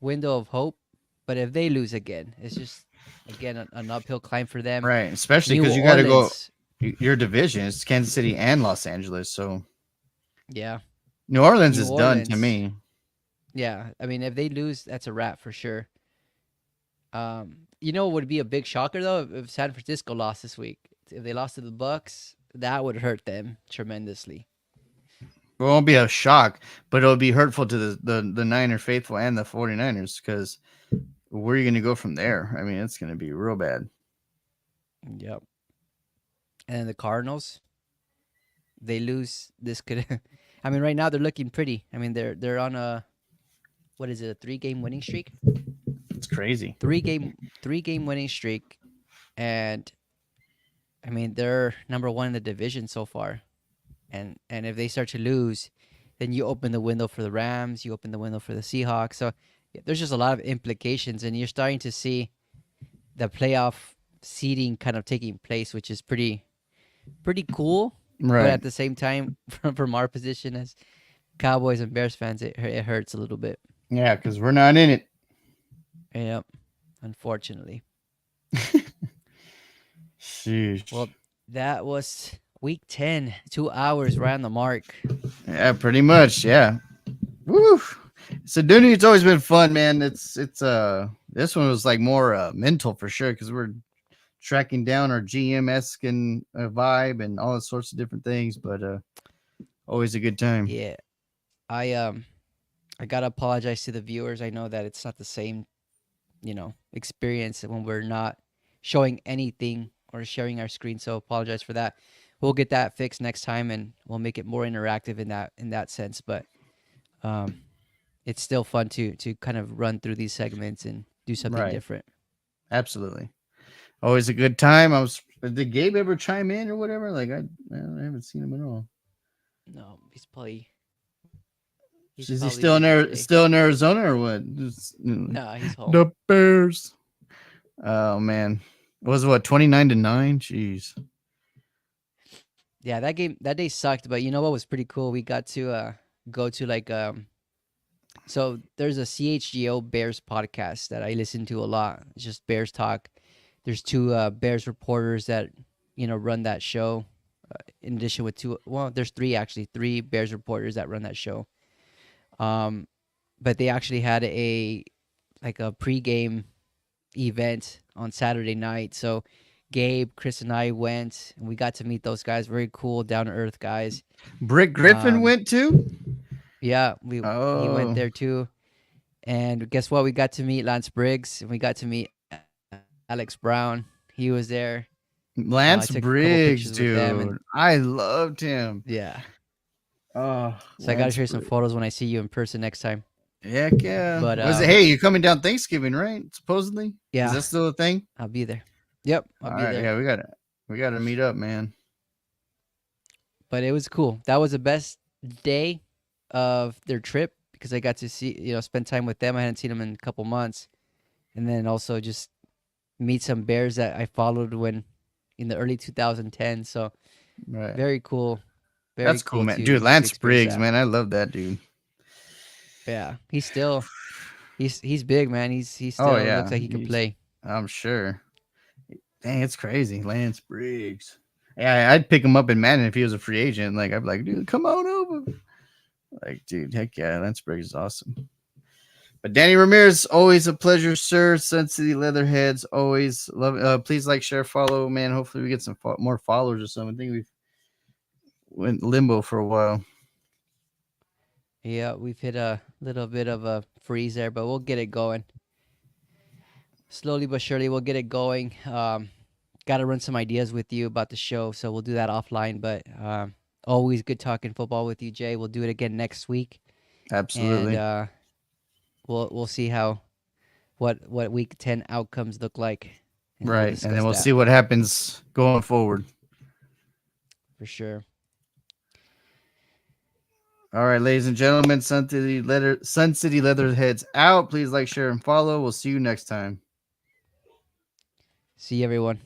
window of hope, but if they lose again, it's just again an uphill climb for them. Right. Especially because you got to go your division. It's Kansas City and Los Angeles. So yeah. New Orleans New is done to Orleans, me. yeah. I mean, if they lose, that's a wrap for sure. You know, what would be a big shocker though if San Francisco lost this week. If they lost to the Bucks, that would hurt them tremendously. It won't be a shock, but it'll be hurtful to the Niner faithful and the 49ers because where are you going to go from there? I mean, it's going to be real bad. Yep. And the Cardinals, they lose. This could. I mean, right now they're looking pretty. I mean, they're on a what is it? A 3-game winning streak. It's crazy. Three game winning streak, and I mean they're number one in the division so far. And if they start to lose, then you open the window for the Rams. You open the window for the Seahawks. So yeah, there's just a lot of implications, and you're starting to see the playoff seeding kind of taking place, which is pretty cool. But Right. at the same time, from our position as Cowboys and Bears fans, it hurts a little bit. Yeah, because we're not in it. Yep, unfortunately. Sheesh. Well, that was week 10, 2 hours right on the mark. Yeah, pretty much. Yeah. Woo. So Dooney, it's always been fun, man. It's this one was like more mental for sure because we're tracking down our GM esque and vibe and all sorts of different things, but always a good time. Yeah, I gotta apologize to the viewers. I know that it's not the same, experience when we're not showing anything or sharing our screen. So apologize for that. We'll get that fixed next time, and we'll make it more interactive in that sense. But um, it's still fun to kind of run through these segments and do something Right. different. Absolutely. Always a good time. Did Gabe ever chime in or whatever? Like I haven't seen him at all. No, he's Is he probably still in busy today. still in Arizona or what? Nah, he's home. The Bears. Oh man. It was what 29-9? Jeez. Yeah, that day sucked, but you know what was pretty cool? We got to go to like so there's a CHGO Bears podcast that I listen to a lot. It's just Bears talk. There's two Bears reporters that run that show. In addition with two, well, there's three actually, three Bears reporters that run that show. Um, but they actually had a pregame event on Saturday night. So Gabe, Chris, and I went, and we got to meet those guys. Very cool, down to earth guys. Brick Griffin Um, went too? yeah, he went Oh. there too. And guess what? We got to meet Lance Briggs, and we got to meet Alex Brown. He was there. I Lance took a couple Briggs, pictures with them, and dude. I loved him. yeah. Oh, So I got to Lance share some Briggs. photos when I see you in person next time. Heck yeah. But Was it, hey, you're coming down Thanksgiving, right? Supposedly? Is yeah, that still a thing? I'll be there. Yep, I'll All be right, there. yeah, we gotta meet up, man. But it was cool. That was the best day of their trip because I got to spend time with them. I hadn't seen them in a couple months, and then also just meet some Bears that I followed when in the early 2010s. So Right. very cool, very That's cool, cool man. to Dude, Lance experience Briggs, that. man. I love that dude. Yeah, he's big, man. He Oh still looks yeah. like he can play. I'm sure. Dang, it's crazy. Lance Briggs. Yeah, I'd pick him up in Madden if he was a free agent. Like I'd be like, dude, come on over. Like, dude, heck yeah, Lance Briggs is awesome. But Danny Ramirez, always a pleasure, sir. Sun City Leatherheads, always love. Please like, share, follow, man. Hopefully we get some more followers or something. I think we've went limbo for a while. Yeah, we've hit a little bit of a freeze there, but we'll get it going. Slowly but surely, we'll get it going. Got to run some ideas with you about the show, so we'll do that offline. But always good talking football with you, Jay. We'll do it again next week, and Absolutely. we'll see what week 10 outcomes look like, and we'll Right. And discuss then we'll that see what happens going forward. for sure. All right, ladies and gentlemen, Sun City Leatherheads out. Please like, share, and follow. We'll see you next time. See you, everyone.